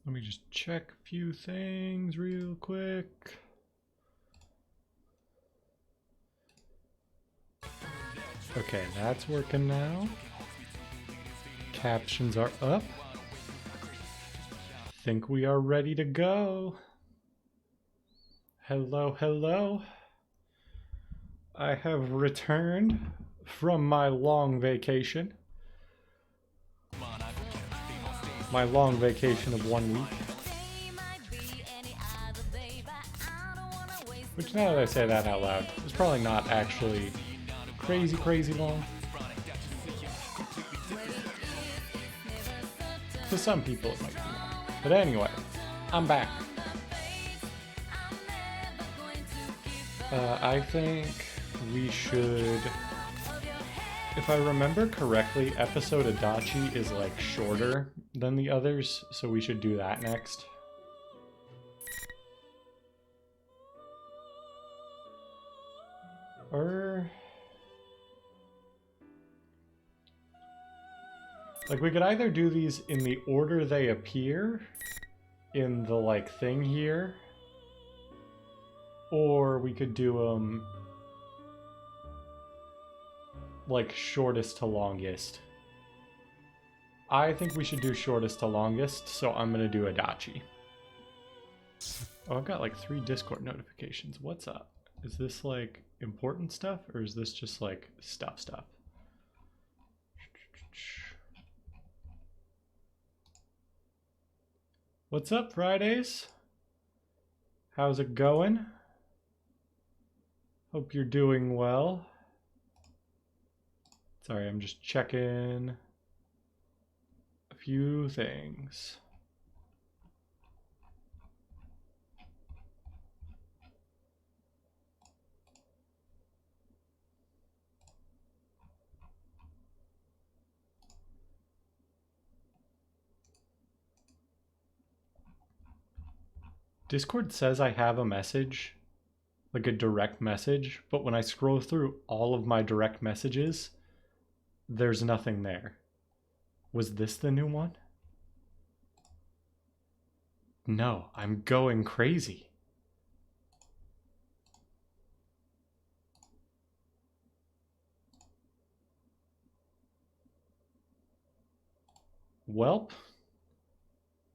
Let me just check a few things real quick. Okay, that's working now. Captions are up. Think we are ready to go. Hello, hello. I have returned from my long vacation. My long vacation of 1 week. Which, now that I say that out loud, is probably not actually crazy long. To some people it might be. But anyway, I'm back. I think we should, if I remember correctly, episode Adachi is like shorter than the others, so we should do that next. Or like we could either do these in the order they appear in the like thing here, or we could do them like shortest to longest. I think we should do shortest to longest, so I'm gonna do Adachi. Oh, I've got like 3 Discord notifications. What's up? Is this like important stuff, or is this just like stuff? What's up, Fridays? How's it going? Hope you're doing well. Sorry, I'm just checking a few things. Discord says I have a message, like a direct message, but when I scroll through all of my direct messages, there's nothing there. Was this the new one? No, I'm going crazy. Welp,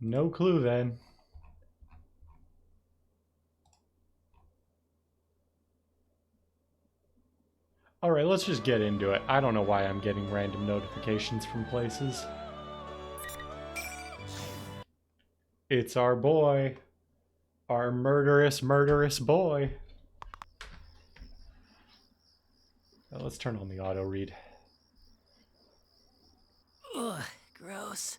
no clue then. Alright, let's just get into it. I don't know why I'm getting random notifications from places. It's our boy. Our murderous boy. Now let's turn on the auto read. Ugh, gross.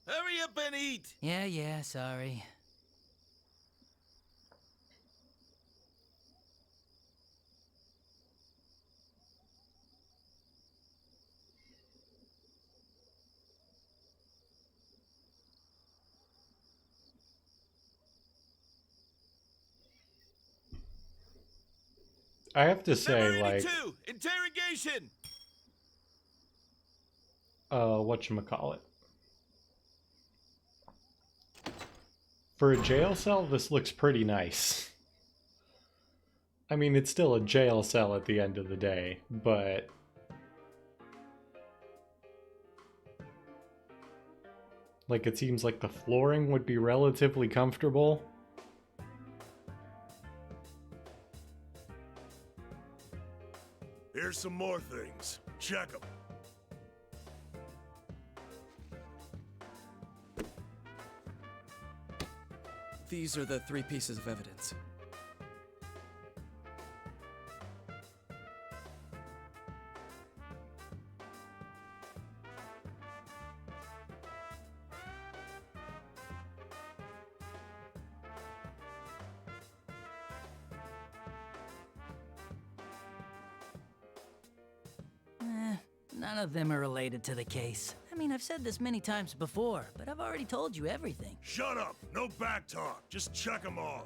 Hurry up and eat! Yeah, sorry. I have to say, Number 82, like, interrogation! whatchamacallit. For a jail cell, this looks pretty nice. I mean, it's still a jail cell at the end of the day, but... like, it seems like the flooring would be relatively comfortable. Here's some more things. Check them. These are the 3 pieces of evidence. Not None of them are related to the case. I mean, I've said this many times before, but I've already told you everything. Shut up! No back talk. Just check them all.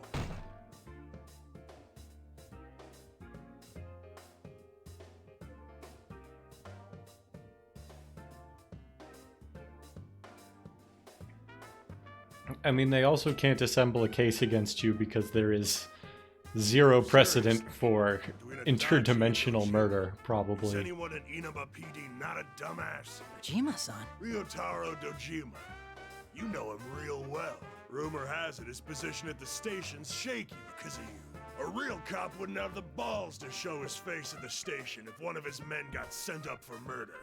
I mean, they also can't assemble a case against you because there is zero precedent for interdimensional murder, Is probably. anyone in Inaba PD not a dumbass? Dojima-san. Ryotaro Dojima. You know him real well. Rumor has it his position at the station's shaky because of you. A real cop wouldn't have the balls to show his face at the station if one of his men got sent up for murder.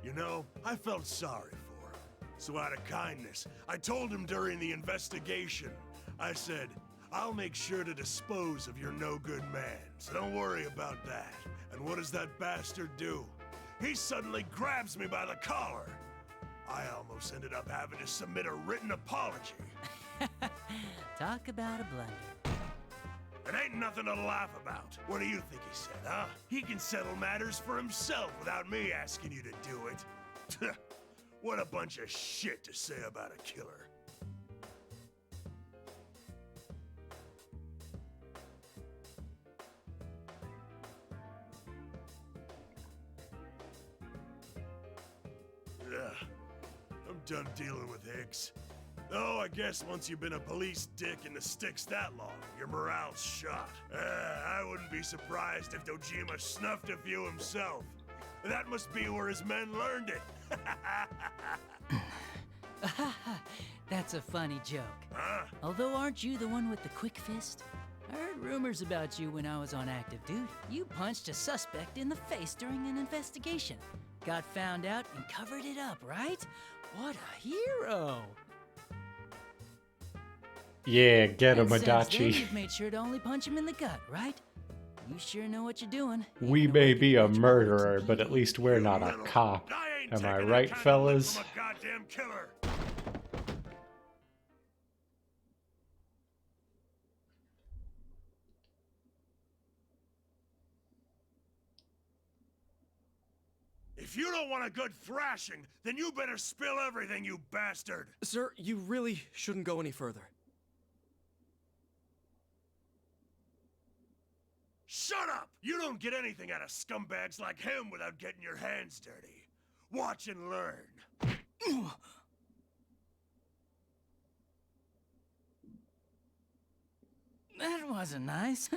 You know, I felt sorry for him. So out of kindness, I told him during the investigation, I said, I'll make sure to dispose of your no-good man, so don't worry about that. And what does that bastard do? He suddenly grabs me by the collar. I almost ended up having to submit a written apology. Talk about a blunder. It ain't nothing to laugh about. What do you think he said, huh? He can settle matters for himself without me asking you to do it. What a bunch of shit to say about a killer. Ugh. I'm done dealing with Hicks. Oh, I guess once you've been a police dick in the sticks that long, your morale's shot. I wouldn't be surprised if Dojima snuffed a few himself. That must be where his men learned it. That's a funny joke. Huh? Although, aren't you the one with the quick fist? I heard rumors about you when I was on active duty. You punched a suspect in the face during an investigation. Got found out and covered it up, right? What a hero! Yeah, get him, And since then, Adachi. you've made sure to only punch him in the gut, right? You sure know what you're doing. Ain't We no may way be to a catch murderer, on but at TV. least we're not a Little- cop. I ain't Am I taking right, that kind of lip fellas? from a goddamn killer. If you don't want a good thrashing, then you better spill everything, you bastard! Sir, you really shouldn't go any further. Shut up! You don't get anything out of scumbags like him without getting your hands dirty. Watch and learn. That wasn't nice.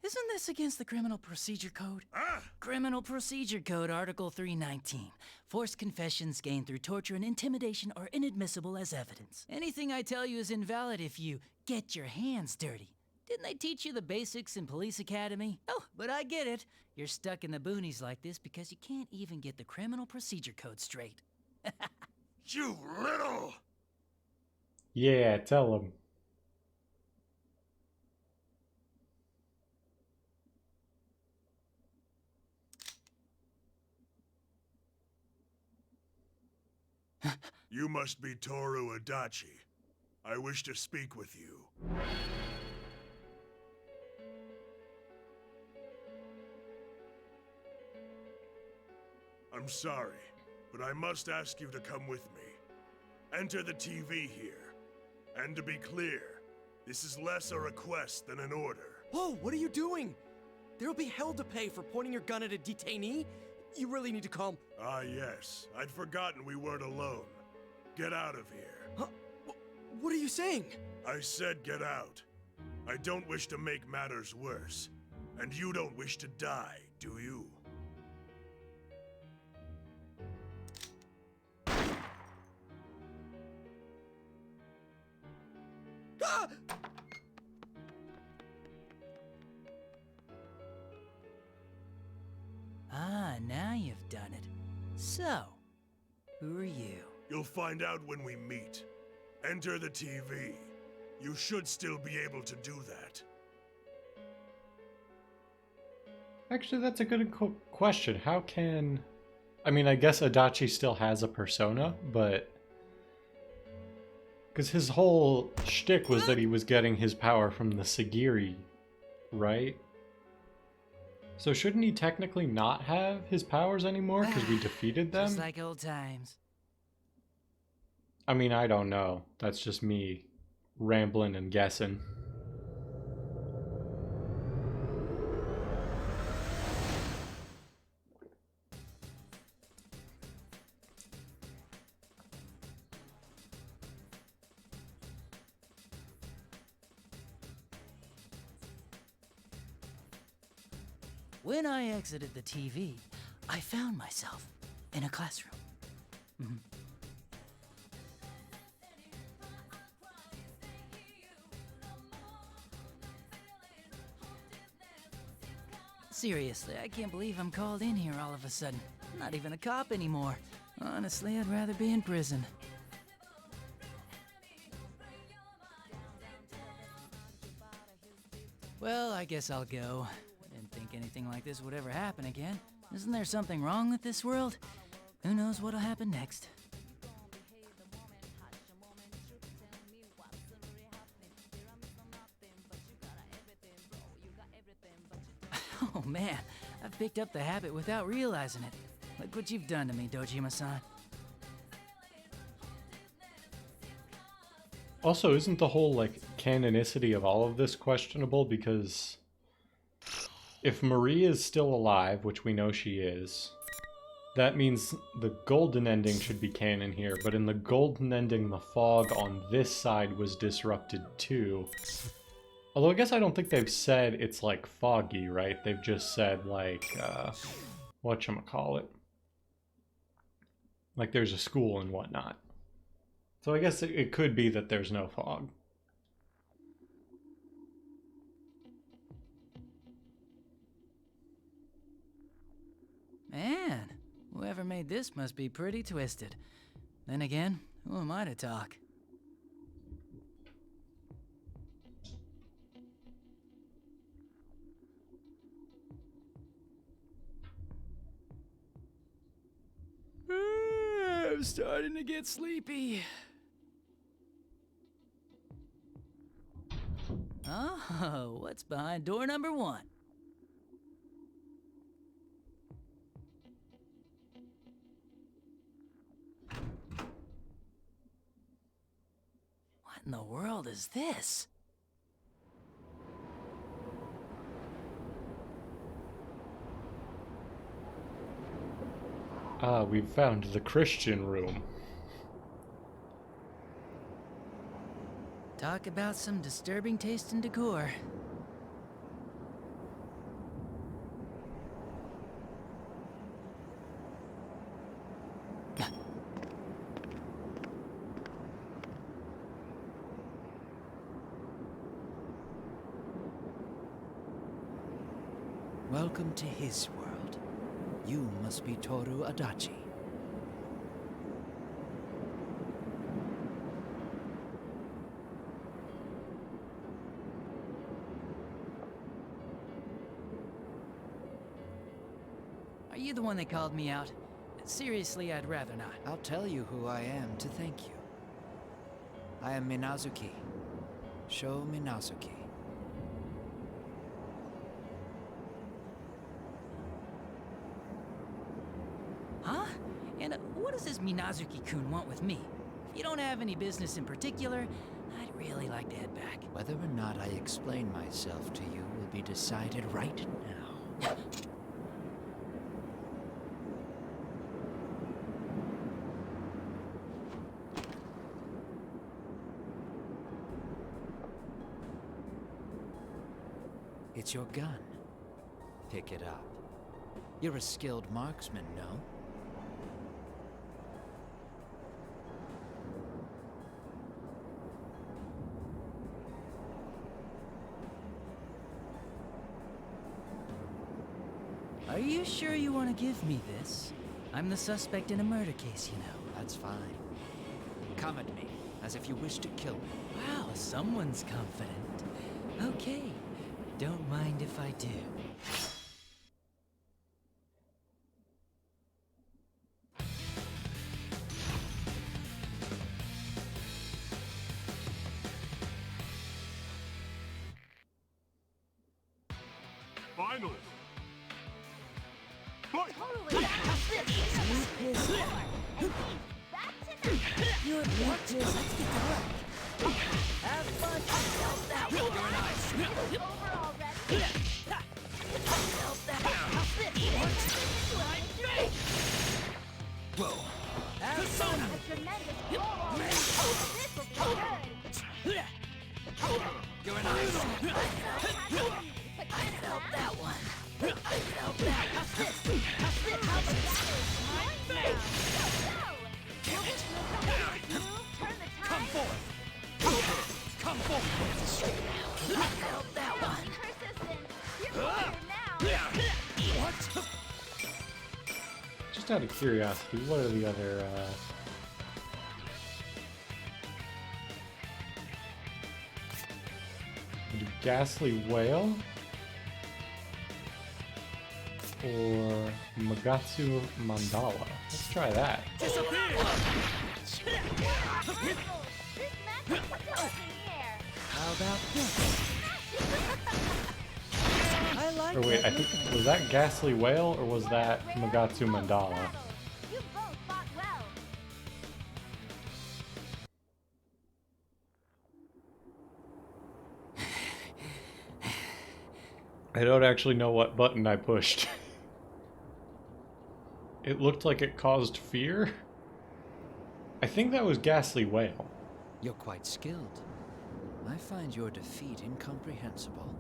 Isn't this against the Criminal Procedure Code? Huh? Criminal Procedure Code, Article 319. Forced confessions gained through torture and intimidation are inadmissible as evidence. Anything I tell you is invalid if you get your hands dirty. Didn't they teach you the basics in Police Academy? Oh, but I get it. You're stuck in the boonies like this because you can't even get the Criminal Procedure Code straight. You little... Yeah, tell him. You must be Toru Adachi. I wish to speak with you. I'm sorry, but I must ask you to come with me. Enter the TV here. And to be clear, this is less a request than an order. Whoa, what are you doing? There'll be hell to pay for pointing your gun at a detainee. You really need to calm... Ah, yes. I'd forgotten we weren't alone. Get out of here. Huh? What are you saying? I said get out. I don't wish to make matters worse. And you don't wish to die, do you? Ah! Ah, now you've done it. So, who are you? You'll find out when we meet. Enter the TV. You should still be able to do that. Actually, that's a good question. How can... I mean, I guess Adachi still has a persona, but... Because his whole shtick was that he was getting his power from the Sagiri, right? So shouldn't he technically not have his powers anymore because we defeated them? Just like old times. I mean, I don't know. That's just me rambling and guessing. When I exited the TV, I found myself in a classroom. Seriously, I can't believe I'm called in here all of a sudden. I'm not even a cop anymore. Honestly, I'd rather be in prison. Well, I guess I'll go. I didn't think anything like this would ever happen again. Isn't there something wrong with this world? Who knows what'll happen next? Oh man, I've picked up the habit without realizing it. Look what you've done to me, Dojima-san. Also, isn't the whole, like, canonicity of all of this questionable? Because if Marie is still alive, which we know she is, that means the golden ending should be canon here, but in the golden ending, the fog on this side was disrupted too. Although I guess I don't think they've said it's, like, foggy, right? They've just said, like, whatchamacallit? Like, there's a school and whatnot. So I guess it could be that there's no fog. Man, whoever made this must be pretty twisted. Then again, who am I to talk? I'm starting to get sleepy. Oh, what's behind door number 1? What in the world is this? Ah, we've found the Christian room. Talk about some disturbing taste in decor. Welcome to his world. You must be Toru Adachi. Are you the one that called me out? Seriously, I'd rather not. I'll tell you who I am to thank you. I am Minazuki. Sho Minazuki. Huh? And what does this Minazuki-kun want with me? If you don't have any business in particular, I'd really like to head back. Whether or not I explain myself to you will be decided right now. It's your gun. Pick it up. You're a skilled marksman, no? Are you sure you want to give me this? I'm the suspect in a murder case, you know. That's fine. Come at me, as if you wish to kill me. Wow, someone's confident. Okay, don't mind if I do. Finally! Totally. You're bitches. Let's get to work. Have fun. Help that one. You're nice. Over already. Help that. Whoa. Have fun. A tremendous goal already. This will be good. You're nice. Help that one. Help that one. Come forth! Come forward. Help that one. Persistent. You're clear now. What? Just out of curiosity, what are the other, we do Ghastly Whale? Or Magatsu Mandala? Let's try that. Disappear! This match is still up in the air. How about this? I like Or wait, I that think, look. was that Ghastly Whale or was that Magatsu Mandala? You both fought well. I don't actually know what button I pushed. It looked like it caused fear. I think that was Ghastly Whale. You're quite skilled. I find your defeat incomprehensible.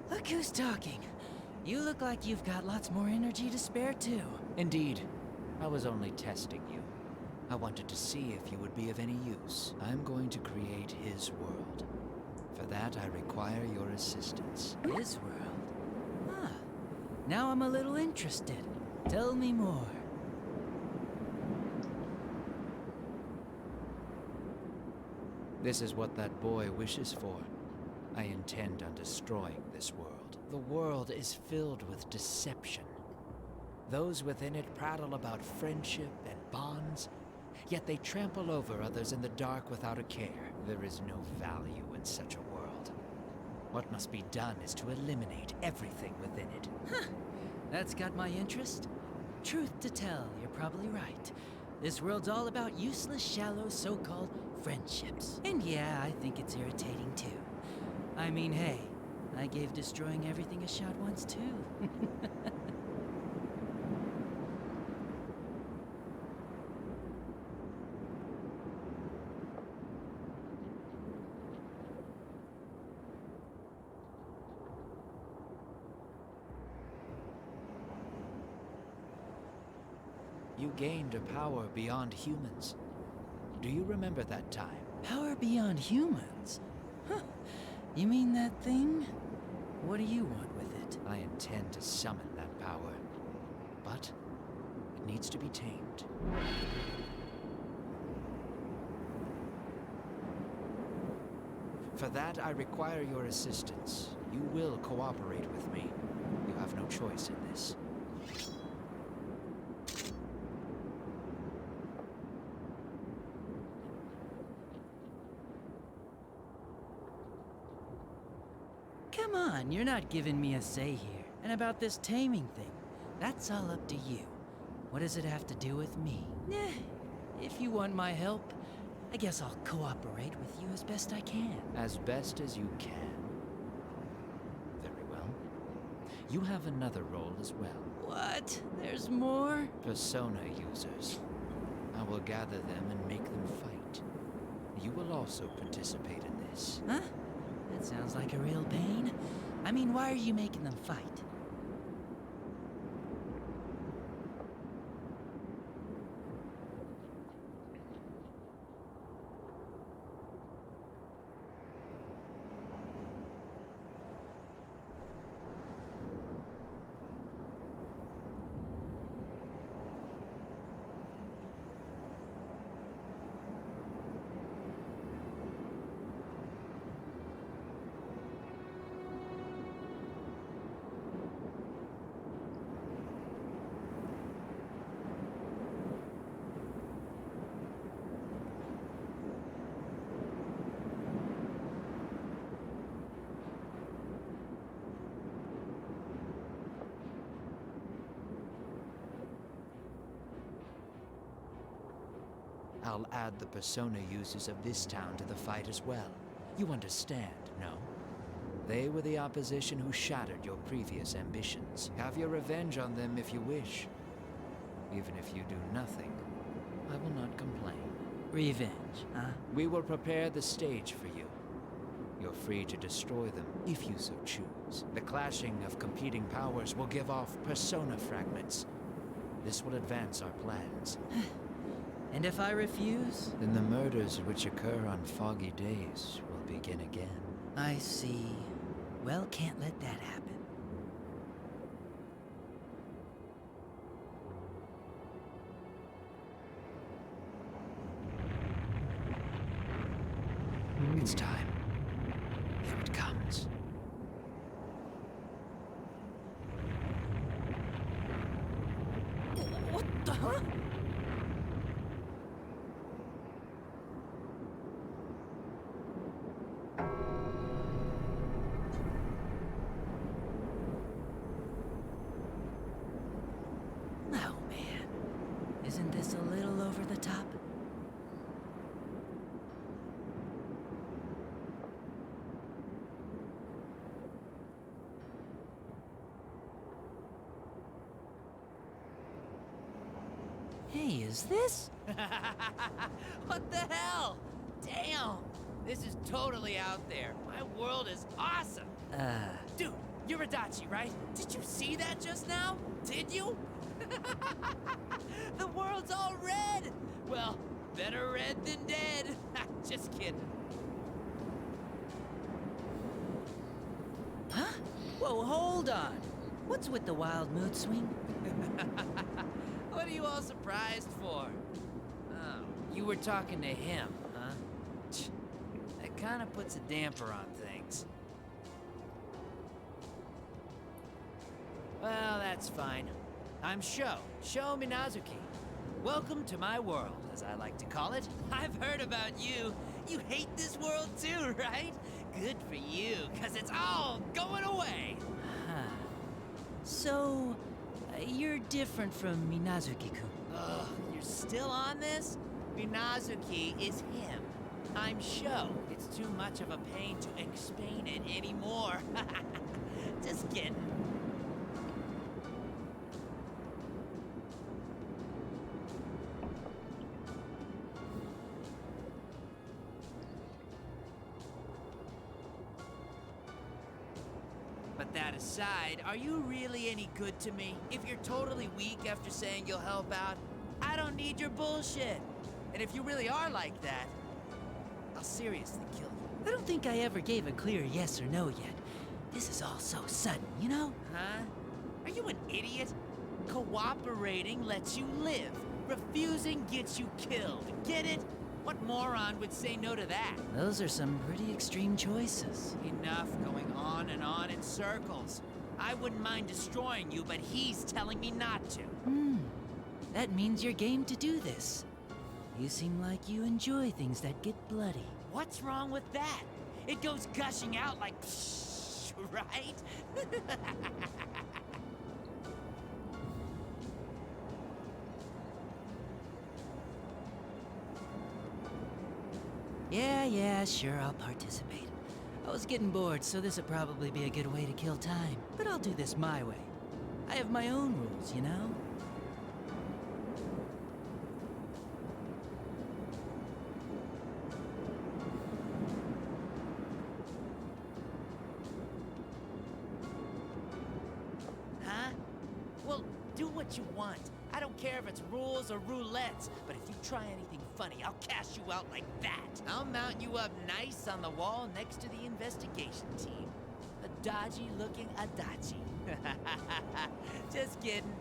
Look who's talking. You look like you've got lots more energy to spare, too. Indeed, I was only testing you. I wanted to see if you would be of any use. I'm going to create his world. For that, I require your assistance. His world? Huh. Now I'm a little interested. Tell me more. This is what that boy wishes for. I intend on destroying this world. The world is filled with deception. Those within it prattle about friendship and bonds, yet they trample over others in the dark without a care. There is no value in such a world. What must be done is to eliminate everything within it. That's got my interest. Truth to tell, you're probably right. This world's all about useless, shallow, so-called friendships. And yeah, I think it's irritating too. I mean, hey, I gave destroying everything a shot once too. You gained a power beyond humans. Do you remember that time? Power beyond humans? Huh. You mean that thing? What do you want with it? I intend to summon that power, but it needs to be tamed. For that, I require your assistance. You will cooperate with me. You have no choice in this. Come on, you're not giving me a say here. And about this taming thing, that's all up to you. What does it have to do with me? If you want my help, I guess I'll cooperate with you as best I can. As best as you can. Very well. You have another role as well. What? There's more? Persona users. I will gather them and make them fight. You will also participate in this. Huh? That sounds like a real pain. I mean, why are you making them fight? I'll add the persona users of this town to the fight as well. You understand, no? They were the opposition who shattered your previous ambitions. Have your revenge on them if you wish. Even if you do nothing, I will not complain. Revenge, huh? We will prepare the stage for you. You're free to destroy them if you so choose. The clashing of competing powers will give off persona fragments. This will advance our plans. And if I refuse? Then the murders which occur on foggy days will begin again. I see. Well, can't let that happen. It's time. Here it comes. What the huh? Oh man, isn't this a little over the top? Hey, is this? What the hell? Damn! This is totally out there. My world is awesome! Dude, you're Adachi, right? Did you see that just now? Did you? The world's all red! Well, better red than dead. Just kidding. Huh? Whoa, hold on. What's with the wild mood swing? What are you all surprised for? Oh, you were talking to him, huh? That kind of puts a damper on things. Well, that's fine. I'm Sho Minazuki. Welcome to my world, as I like to call it. I've heard about you. You hate this world too, right? Good for you, because it's all going away. Huh. So, you're different from Minazuki-kun. Ugh, you're still on this? Minazuki is him. I'm Sho. It's too much of a pain to explain it anymore. Just kidding. But that aside, are you really any good to me? If you're totally weak after saying you'll help out, I don't need your bullshit. And if you really are like that, I'll seriously kill you. I don't think I ever gave a clear yes or no yet. This is all so sudden, you know? Huh? Are you an idiot? Cooperating lets you live. Refusing gets you killed. Get it? What moron would say no to that? Those are some pretty extreme choices. Enough going on and on in circles. I wouldn't mind destroying you, but he's telling me not to. That means you're game to do this. You seem like you enjoy things that get bloody. What's wrong with that? It goes gushing out like psh, right? Yeah, sure, I'll participate. I was getting bored, so this'll probably be a good way to kill time. But I'll do this my way. I have my own rules, you know? Huh? Well, do what you want. I don't care if it's rules or roulettes, but if you try anything funny, I'll cash you out like that. I'll mount you up nice on the wall next to the investigation team. A dodgy-looking Adachi. Just kidding.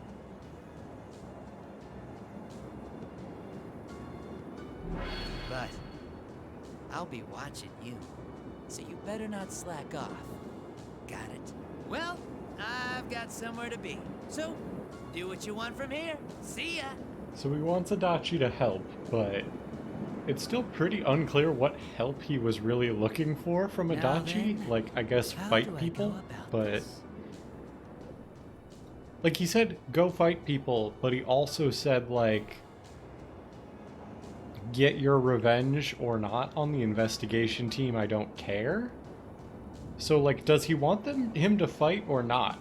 But I'll be watching you, so you better not slack off. Got it? Well, I've got somewhere to be, so do what you want from here. See ya! So he wants Adachi to help, but it's still pretty unclear what help he was really looking for from Now Adachi. then, Like, I guess how fight do I go people, about but... this? Like, he said, go fight people, but he also said, like, get your revenge or not on the investigation team, I don't care. So, like, does he want him to fight or not?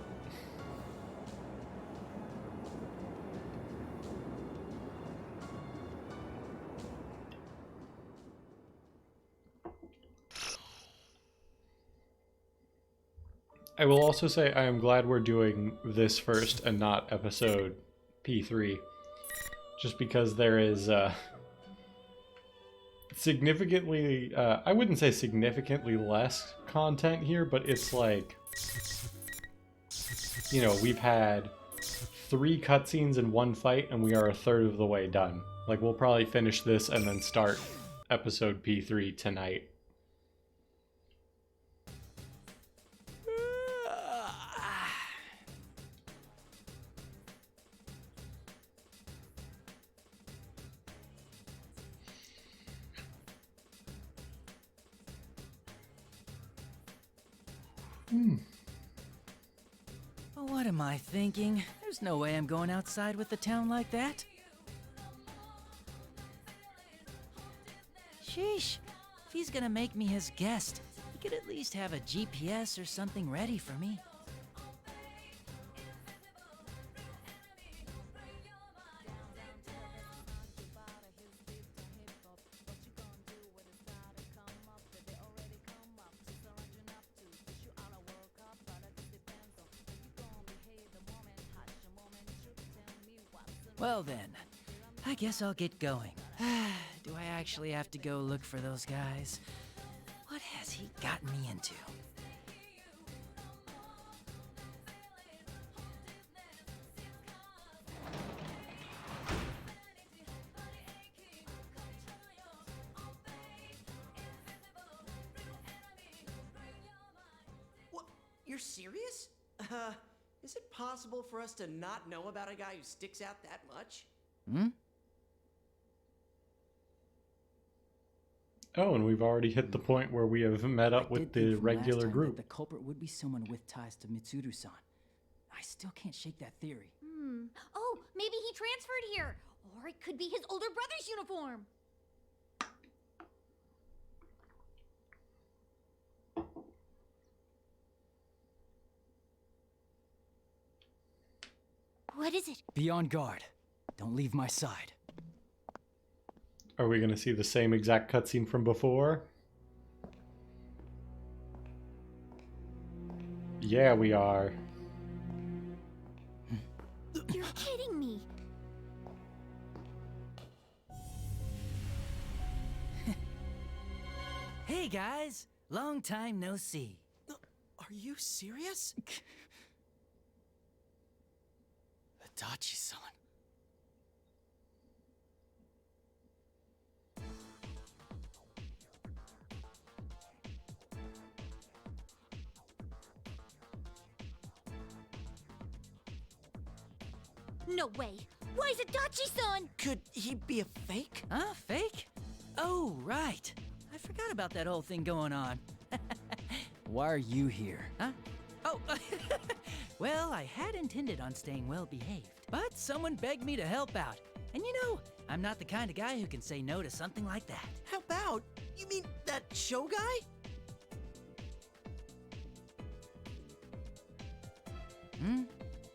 I will also say I am glad we're doing this first and not episode P3. Just because there is significantly, I wouldn't say significantly less content here, but it's like, you know, we've had 3 cutscenes in 1 fight and we are a third of the way done. Like, we'll probably finish this and then start episode P3 tonight. What am I thinking? There's no way I'm going outside with the town like that. Sheesh. If he's gonna make me his guest, he could at least have a GPS or something ready for me. Well then, I guess I'll get going. Do I actually have to go look for those guys? What has he gotten me into? What? You're serious? Is it possible for us to not know about a guy who sticks out that much? Hmm? Oh, and we've already hit the point where we have met up I with did think the from last regular time group. that the culprit would be someone with ties to Mitsuru-san. I still can't shake that theory. Oh, maybe he transferred here. Or it could be his older brother's uniform. What is it? Be on guard. Don't leave my side. Are we going to see the same exact cutscene from before? Yeah, we are. You're kidding me. Hey guys, long time no see. Are you serious? Adachi-san. No way. Why is it Dachi-san? Could he be a fake? Huh? Fake? Oh, right. I forgot about that whole thing going on. Why are you here? Huh? Oh, well, I had intended on staying well behaved, but someone begged me to help out. And you know, I'm not the kind of guy who can say no to something like that. How about? You mean that show guy?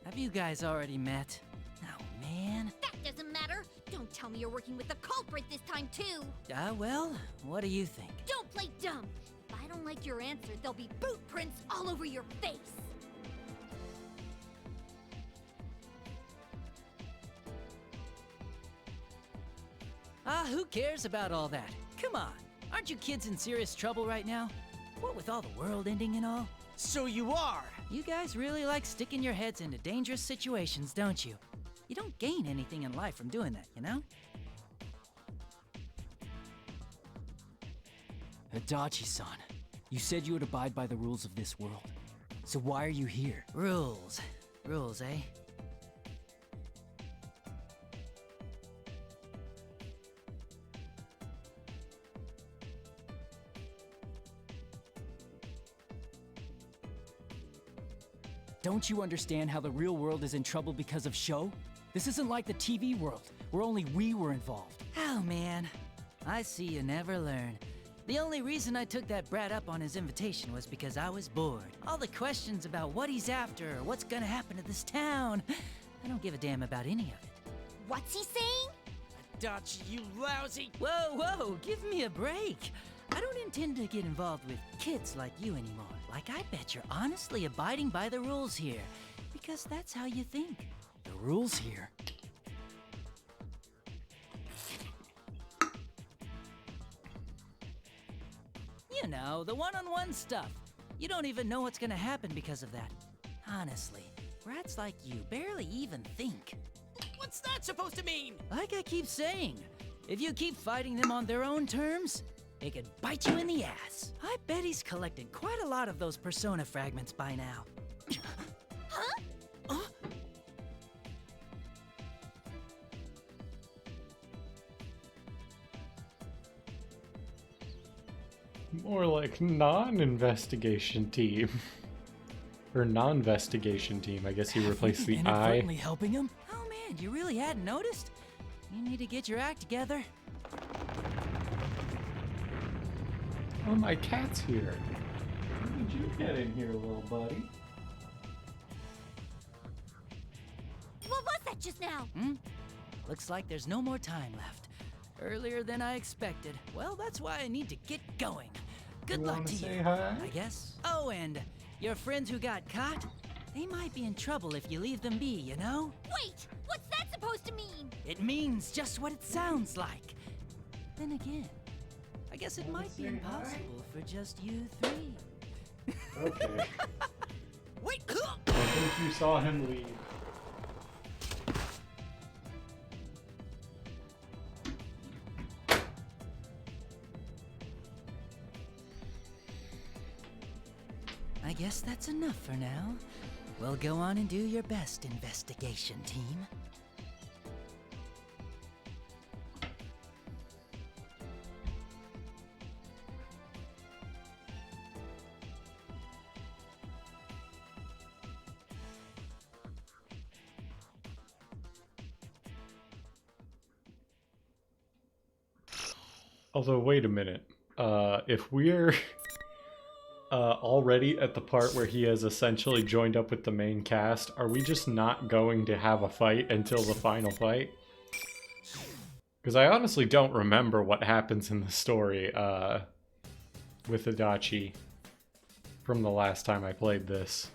Have you guys already met? Oh, man. That doesn't matter. Don't tell me you're working with the culprit this time, too. Well, what do you think? Don't play dumb. If I don't like your answer, there'll be boot prints all over your face. Who cares about all that? Come on. Aren't you kids in serious trouble right now? What with all the world ending and all? So you are! You guys really like sticking your heads into dangerous situations, don't you? You don't gain anything in life from doing that, you know? Adachi-san, you said you would abide by the rules of this world. So why are you here? Rules. Rules, eh? Don't you understand how the real world is in trouble because of show? This isn't like the TV world, where only we were involved. Oh, man. I see you never learn. The only reason I took that brat up on his invitation was because I was bored. All the questions about what he's after or what's gonna happen to this town, I don't give a damn about any of it. What's he saying? Adachi, you lousy! Whoa, whoa, give me a break. I don't intend to get involved with kids like you anymore. Like, I bet you're honestly abiding by the rules here, because that's how you think. The rules here. You know, the one-on-one stuff. You don't even know what's gonna happen because of that. Honestly, brats like you barely even think. What's that supposed to mean? Like I keep saying, if you keep fighting them on their own terms, it could bite you in the ass. I bet he's collected quite a lot of those persona fragments by now. Huh? More like non-investigation team. Or non-investigation team. I guess he replaced the I. Inadvertently helping him? Oh man, you really hadn't noticed? You need to get your act together. Oh, my cat's here. How did you get in here, little buddy? What was that just now? Looks like there's no more time left. Earlier than I expected. Well, that's why I need to get going. Good You luck wanna to say you, hi? I guess. Oh, and your friends who got caught? They might be in trouble if you leave them be, you know? Wait, what's that supposed to mean? It means just what it sounds like. Then again, I guess it might be say hi? impossible for just you three. Okay. Wait! I think you saw him leave. I guess that's enough for now. Well, go on and do your best, investigation team. Although, wait a minute. If we're already at the part where he has essentially joined up with the main cast, are we just not going to have a fight until the final fight? Because I honestly don't remember what happens in the story with Adachi from the last time I played this.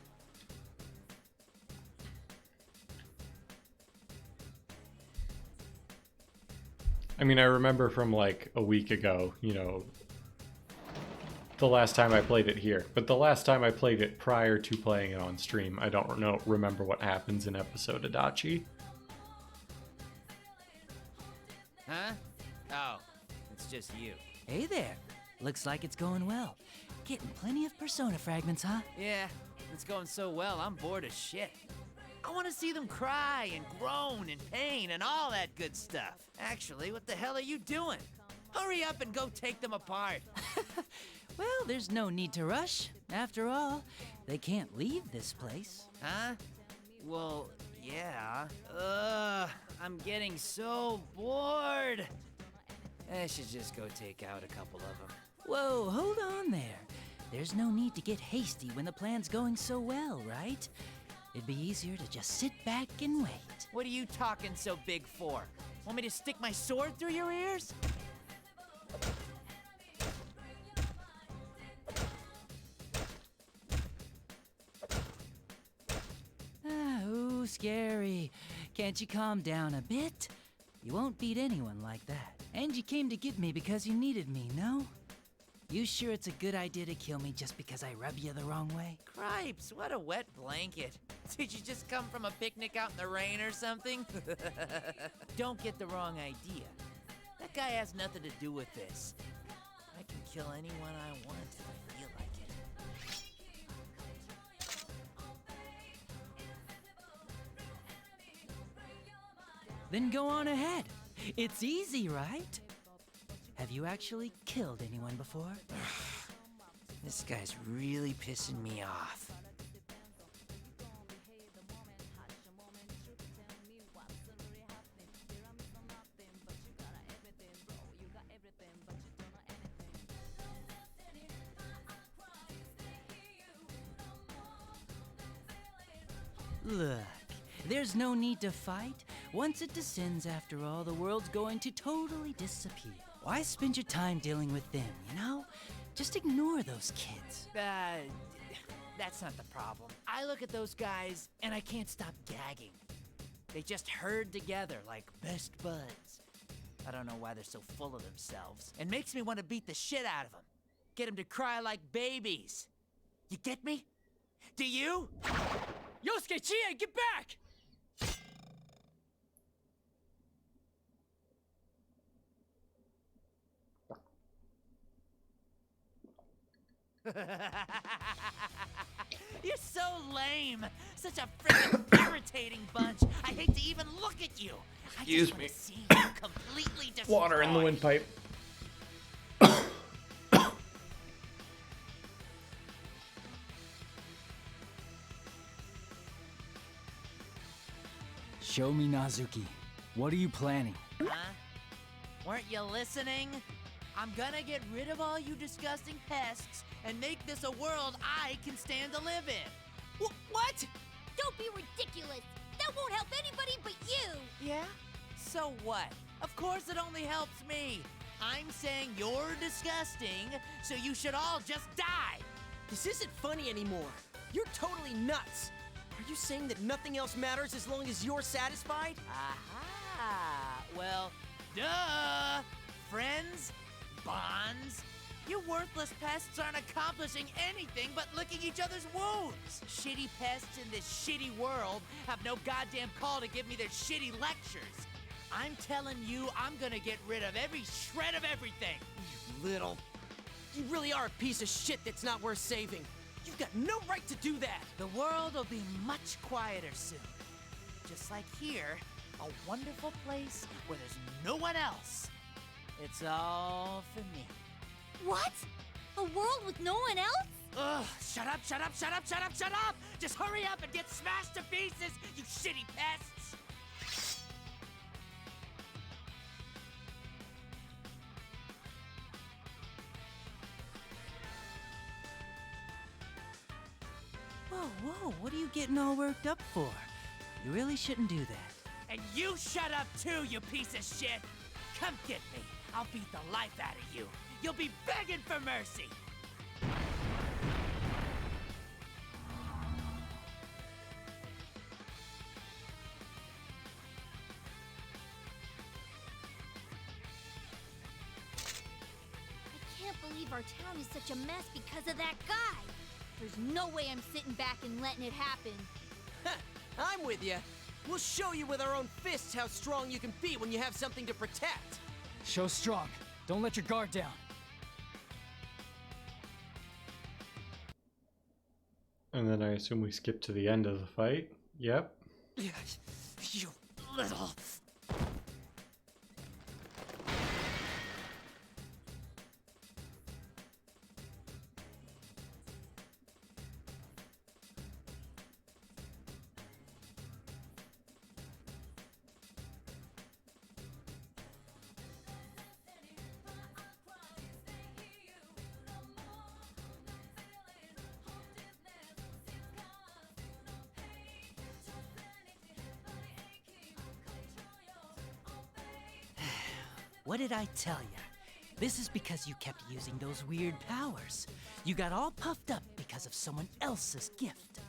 I mean, I remember from like a week ago, you know, the last time I played it here. But the last time I played it prior to playing it on stream, I don't remember what happens in episode Adachi. Huh? Oh, it's just you. Hey there. Looks like it's going well. Getting plenty of persona fragments, huh? Yeah, it's going so well, I'm bored as shit. I want to see them cry and groan and pain and all that good stuff. Actually, what the hell are you doing? Hurry up and go take them apart. Well, there's no need to rush. After all, they can't leave this place. Huh? Well, yeah. I'm getting so bored. I should just go take out a couple of them. Whoa, hold on there. There's no need to get hasty when the plan's going so well, right? It'd be easier to just sit back and wait. What are you talking so big for? Want me to stick my sword through your ears? Ooh, scary. Can't you calm down a bit? You won't beat anyone like that. And you came to get me because you needed me, no? You sure it's a good idea to kill me just because I rub you the wrong way? Cripes, what a wet blanket. Did you just come from a picnic out in the rain or something? Don't get the wrong idea. That guy has nothing to do with this. I can kill anyone I want if I feel like it. Then go on ahead. It's easy, right? Have you actually killed anyone before? This guy's really pissing me off. Look, there's no need to fight. Once it descends, after all, the world's going to totally disappear. Why spend your time dealing with them, you know? Just ignore those kids. That's not the problem. I look at those guys and I can't stop gagging. They just herd together like best buds. I don't know why they're so full of themselves. It makes me want to beat the shit out of them. Get them to cry like babies. You get me? Do you? Yosuke, Chie, get back! You're so lame. Such a freaking irritating bunch. I hate to even look at you. Excuse I me. just want to see you completely destroyed. Water in the windpipe. Show me Nazuki. What are you planning? Huh? Weren't you listening? I'm gonna get rid of all you disgusting pests and make this a world I can stand to live in. What? Don't be ridiculous. That won't help anybody but you. Yeah? So what? Of course it only helps me. I'm saying you're disgusting, so you should all just die. This isn't funny anymore. You're totally nuts. Are you saying that nothing else matters as long as you're satisfied? Aha! Well, duh! Friends? Bonds? You worthless pests aren't accomplishing anything but licking each other's wounds. Shitty pests in this shitty world have no goddamn call to give me their shitty lectures. I'm telling you, I'm gonna get rid of every shred of everything. You really are a piece of shit that's not worth saving. You've got no right to do that. The world will be much quieter soon. Just like here, a wonderful place where there's no one else. It's all for me. What? A world with no one else? Ugh, shut up, shut up, shut up, shut up, shut up! Just hurry up and get smashed to pieces, you shitty pests! Whoa, what are you getting all worked up for? You really shouldn't do that. And you shut up too, you piece of shit! Come get me. I'll beat the life out of you. You'll be begging for mercy. I can't believe our town is such a mess because of that guy. There's no way I'm sitting back and letting it happen. I'm with you. We'll show you with our own fists how strong you can be when you have something to protect. Show strong. Don't let your guard down. And then I assume we skip to the end of the fight. Yep. You little... What did I tell you? This is because you kept using those weird powers. You got all puffed up because of someone else's gift.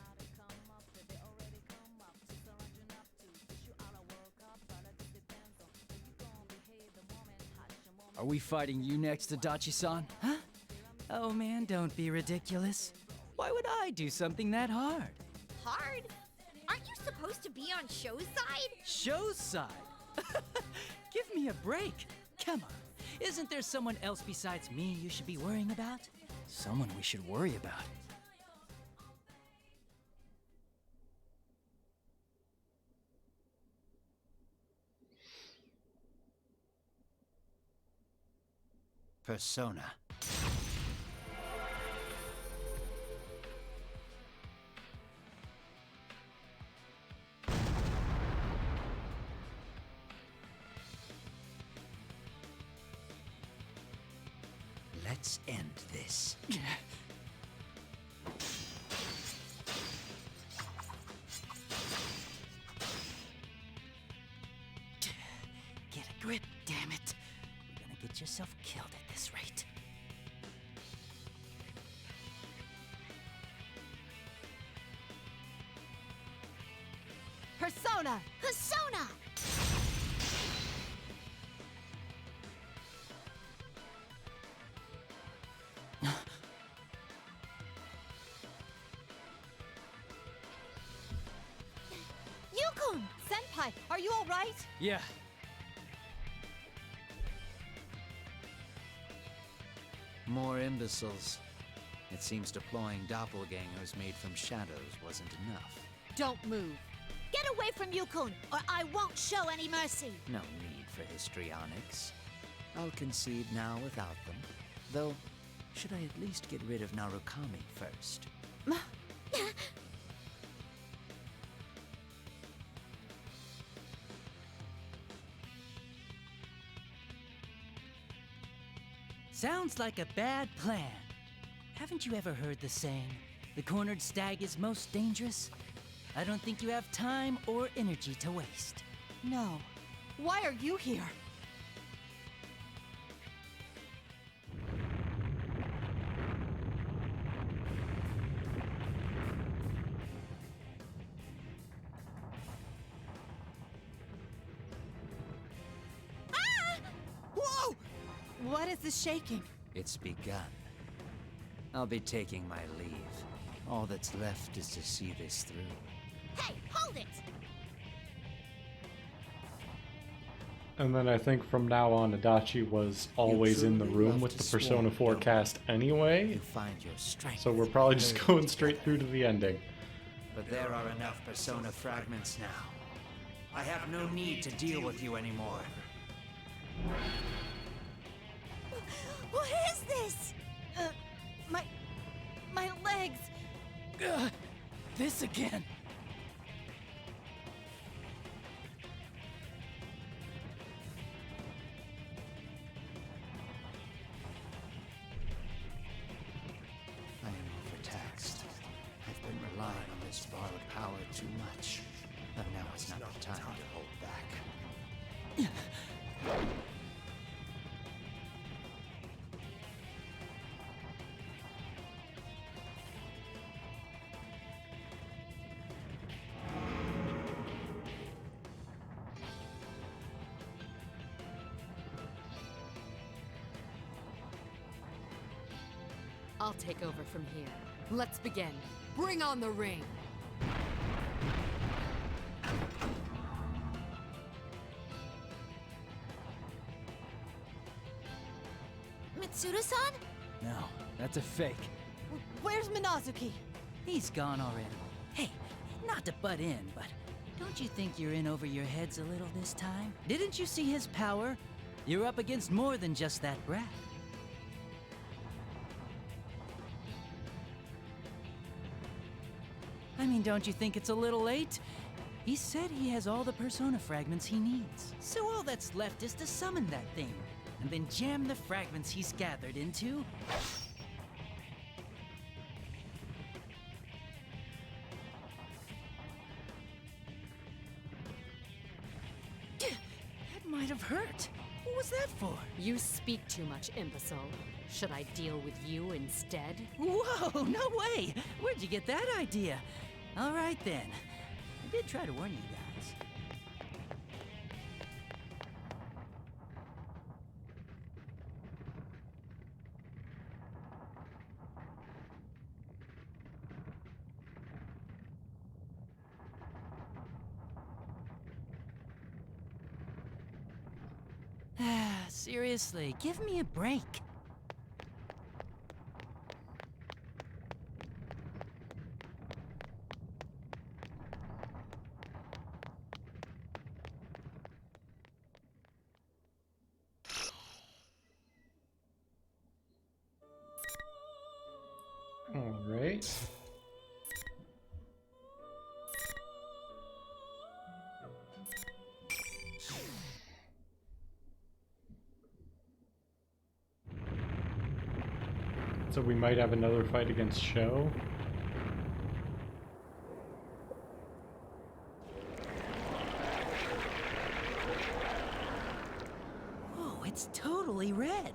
Are we fighting you next, Adachi-san? Huh? Oh man, don't be ridiculous. Why would I do something that hard? Hard? Aren't you supposed to be on show's side? Show's side? Give me a break. Come on. Isn't there someone else besides me you should be worrying about? Someone we should worry about. Persona. Let's end this. grip, damn it. You're gonna get yourself killed at this rate. Persona! Persona! Yukon! Senpai, are you alright? Yeah. More imbeciles. It seems deploying doppelgangers made from shadows wasn't enough. Don't move. Get away from Yukon, or I won't show any mercy. No need for histrionics. I'll concede now without them. Though, should I at least get rid of Narukami first? Sounds like a bad plan. Haven't you ever heard the saying, the cornered stag is most dangerous? I don't think you have time or energy to waste. No. Why are you here? Ah! Whoa! What is this shaking? It's begun. I'll be taking my leave. All that's left is to see this through. Hey, hold it! And then I think from now on, Adachi was always in the truly room love with to the swarm, Persona 4 don't cast You anyway, find your strength. so we're probably in just courage. going straight through to the ending. But there are enough Persona fragments now. I have no need to deal with you anymore. What is this? My legs. Ugh, this again. I am overtaxed. I've been relying on this borrowed power too much. But now is not the time to hold back. I'll take over from here. Let's begin. Bring on the ring! Mitsuru-san? No, that's a fake. Where's Minazuki? He's gone already. Hey, not to butt in, but don't you think you're in over your heads a little this time? Didn't you see his power? You're up against more than just that brat. I mean, don't you think it's a little late? He said he has all the Persona fragments he needs. So all that's left is to summon that thing, and then jam the fragments he's gathered into... That might have hurt. What was that for? You speak too much, imbecile. Should I deal with you instead? Whoa, no way! Where'd you get that idea? All right then. I did try to warn you guys. Seriously, give me a break. All right. So we might have another fight against Sho. fully read.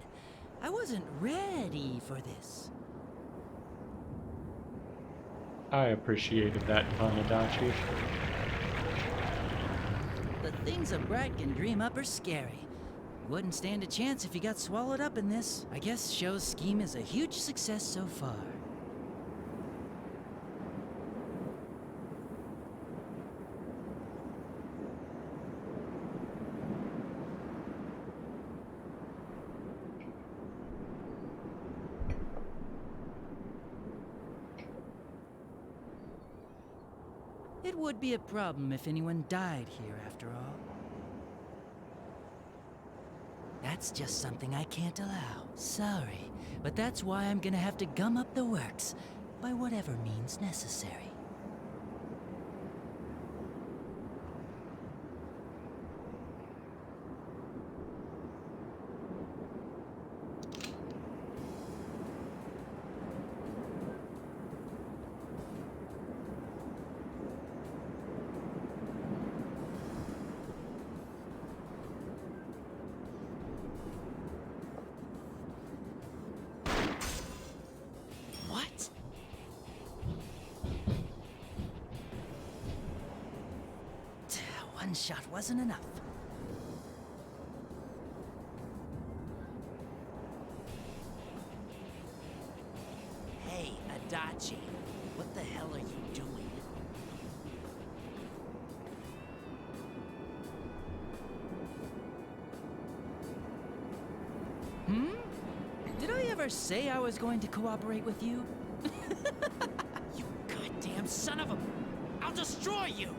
I wasn't ready for this. I appreciated that pun, Adachi. The things a brat can dream up are scary. You wouldn't stand a chance if you got swallowed up in this. I guess Show's scheme is a huge success so far. It would be a problem if anyone died here, after all. That's just something I can't allow. Sorry, but that's why I'm gonna have to gum up the works, by whatever means necessary. What? One shot wasn't enough. Hey, Adachi, what the hell are you doing? Did I ever say I was going to cooperate with you? You goddamn son of a... I'll destroy you!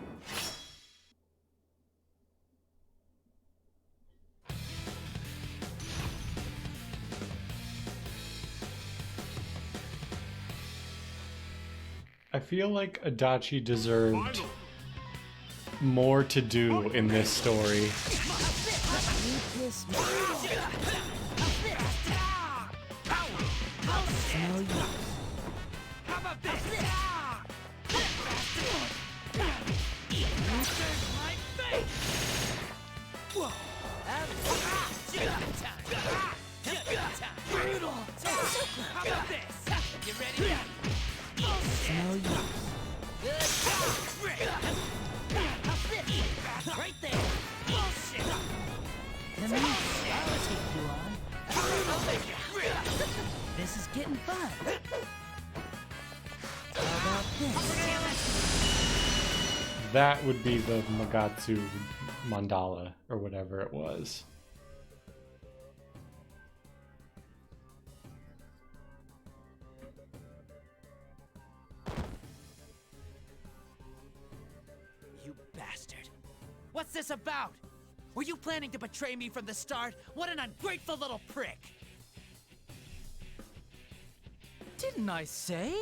I feel like Adachi deserved more to do in this story. Right there. Bullshit. Come on, I'll take you on. This is getting fun. How about this? That would be the Magatsu mandala, or whatever it was. You bastard. What's this about? Were you planning to betray me from the start? What an ungrateful little prick! Didn't I say?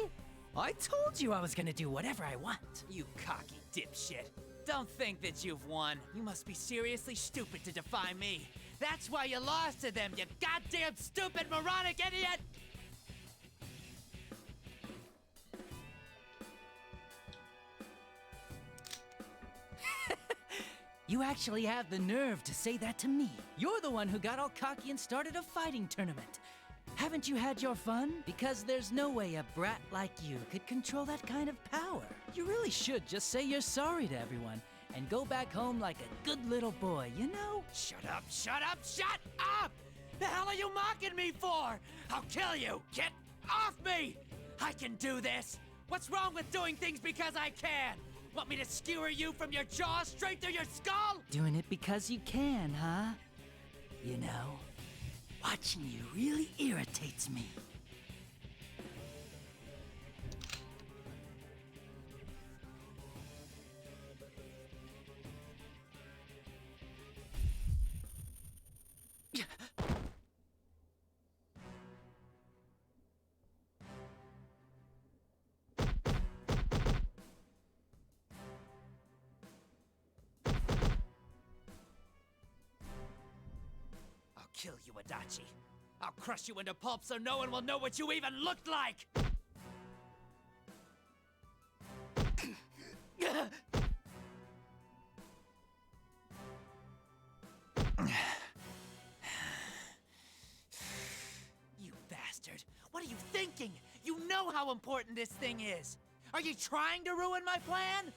I told you I was gonna do whatever I want. You cocky dipshit. Don't think that you've won. You must be seriously stupid to defy me. That's why you lost to them, you goddamn stupid moronic idiot! You actually have the nerve to say that to me. You're the one who got all cocky and started a fighting tournament. Haven't you had your fun? Because there's no way a brat like you could control that kind of power. You really should just say you're sorry to everyone and go back home like a good little boy, you know? Shut up, shut up, shut up! The hell are you mocking me for? I'll kill you! Get off me! I can do this! What's wrong with doing things because I can? Want me to skewer you from your jaw straight through your skull? Doing it because you can, huh? You know, watching you really irritates me. I'll kill you, Adachi. I'll crush you into pulp so no one will know what you even looked like! know how important this thing is. Are you trying to ruin my plan?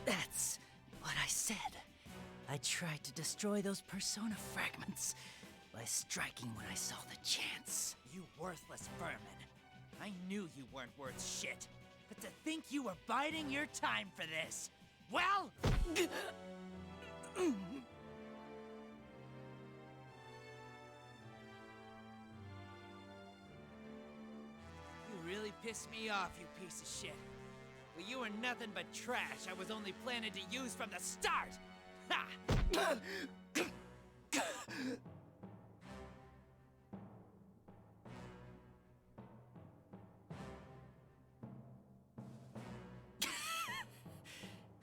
That's what I said. I tried to destroy those persona fragments by striking when I saw the chance. You worthless vermin. I knew you weren't worth shit. But to think you were biding your time for this, well... You really pissed me off, you piece of shit. Well, you were nothing but trash I was only planning to use from the start! Ha!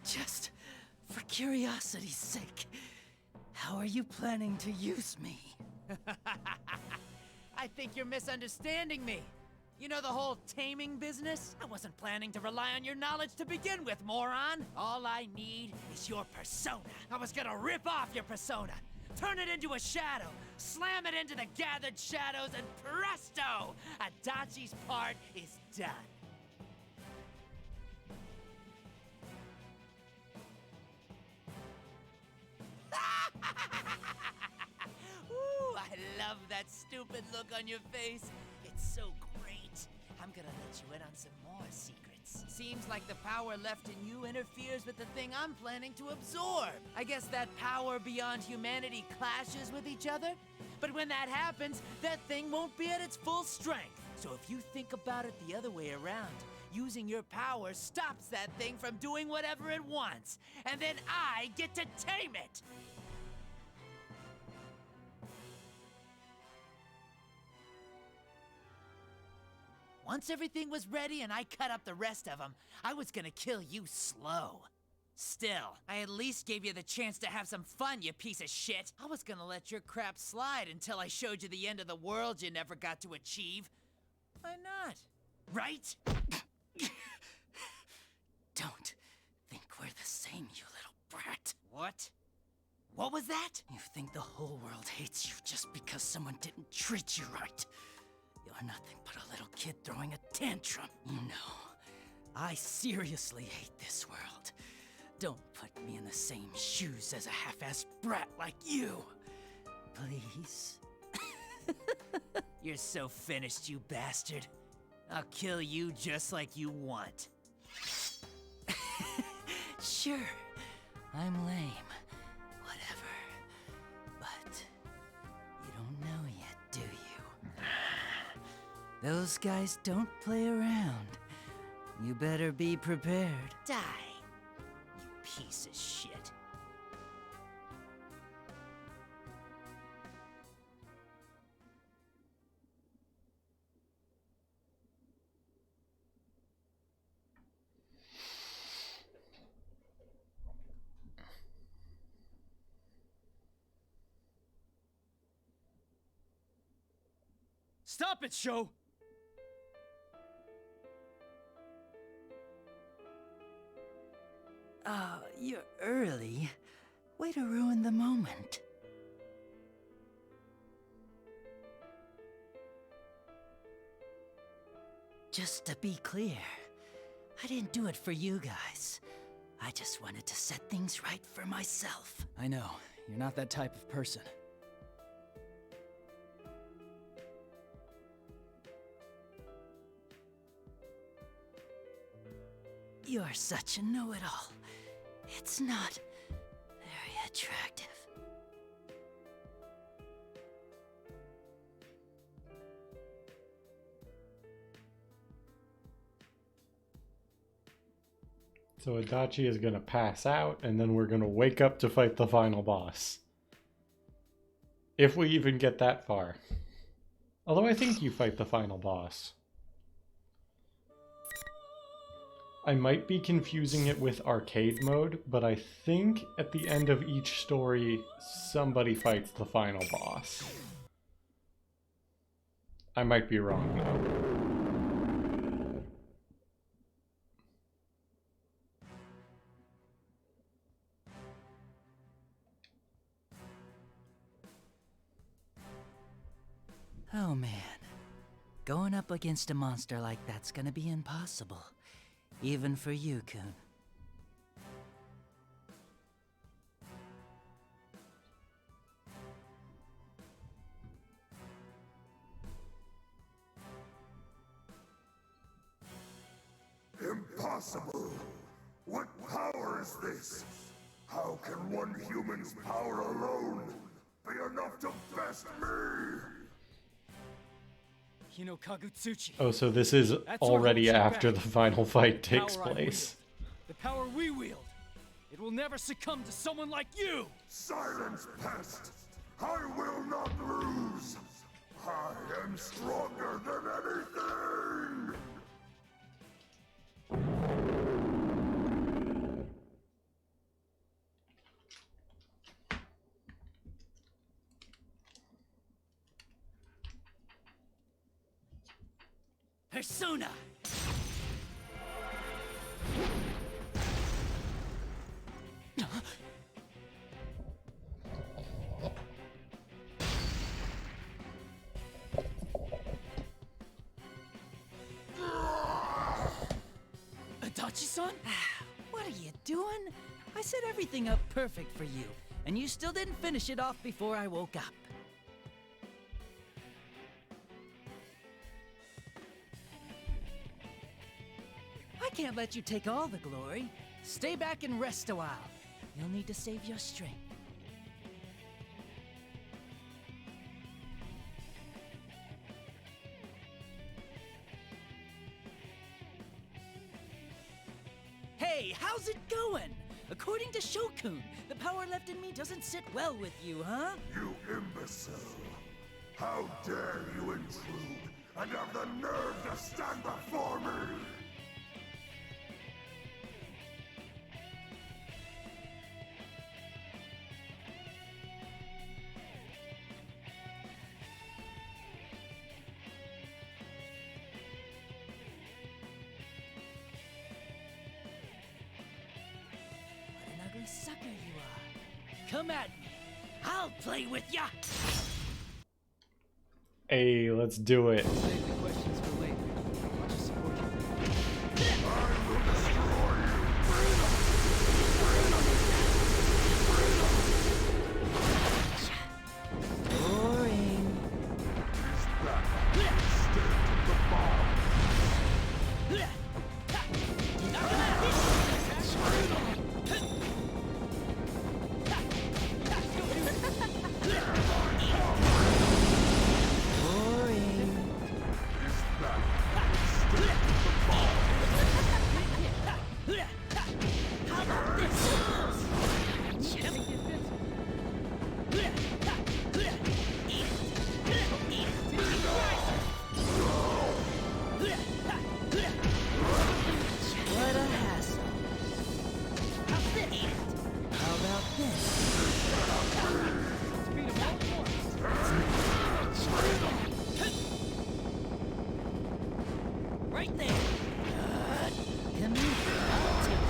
Just for curiosity's sake, how are you planning to use me? I think you're misunderstanding me. You know the whole taming business? I wasn't planning to rely on your knowledge to begin with, moron! All I need is your persona. I was gonna rip off your persona, turn it into a shadow, slam it into the gathered shadows, and presto! Adachi's part is done. Ooh, I love that stupid look on your face. It's so great. I'm gonna let you in on some more secrets. Seems like the power left in you interferes with the thing I'm planning to absorb. I guess that power beyond humanity clashes with each other? But when that happens, that thing won't be at its full strength. So if you think about it the other way around, using your power stops that thing from doing whatever it wants. And then I get to tame it! Once everything was ready and I cut up the rest of them, I was gonna kill you slow. Still, I at least gave you the chance to have some fun, you piece of shit. I was gonna let your crap slide until I showed you the end of the world you never got to achieve. Why not? Right? Don't think we're the same, you little brat. What? What was that? You think the whole world hates you just because someone didn't treat you right. You're nothing but a little kid throwing a tantrum. You know, I seriously hate this world. Don't put me in the same shoes as a half-assed brat like you. Please? You're so finished, you bastard. I'll kill you just like you want. Sure, I'm lame. Whatever. But you don't know yet, do you? Those guys don't play around. You better be prepared. Die, you piece of shit. Stop it, Sho! Oh, you're early. Way to ruin the moment. Just to be clear, I didn't do it for you guys. I just wanted to set things right for myself. I know, you're not that type of person. You're such a know-it-all. It's not very attractive. So Adachi is going to pass out, and then we're going to wake up to fight the final boss. If we even get that far. Although I think you fight the final boss. I might be confusing it with arcade mode, but I think at the end of each story, somebody fights the final boss. I might be wrong, though. Oh man. Going up against a monster like that's gonna be impossible. Even for you, Kun. Impossible! What power is this? How can one human's power alone be enough to best me? Kagutsuchi. Oh, so this is That's what already holds you after back. the final fight takes Power I place. wield. The power we wield. It will never succumb to someone like you! Silence, pest! I will not lose! I am stronger than anything! Persona! Adachi-san? What are you doing? I set everything up perfect for you, and you still didn't finish it off before I woke up. I can't let you take all the glory. Stay back and rest a while. You'll need to save your strength. Hey, how's it going? According to Shokun, the power left in me doesn't sit well with you, huh? You imbecile! How dare you intrude and have the nerve to stand before me! What an ugly sucker you are. Come at me. I'll play with ya! Hey, let's do it. Save the questions for later. Watch us support you. Boring. Boring. How about this? What a hassle. How about this? Right there. Come here. I'll take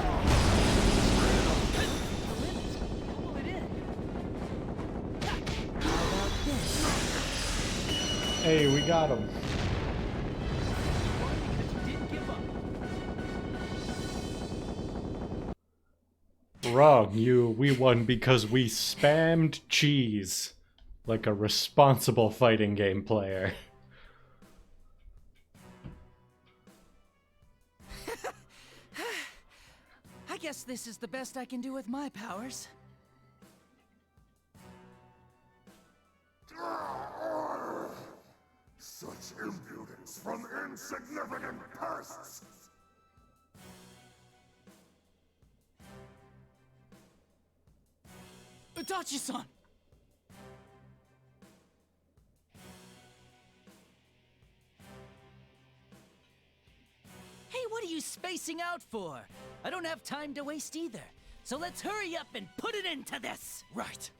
Pull it in. How about this? Hey, we got him. Because you didn't give up. Wrong, we won because we spammed cheese. Like a responsible fighting game player. I guess this is the best I can do with my powers. Such impudence from insignificant pests! Adachi-san! Hey, what are you spacing out for? I don't have time to waste either. So let's hurry up and put it into this. Right.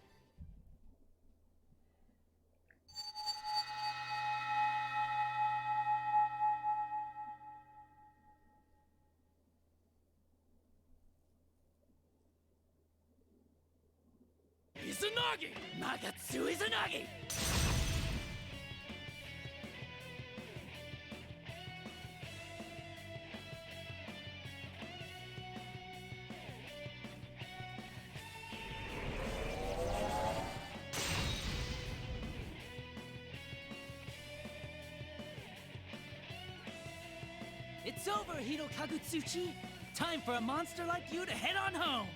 Izanagi! Nagatsu Izanagi! Joke's over, Hiro Kagutsuchi! Time for a monster like you to head on home!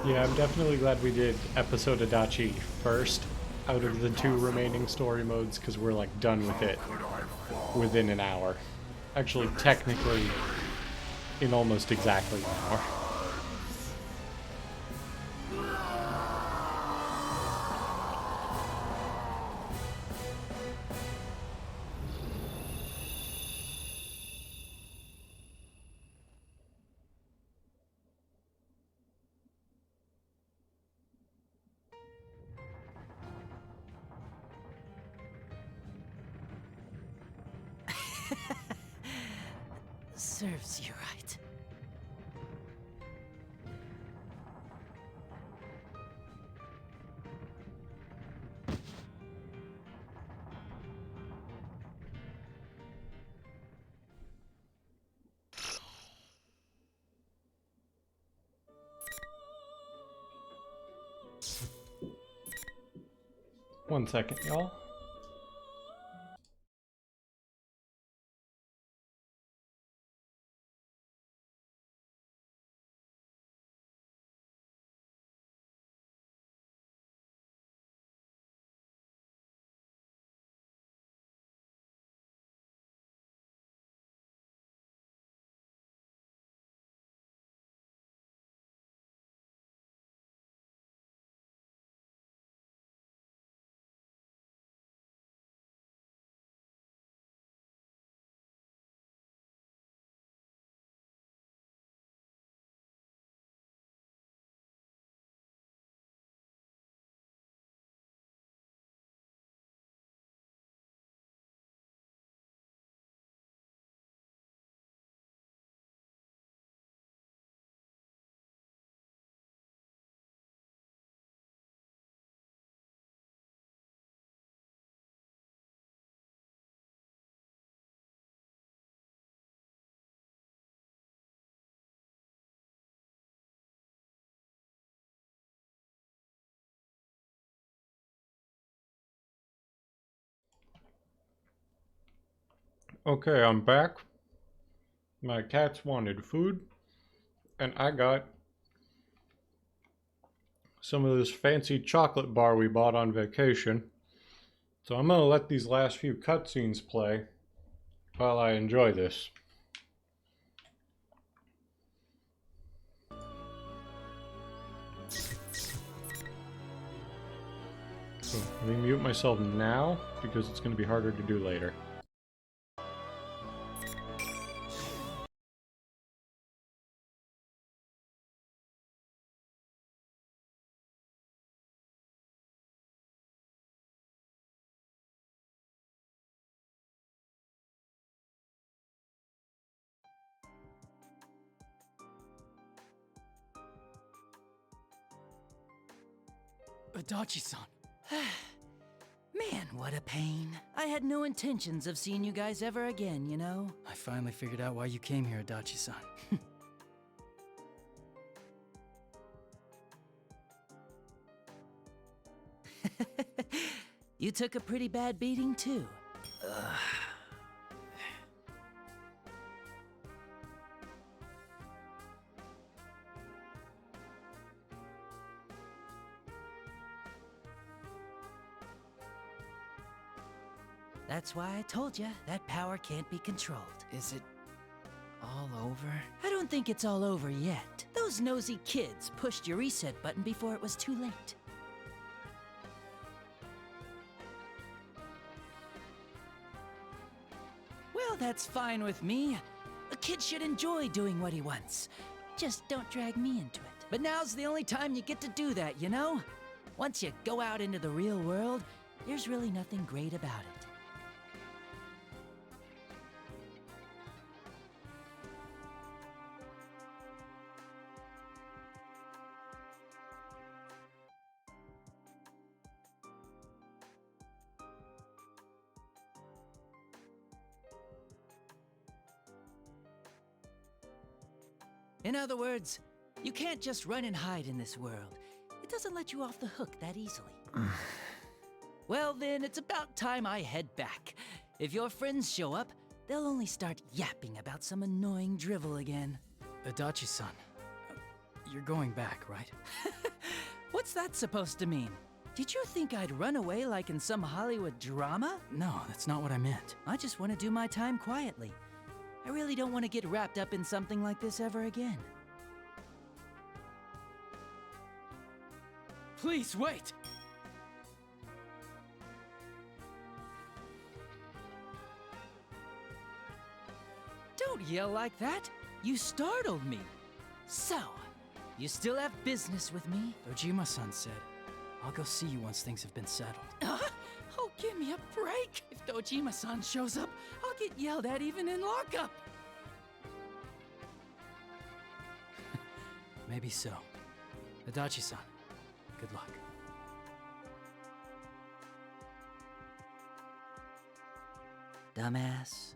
Yeah, I'm definitely glad we did episode Adachi first out of the 2 remaining story modes, because we're like done with it within an hour. Actually, technically, in almost exactly an hour. Serves you right. One second, y'all. Okay, I'm back. My cats wanted food, and I got some of this fancy chocolate bar we bought on vacation. So I'm gonna let these last few cutscenes play while I enjoy this. So let me mute myself now because it's gonna be harder to do later. Adachi-san. Man, what a pain. I had no intentions of seeing you guys ever again, you know? I finally figured out why you came here, Adachi-san. You took a pretty bad beating, too. That's why I told you that power can't be controlled. Is it all over? I don't think it's all over yet. Those nosy kids pushed your reset button before it was too late. Well, that's fine with me. A kid should enjoy doing what he wants. Just don't drag me into it. But now's the only time you get to do that, you know? Once you go out into the real world, there's really nothing great about it. In other words, you can't just run and hide in this world. It doesn't let you off the hook that easily. Well then, it's about time I head back. If your friends show up, they'll only start yapping about some annoying drivel again. Adachi-san, you're going back, right? What's that supposed to mean? Did you think I'd run away like in some Hollywood drama? No, that's not what I meant. I just want to do my time quietly. I really don't want to get wrapped up in something like this ever again. Please, wait! Don't yell like that. You startled me. So, you still have business with me? Dojima-san said, I'll go see you once things have been settled. Oh, give me a break. If Dojima-san shows up, I'll get yelled at even in lockup. Maybe so. Adachi-san, good luck. Dumbass.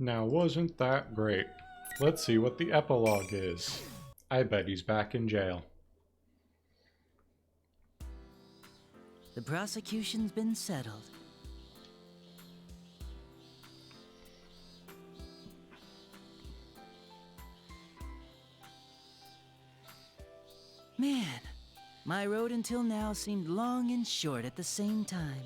Now, wasn't that great? Let's see what the epilogue is. I bet he's back in jail. The prosecution's been settled. Man, my road until now seemed long and short at the same time.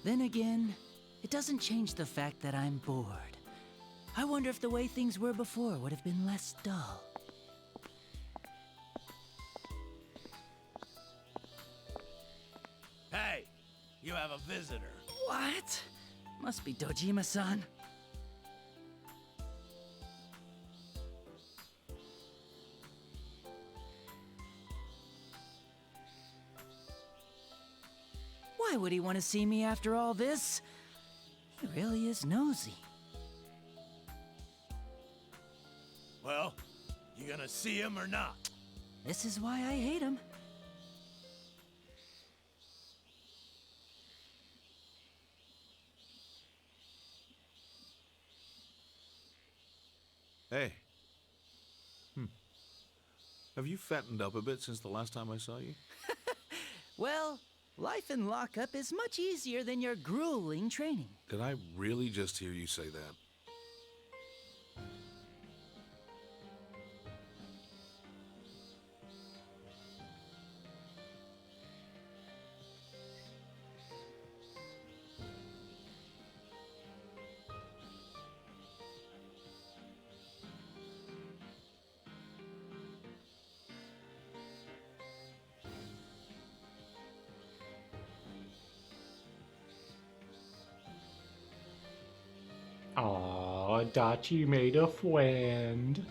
Then again, it doesn't change the fact that I'm bored. I wonder if the way things were before would have been less dull. Hey, you have a visitor. What? Must be Dojima-san. Why would he want to see me after all this? He really is nosy. Well, you gonna see him or not? This is why I hate him. Hey. Have you fattened up a bit since the last time I saw you? Well, life in lockup is much easier than your grueling training. Did I really just hear you say that? Aw, Dachi made a friend.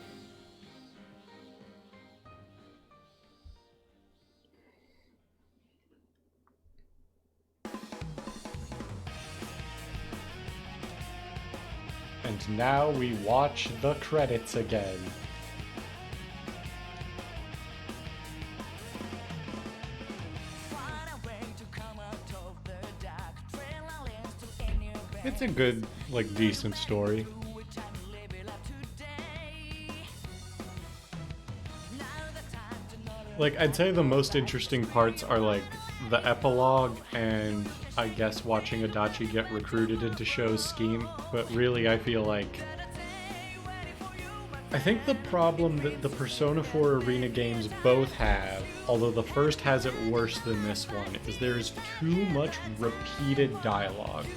And now we watch the credits again. It's a good, like, decent story. Like, I'd say the most interesting parts are, like, the epilogue and, I guess, watching Adachi get recruited into Sho's scheme. But really, I feel like... I think the problem that the Persona 4 Arena games both have, although the first has it worse than this one, is there's too much repeated dialogue.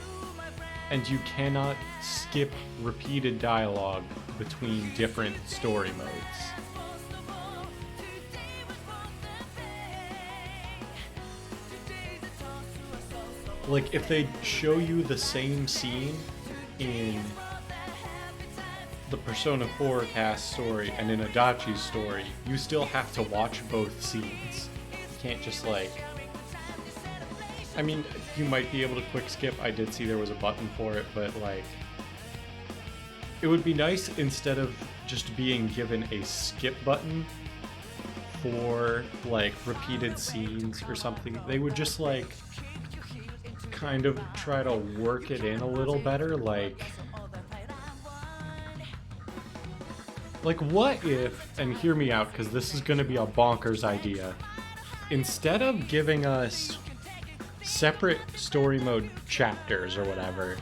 And you cannot skip repeated dialogue between different story modes. Like, if they show you the same scene in the Persona 4 cast story and in Adachi's story, you still have to watch both scenes. You can't just, like... I mean, you might be able to quick skip. I did see there was a button for it, but, like... It would be nice, instead of just being given a skip button for, like, repeated scenes or something, they would just, like... kind of try to work it in a little better, like what if, and hear me out because this is going to be a bonkers idea, instead of giving us separate story mode chapters or whatever,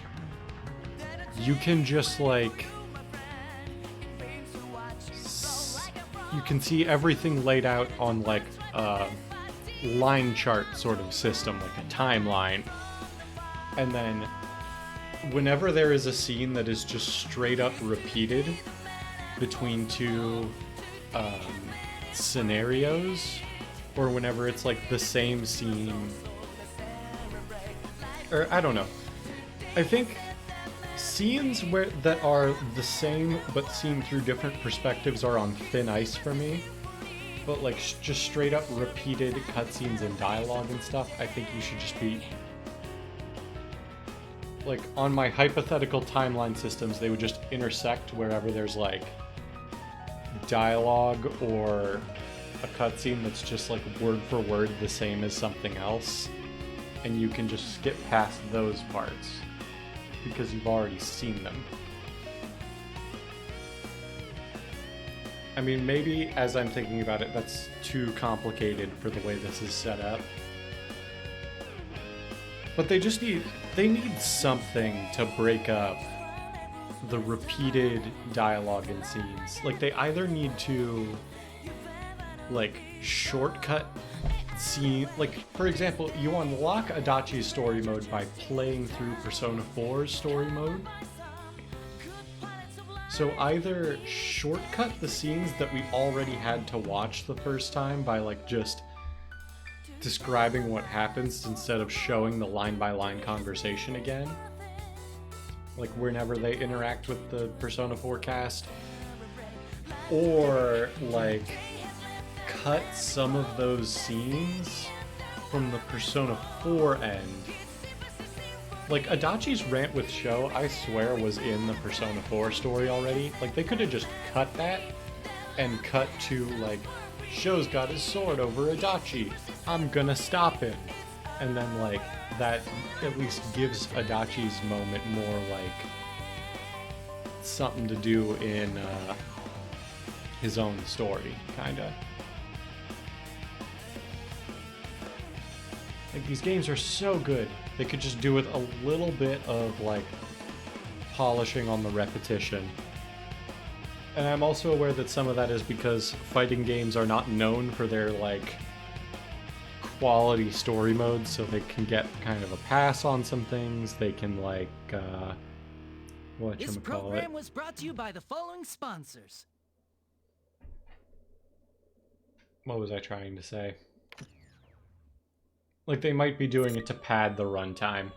you can just like you can see everything laid out on like a line chart sort of system, like a timeline. And then whenever there is a scene that is just straight up repeated between two scenarios, or whenever it's like the same scene, or I don't know. I think scenes that are the same but seen through different perspectives are on thin ice for me. But like just straight up repeated cutscenes and dialogue and stuff, I think you should just be... Like, on my hypothetical timeline systems, they would just intersect wherever there's, like, dialogue or a cutscene that's just, like, word for word the same as something else. And you can just skip past those parts because you've already seen them. I mean, maybe, as I'm thinking about it, that's too complicated for the way this is set up. But they just need something to break up the repeated dialogue and scenes. Like, they either need to, like, shortcut scene. Like, for example, you unlock Adachi's story mode by playing through Persona 4's story mode. So either shortcut the scenes that we already had to watch the first time by, like, just describing what happens instead of showing the line-by-line conversation again. Like, whenever they interact with the Persona 4 cast. Or, like, cut some of those scenes from the Persona 4 end. Like, Adachi's rant with Sho, I swear, was in the Persona 4 story already. Like, they could have just cut that and cut to, like, Sho's got his sword over Adachi. I'm gonna stop him. And then, like, that at least gives Adachi's moment more, like, something to do in his own story, kinda. Like, these games are so good. They could just do with a little bit of, like, polishing on the repetition. And I'm also aware that some of that is because fighting games are not known for their, like, quality story modes, so they can get kind of a pass on some things. They can, like, This program was brought to you by the following sponsors. What was I trying to say? Like, they might be doing it to pad the runtime.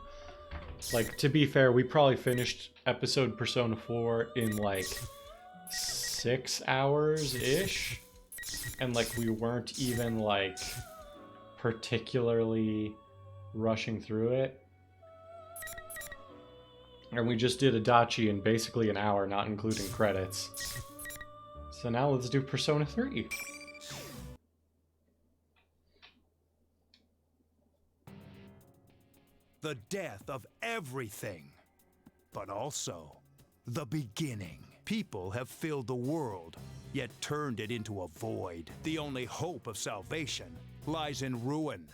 Like, to be fair, we probably finished episode Persona 4 in, like, 6 hours-ish, and like we weren't even like particularly rushing through it, and we just did Adachi in basically an hour, not including credits. So now let's do Persona 3. The death of everything. but also the beginning. People have filled the world, yet turned it into a void. The only hope of salvation lies in ruin.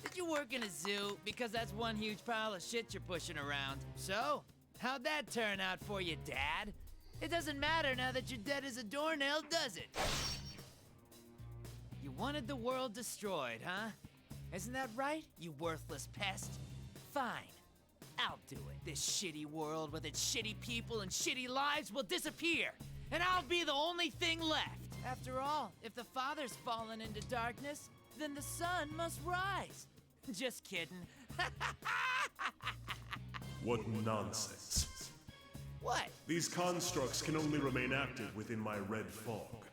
Did you work in a zoo? Because that's one huge pile of shit you're pushing around. So, how'd that turn out for you, Dad? It doesn't matter now that you're dead as a doornail, does it? You wanted the world destroyed, huh? Isn't that right, you worthless pest? Fine. I'll do it. This shitty world with its shitty people and shitty lives will disappear, and I'll be the only thing left. After all, if the Father's fallen into darkness, then the sun must rise. Just kidding. What nonsense. What? These constructs can only remain active within my red fog.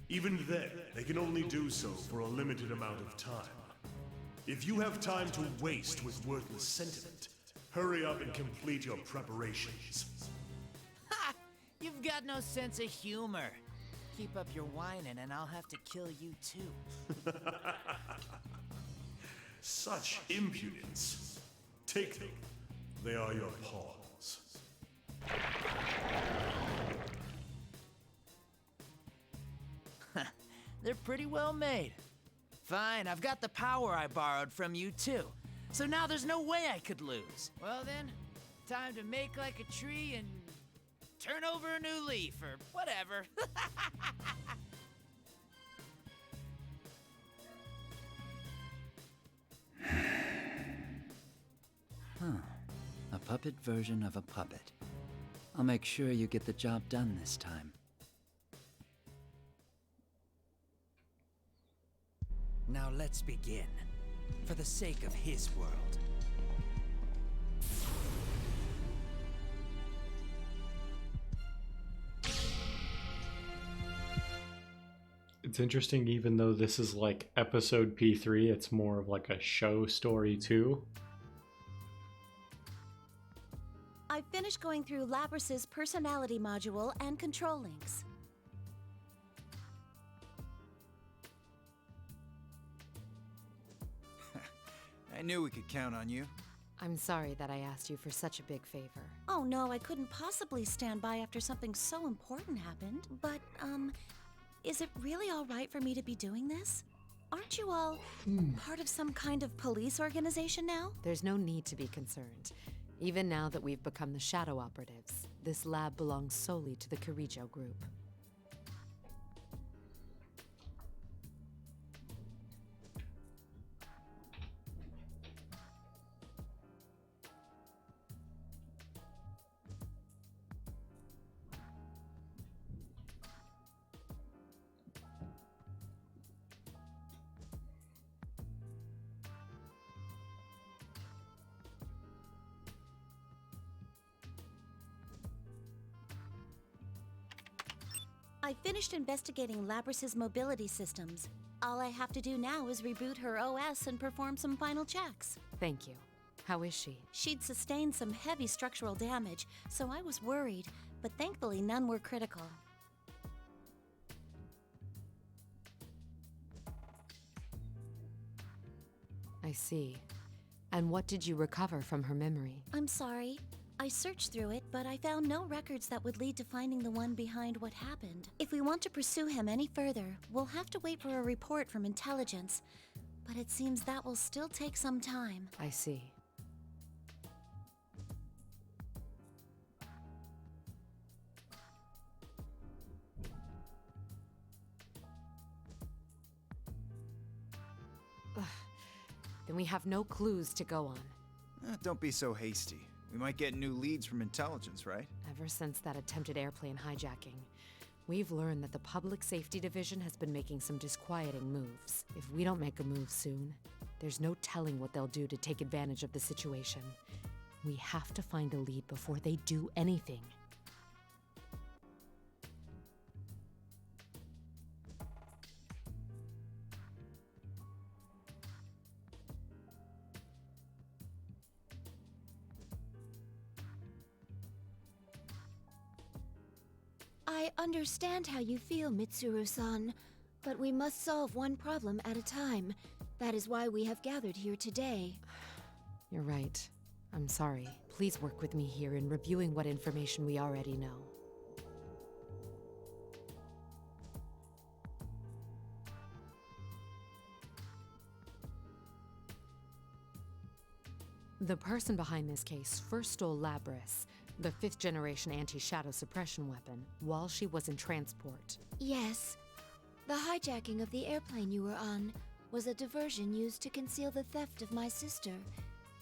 Even then, they can only do so for a limited amount of time. If you have time to waste with worthless sentiment, hurry up and complete your preparations. Ha! You've got no sense of humor. Keep up your whining and I'll have to kill you too. Such impudence. Take them. They are your pawns. They're pretty well made. Fine, I've got the power I borrowed from you too. So now there's no way I could lose. Well then, time to make like a tree and turn over a new leaf or whatever. A puppet version of a puppet. I'll make sure you get the job done this time. Now let's begin. For the sake of his world. It's interesting, even though this is like episode P3, it's more of like a show story too. I finished going through Labrys's personality module and control links. I knew we could count on you. I'm sorry that I asked you for such a big favor. Oh no, I couldn't possibly stand by after something so important happened. But, is it really all right for me to be doing this? Aren't you all part of some kind of police organization now? There's no need to be concerned. Even now that we've become the Shadow Operatives, this lab belongs solely to the Kirijo group. I finished investigating Labrys's mobility systems. All I have to do now is reboot her OS and perform some final checks. Thank you. How is she? She'd sustained some heavy structural damage, so I was worried, but thankfully none were critical. I see. And what did you recover from her memory? I'm sorry. I searched through it, but I found no records that would lead to finding the one behind what happened. If we want to pursue him any further, we'll have to wait for a report from intelligence. But it seems that will still take some time. I see. Ugh. Then we have no clues to go on. Don't be so hasty. We might get new leads from intelligence, right? Ever since that attempted airplane hijacking, we've learned that the Public Safety Division has been making some disquieting moves. If we don't make a move soon, there's no telling what they'll do to take advantage of the situation. We have to find a lead before they do anything. I understand how you feel, Mitsuru-san, but we must solve one problem at a time. That is why we have gathered here today. You're right. I'm sorry. Please work with me here in reviewing what information we already know. The person behind this case first stole Labris, the 5th-generation anti-shadow suppression weapon, while she was in transport. Yes. The hijacking of the airplane you were on was a diversion used to conceal the theft of my sister,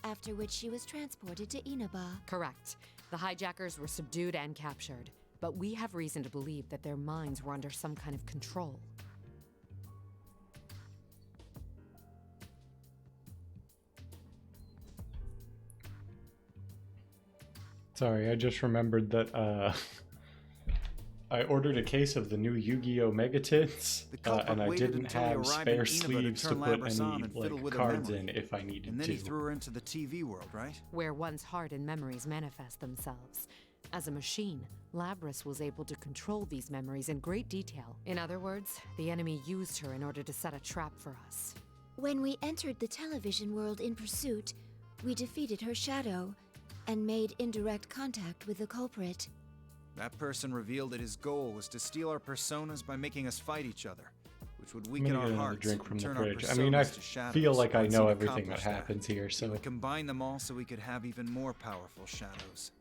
after which she was transported to Inaba. Correct. The hijackers were subdued and captured, but we have reason to believe that their minds were under some kind of control. Sorry, I just remembered that I ordered a case of the new Yu-Gi-Oh! Megatins, and I didn't have spare sleeves to put any like cards in if I needed to. And then he threw her into the TV world, right? Where one's heart and memories manifest themselves. As a machine, Labris was able to control these memories in great detail. In other words, the enemy used her in order to set a trap for us. When we entered the television world in pursuit, we defeated her shadow and made indirect contact with the culprit. That person revealed that his goal was to steal our personas by making us fight each other, which would weaken our hearts drink from and the turn our fridge. personas I mean, I to shadows. feel like I Once know he'd everything that accomplished happens here, he so would combine them all so we could have even more powerful shadows.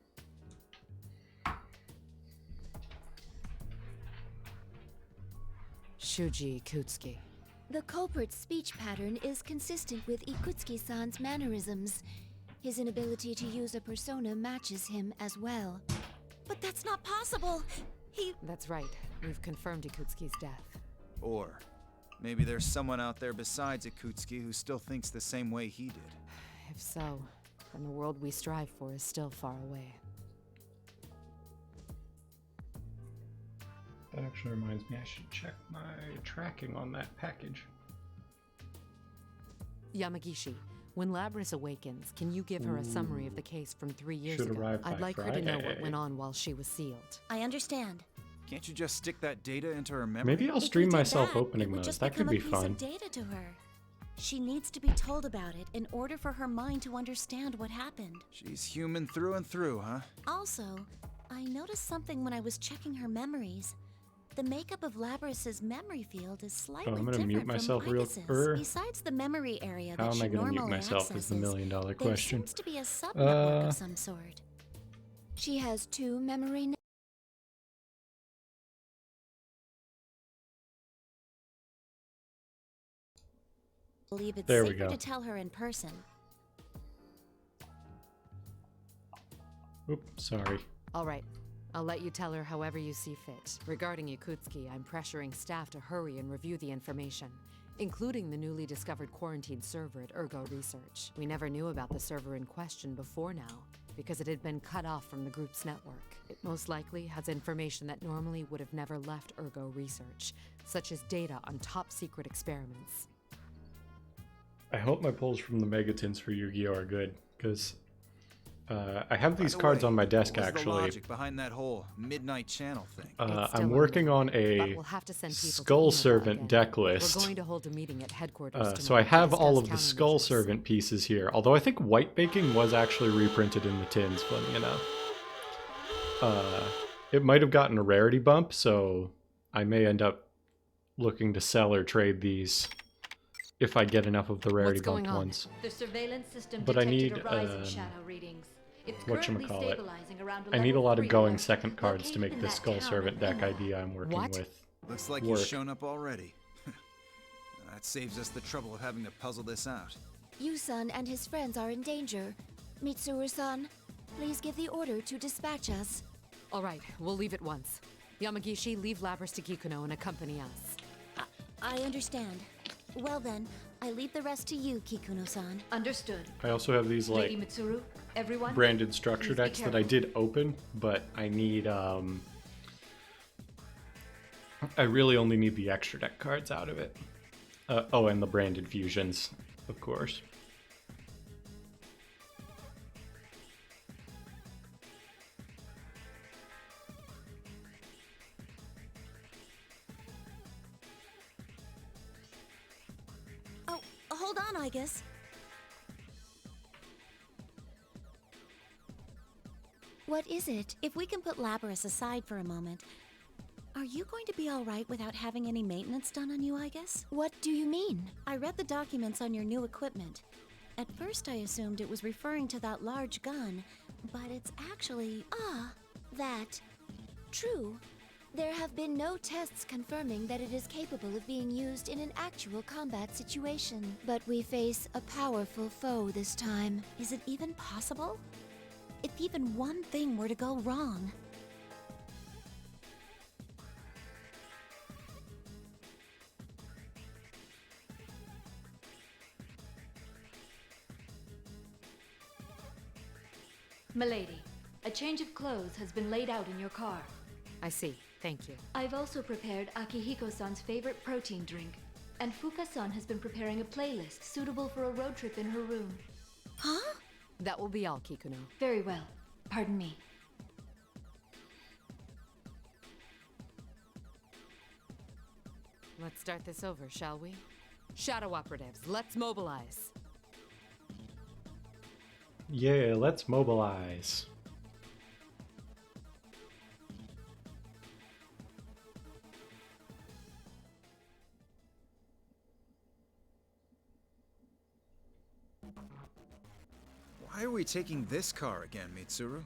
Shuji Ikutsuki. The culprit's speech pattern is consistent with Ikutsuki-san's mannerisms. His inability to use a persona matches him as well. But that's not possible! That's right. We've confirmed Ikutsuki's death. Or maybe there's someone out there besides Ikutsuki who still thinks the same way he did. If so, then the world we strive for is still far away. that actually reminds me I should check my tracking on that package. Yamagishi, when Labris awakens, can you give her a summary of the case from 3 years Should ago? arrive by I'd like her to know what Friday. went on while she was sealed. I understand. Can't you just stick that data into her memory? Maybe I'll If we stream did myself that, opening it would those. just That could become be a piece fun. of data to her. She needs to be told about it in order for her mind to understand what happened. She's human through and through, huh? Also, I noticed something when I was checking her memories. The makeup of Labris's memory field is slightly I'm gonna different mute myself from real. Icus's. Besides the memory area How that am she I gonna mute normally myself? Is the accesses, $1,000,000 there question. seems to be a sub-network of some sort. She has 2 memory. I believe it's There we safer go. to tell her in person. Oop, sorry. All right. I'll let you tell her however you see fit. Regarding Ikutsuki, I'm pressuring staff to hurry and review the information, including the newly discovered quarantine server at Ergo Research. We never knew about the server in question before now, because it had been cut off from the group's network. It most likely has information that normally would have never left Ergo Research, such as data on top-secret experiments. I hope my pulls from the Megatins for Yu-Gi-Oh! Are good, because I have these By the cards way, on my desk what was the actually. logic behind that whole midnight channel thing? It's still I'm working on but a we'll have to send people to Skull Inaba Servant again. deck We're list. going to hold a meeting at headquarters So I tomorrow to have all discuss of the Skull countermeasures. Servant pieces here, although I think White Baking was actually reprinted in the tins, funny enough. It might have gotten a rarity bump, so I may end up looking to sell or trade these if I get enough of the rarity What's going bumped on? ones. The surveillance system But I detected need, a rise in shadow readings. It's currently whatchamacallit. stabilizing around I need a level lot of 3 going left, second cards to located make in this that Skull town Servant of deck Inaba. idea I'm working What? with. Looks like work. you've shown up already. That saves us the trouble of having to puzzle this out. Yu-san and his friends are in danger. Mitsuru-san, please give the order to dispatch us. All right, we'll leave at once. Yamagishi, leave Labris to Kikuno and accompany us. I understand. Well then, I leave the rest to you, Kikuno-san. Understood. I also have these like Lady Mitsuru, everyone. branded structure please be decks that I did open, but I need I really only need the extra deck cards out of it. Oh, and the branded fusions, of course. Oh, hold on, I guess. What is it? If we can put Labyrinth aside for a moment, are you going to be all right without having any maintenance done on you, I guess? What do you mean? I read the documents on your new equipment. At first I assumed it was referring to that large gun, but it's actually... Ah, that. True. There have been no tests confirming that it is capable of being used in an actual combat situation. But we face a powerful foe this time. Is it even possible? If even one thing were to go wrong... Milady, a change of clothes has been laid out in your car. I see. Thank you. I've also prepared Akihiko-san's favorite protein drink, and Fuka-san has been preparing a playlist suitable for a road trip in her room. Huh? That will be all, Kikuno. Very well. Pardon me. Let's start this over, shall we? Shadow operatives, let's mobilize. Yeah, let's mobilize. Why are we taking this car again, Mitsuru?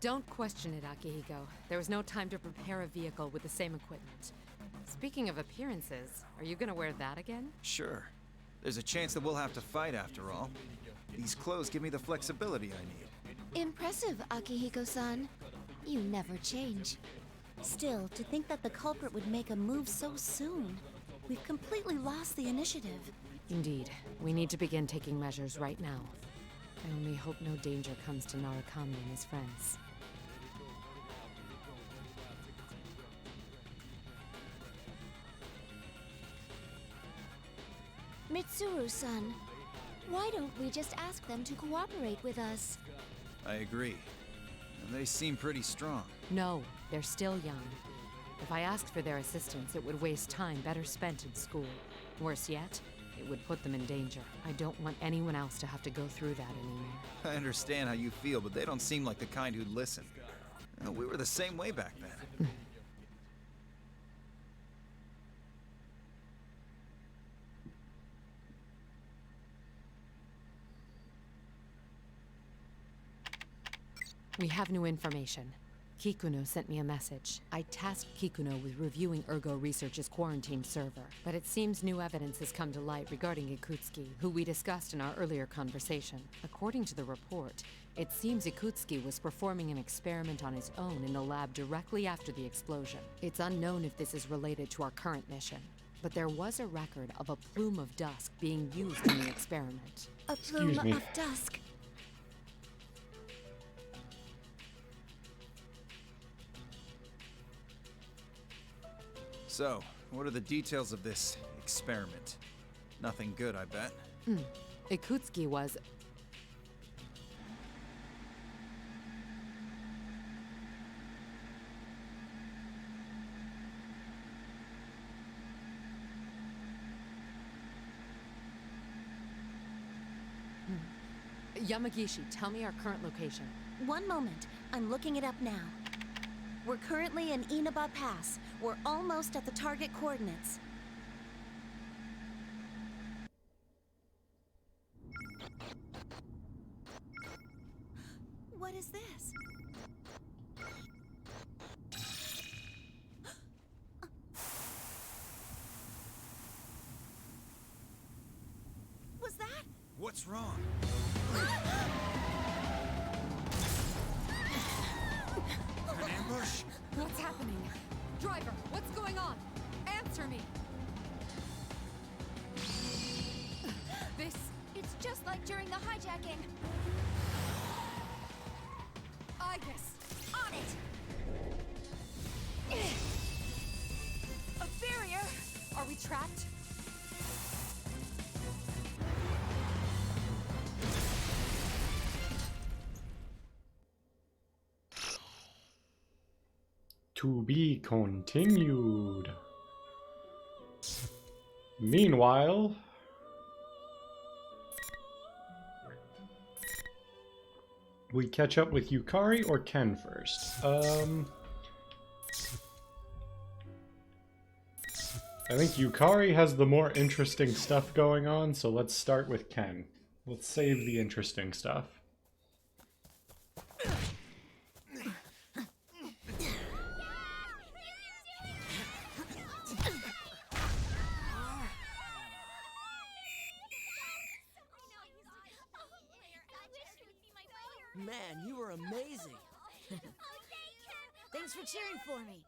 Don't question it, Akihiko. There was no time to prepare a vehicle with the same equipment. Speaking of appearances, are you gonna wear that again? Sure. There's a chance that we'll have to fight after all. These clothes give me the flexibility I need. Impressive, Akihiko-san. You never change. Still, to think that the culprit would make a move so soon. We've completely lost the initiative. Indeed. We need to begin taking measures right now. I only hope no danger comes to Narukami and his friends. Mitsuru-san, why don't we just ask them to cooperate with us? I agree. And they seem pretty strong. No, they're still young. If I asked for their assistance, it would waste time better spent in school. Worse yet, it would put them in danger. I don't want anyone else to have to go through that anymore. I understand how you feel, but they don't seem like the kind who'd listen. We were the same way back then. We have new information. Kikuno sent me a message. I tasked Kikuno with reviewing Ergo Research's quarantine server, but it seems new evidence has come to light regarding Ikutsuki, who we discussed in our earlier conversation. According to the report, it seems Ikutsuki was performing an experiment on his own in the lab directly after the explosion. It's unknown if this is related to our current mission, but there was a record of a plume of dust being used in the experiment. A plume of dusk. So, what are the details of this experiment? Nothing good, I bet. Ikutsuki was... Yamagishi, tell me our current location. One moment. I'm looking it up now. We're currently in Inaba Pass. We're almost at the target coordinates. What is this? Was that? What's wrong? An ambush? What's happening? Driver, what's going on? Answer me! This... It's just like during the hijacking. Igus! On it! A barrier! Are we trapped? To be continued. Meanwhile, we catch up with Yukari or Ken first? I think Yukari has the more interesting stuff going on, so let's start with Ken. Let's save the interesting stuff. Man, you were amazing. Thanks for cheering for me.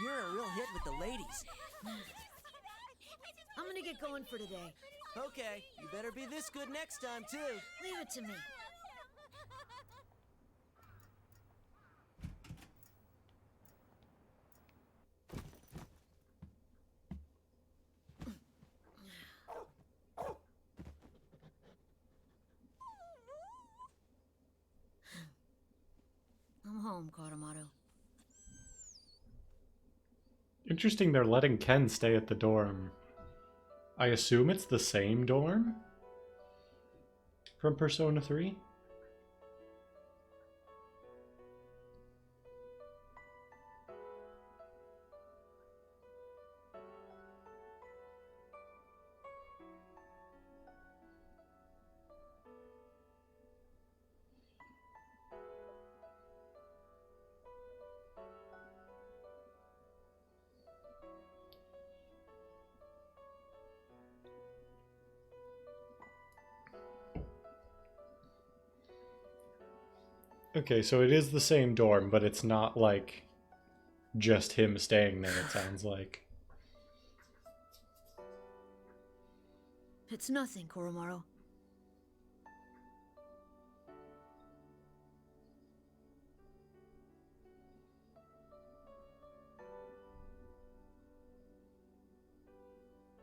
You're a real hit with the ladies. I'm gonna get going for today. Okay, you better be this good next time, too. Leave it to me. I'm home, Koromaru. Interesting they're letting Ken stay at the dorm. I assume it's the same dorm from Persona 3? Okay, so it is the same dorm, but it's not like just him staying there, it sounds like. It's nothing, Koromaru.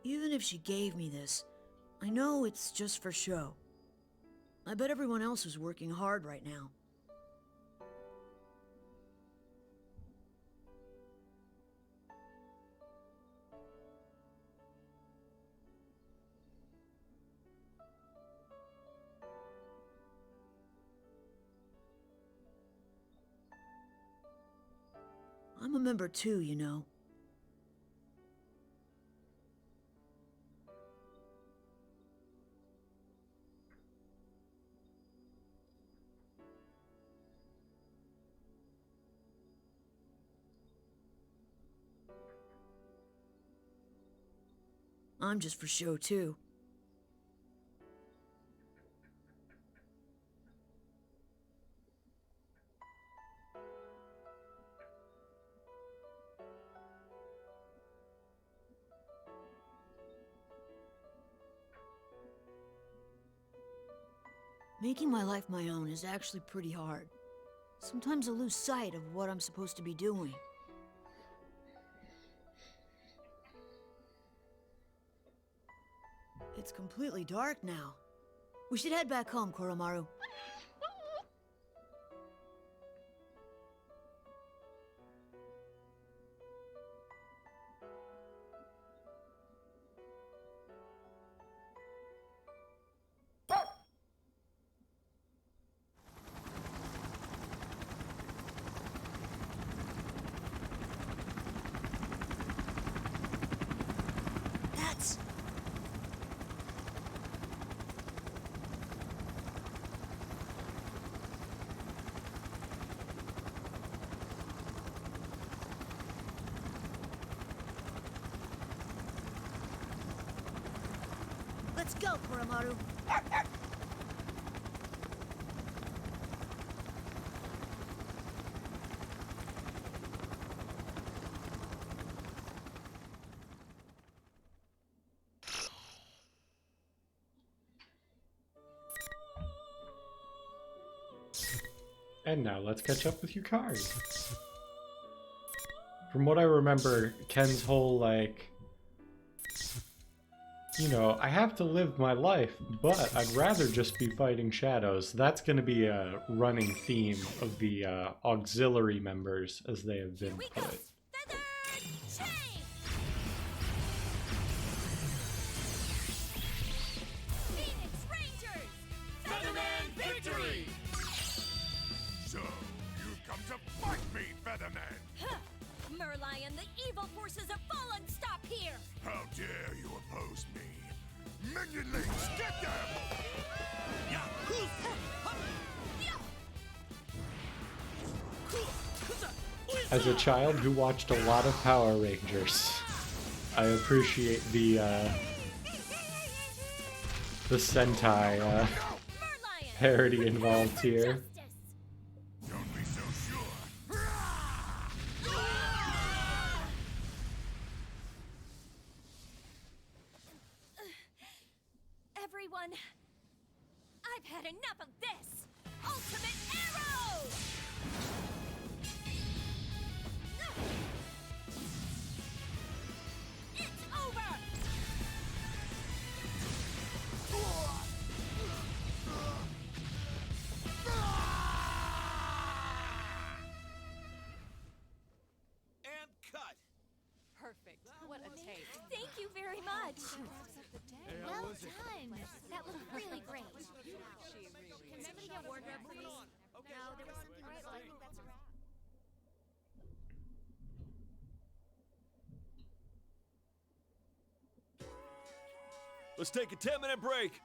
Even if she gave me this, I know it's just for show. I bet everyone else is working hard right now. I'm a member too, you know. I'm just for show too. Making my life my own is actually pretty hard. Sometimes I lose sight of what I'm supposed to be doing. It's completely dark now. We should head back home, Koromaru. That's... Let's go, Koromaru. And now let's catch up with Yukari. From what I remember, Ken's whole, like, you know, I have to live my life, but I'd rather just be fighting shadows. That's going to be a running theme of the auxiliary members as they have been put. Featherman! Merlion, the evil forces have fallen! Stop here! How dare you oppose me? Minions, get them! As a child who watched a lot of Power Rangers, I appreciate the Sentai parody involved here. Don't be so sure. Everyone, I've had enough of this! Ultimate Arrow! It's over! And cut! Perfect. What a take. Thank you very much! Well done. That looked really great. Can somebody get wardrobe, please? No, there was something else. I think that's a wrap. Let's take a 10-minute break.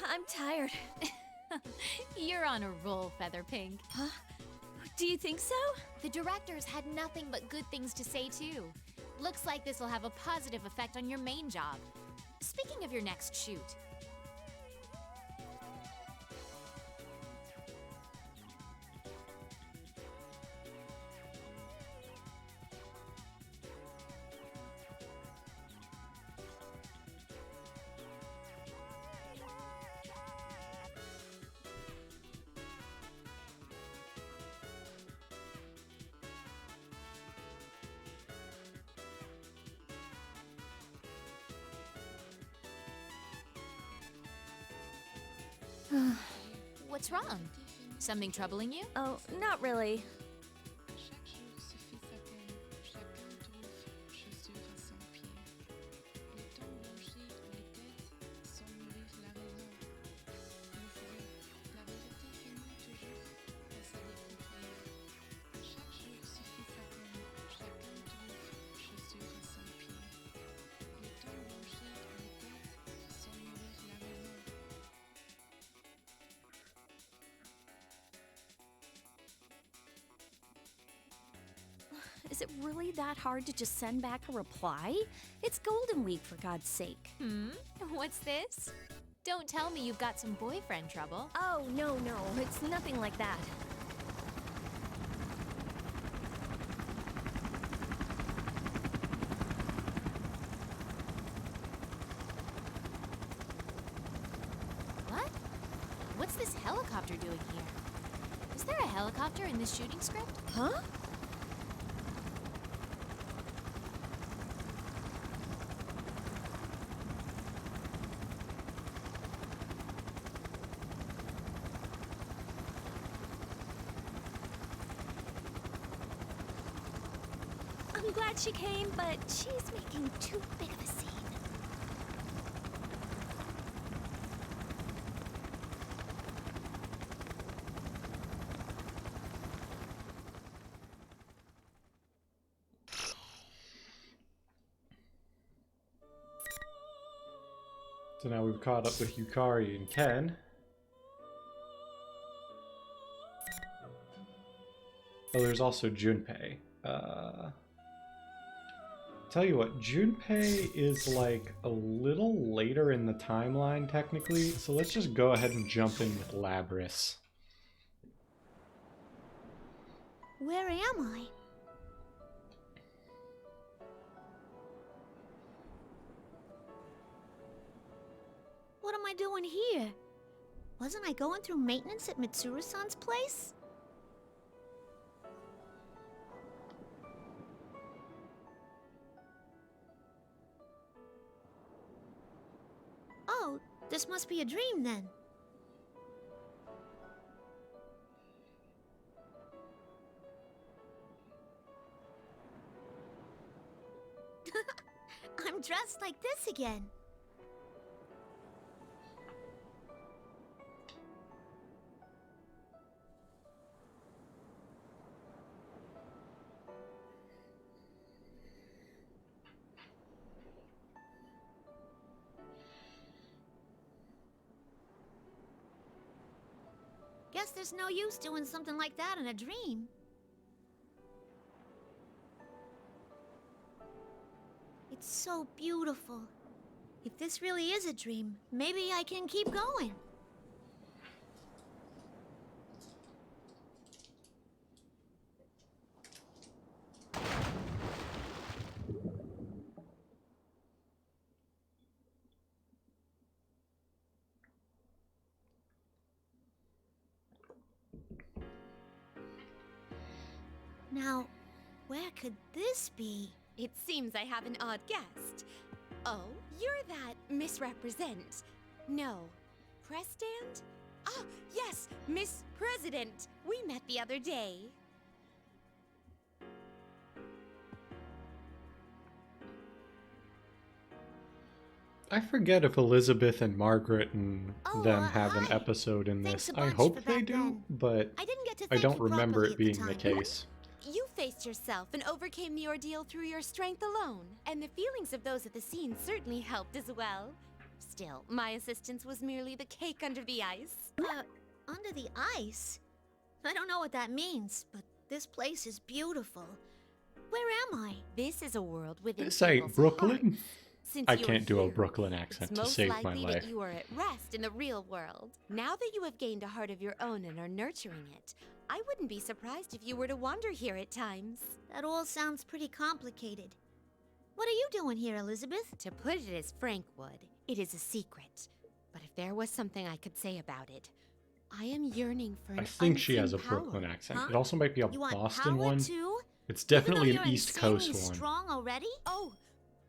I'm tired. You're on a roll, Featherpink. Huh? Do you think so? The directors had nothing but good things to say, too. Looks like this will have a positive effect on your main job. Speaking of your next shoot, what's wrong? Something troubling you? Oh, not really. Is it really that hard to just send back a reply? It's Golden Week, for God's sake. What's this? Don't tell me you've got some boyfriend trouble. Oh, no, it's nothing like that. What? What's this helicopter doing here? Is there a helicopter in this shooting script? Huh? I'm glad she came, but she's making too big of a scene. So now we've caught up with Yukari and Ken. Oh, there's also Junpei. Tell you what, Junpei is like a little later in the timeline technically, so let's just go ahead and jump in with Labris. Where am I? What am I doing here? Wasn't I going through maintenance at Mitsuru-san's place? Oh, this must be a dream then. I'm dressed just like this again. Guess there's no use doing something like that in a dream. It's so beautiful. If this really is a dream, maybe I can keep going. Now, where could this be? It seems I have an odd guest. Oh, you're that misrepresent. No. Press stand? Ah, yes, Miss President. We met the other day. I forget if Elizabeth and Margaret and them have an episode in this. I hope they do, but I don't remember it being the case. You faced yourself and overcame the ordeal through your strength alone. And the feelings of those at the scene certainly helped as well. Still, my assistance was merely the cake under the ice. Under the ice? I don't know what that means, but this place is beautiful. Where am I? This is a world within This ain't Brooklyn. Since I you're can't do a here, Brooklyn accent it's to most save my likely life. that you are at rest in the real world. Now that you have gained a heart of your own and are nurturing it, I wouldn't be surprised if you were to wander here at times. That all sounds pretty complicated. What are you doing here, Elizabeth? To put it as Frank would, it is a secret. But if there was something I could say about it, I am yearning for an I think she has a unseen power. Brooklyn accent. It also might be a You want Boston power one. too? It's definitely Even though an you're East Coast insanely one. strong already? Oh,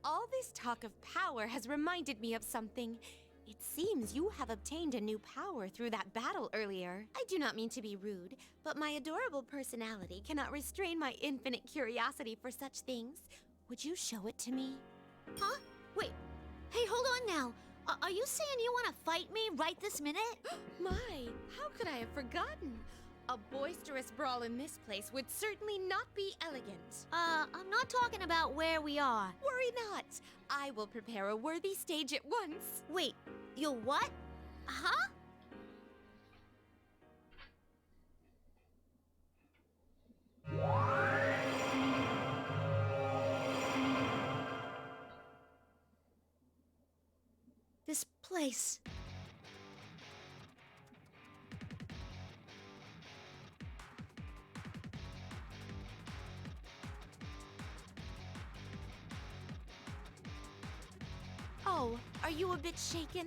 all this talk of power has reminded me of something. It seems you have obtained a new power through that battle earlier. I do not mean to be rude, but my adorable personality cannot restrain my infinite curiosity for such things. Would you show it to me? Huh? Wait. Hey, hold on now. Are you saying you want to fight me right this minute? My, how could I have forgotten? A boisterous brawl in this place would certainly not be elegant. I'm not talking about where we are. Worry not. I will prepare a worthy stage at once. Wait, you'll what? Huh? This place. Oh, are you a bit shaken?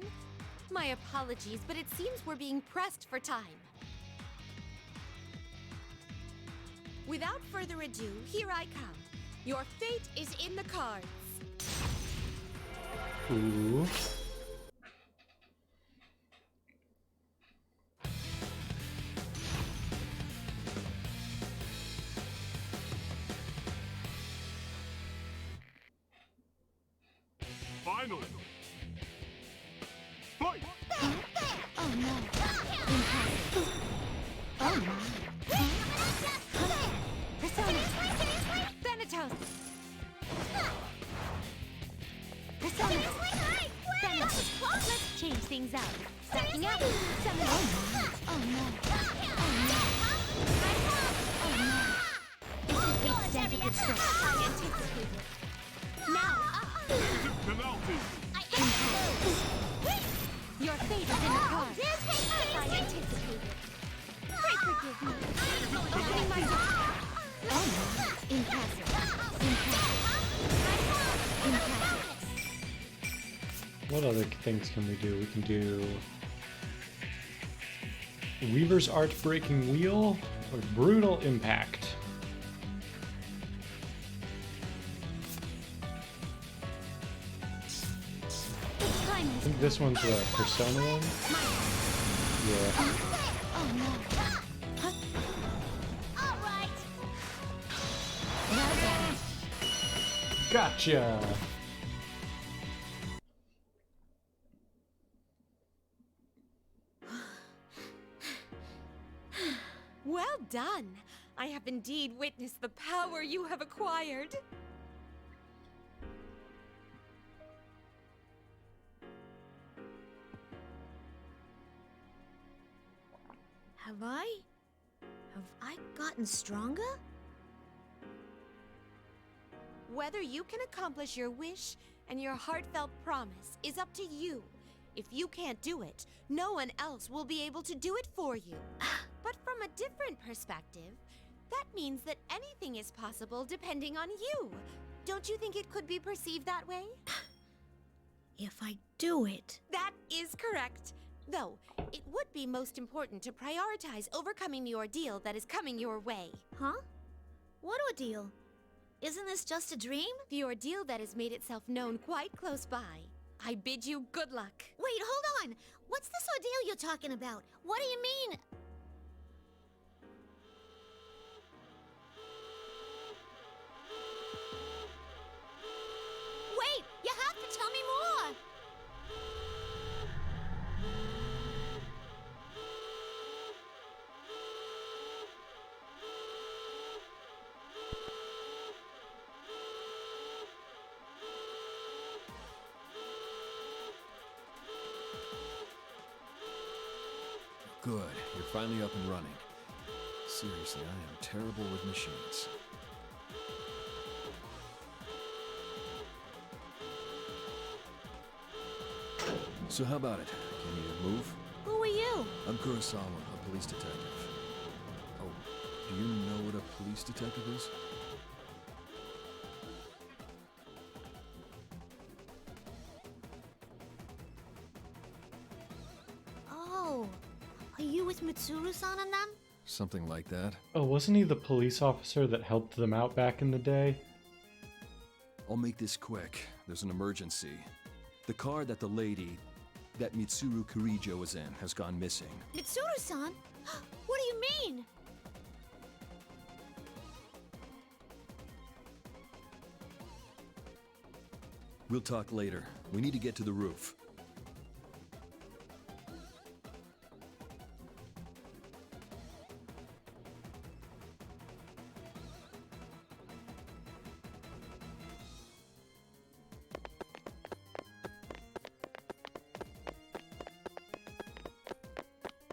My apologies, but it seems we're being pressed for time. Without further ado, here I come. Your fate is in the cards. Ooh. Finally! Fight! Oh no. Oh my. Persona! Thanatos! Persona! Thanatos! Let's change things up. Stacking up. Summon. Oh no. This is the extent of your strength. I anticipated. Now! Penalty! Your fate is in the cards. I anticipated. Pray forgive me. Opening my door. Impassive. What other things can we do? We can do Weaver's Art Breaking Wheel or Brutal Impact. I think this one's the Persona one. Yeah. Oh no. Alright. Gotcha! Well done. I have indeed witnessed the power you have acquired. Have I gotten stronger? Whether you can accomplish your wish and your heartfelt promise is up to you. If you can't do it, no one else will be able to do it for you. But from a different perspective, that means that anything is possible depending on you. Don't you think it could be perceived that way? If I do it. That is correct. Though, it would be most important to prioritize overcoming the ordeal that is coming your way. Huh? What ordeal? Isn't this just a dream? The ordeal that has made itself known quite close by. I bid you good luck. Wait, hold on! What's this ordeal you're talking about? What do you mean? Wait! You have to tell me more! Good, you're finally up and running. Seriously, I am terrible with machines. So how about it? Can you move? Who are you? I'm Kurosawa, a police detective. Oh, do you know what a police detective is? Oh, are you with Mitsuru-san and them? Something like that. Oh, wasn't he the police officer that helped them out back in the day? I'll make this quick. There's an emergency. The car that the lady, that Mitsuru Kurijo was in, has gone missing. Mitsuru-san? What do you mean? We'll talk later. We need to get to the roof.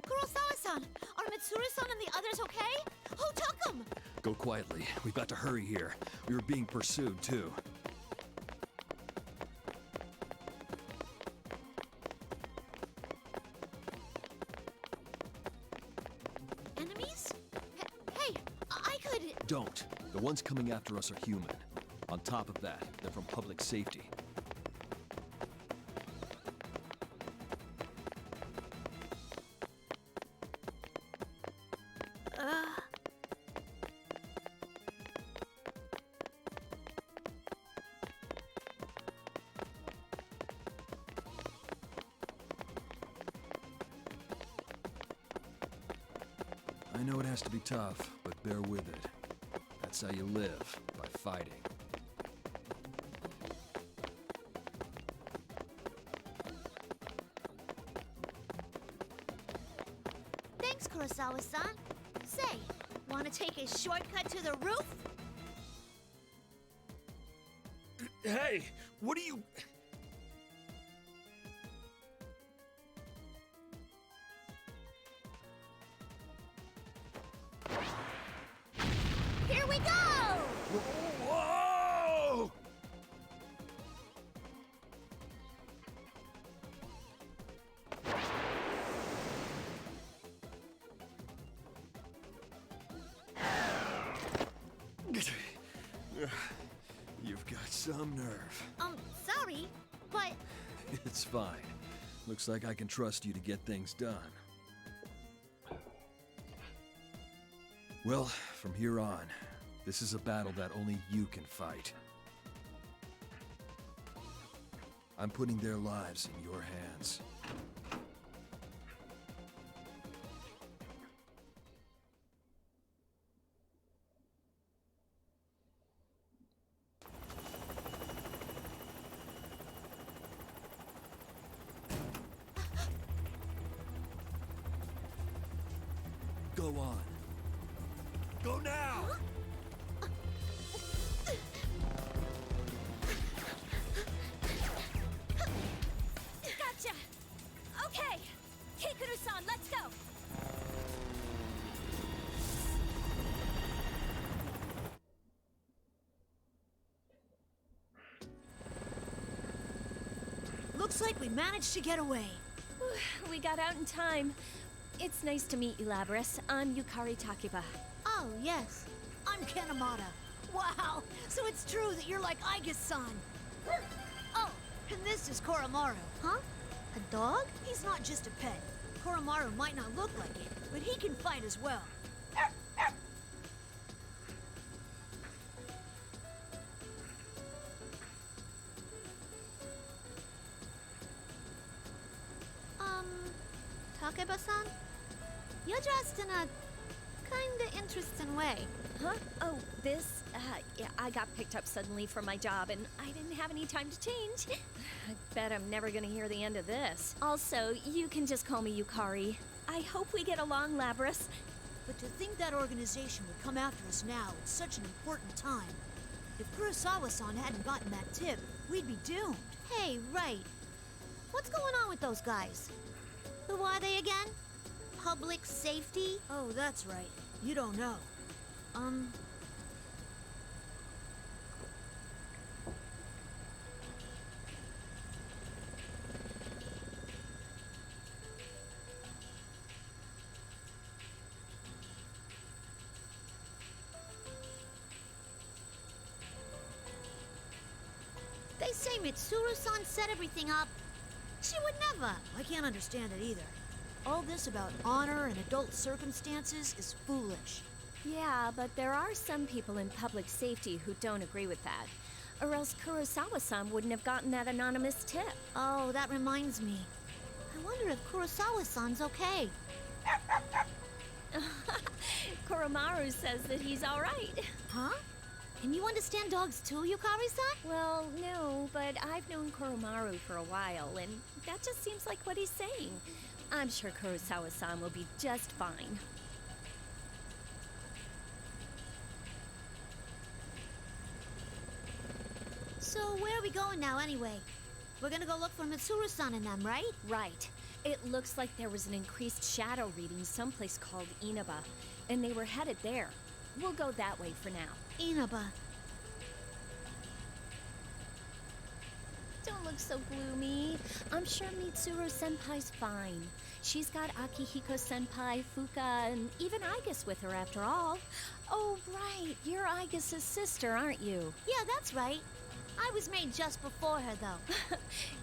Kurosawa-san, are Mitsuru-san and the others okay? Who took them? Go quietly. We've got to hurry here. We were being pursued, too. Enemies? Hey, I could... Don't. The ones coming after us are human. On top of that, they're from public safety. I know it has to be tough, but bear with it. That's how you live, by fighting. Thanks, Kurosawa-san. Say, wanna take a shortcut to the roof? Hey, what are you... Here we go! Whoa! You've got some nerve. Sorry, but... It's fine. Looks like I can trust you to get things done. Well, from here on, this is a battle that only you can fight. I'm putting their lives in your hands. Go on. Go now! Gotcha! Okay! Kikuru-san, let's go! Looks like we managed to get away. We got out in time. It's nice to meet you, Labris. I'm Yukari Takiba. Oh, yes. I'm Kanemata. Wow, so it's true that you're like Aigus-san. Oh, and this is Koromaru. Huh? A dog? He's not just a pet. Koromaru might not look like it, but he can fight as well. Takeba-san? You're dressed in a kinda interesting way. Huh? Oh, this? Yeah, I got picked up suddenly for my job, and I didn't have any time to change. I bet I'm never gonna hear the end of this. Also, you can just call me Yukari. I hope we get along, Labris. But to think that organization would come after us now at such an important time. If Kurosawa-san hadn't gotten that tip, we'd be doomed. Hey, right. What's going on with those guys? Who are they again? Public safety? Oh, that's right. You don't know. They say Mitsuru-san set everything up. She would never. I can't understand it either. All this about honor and adult circumstances is foolish. Yeah, but there are some people in public safety who don't agree with that. Or else Kurosawa-san wouldn't have gotten that anonymous tip. Oh, that reminds me. I wonder if Kurosawa-san's okay. Koromaru says that he's all right. Huh? Can you understand dogs too, Yukari-san? Well, no, but I've known Koromaru for a while, and that just seems like what he's saying. I'm sure Kurosawa-san will be just fine. So where are we going now anyway? We're gonna go look for Mitsuru-san and them, right? Right. It looks like there was an increased shadow reading someplace called Inaba, and they were headed there. We'll go that way for now. Inaba. Don't look so gloomy. I'm sure Mitsuru-senpai's fine. She's got Akihiko-senpai, Fuka, and even Aigus with her after all. Oh, right. You're Aigus' sister, aren't you? Yeah, that's right. I was made just before her, though.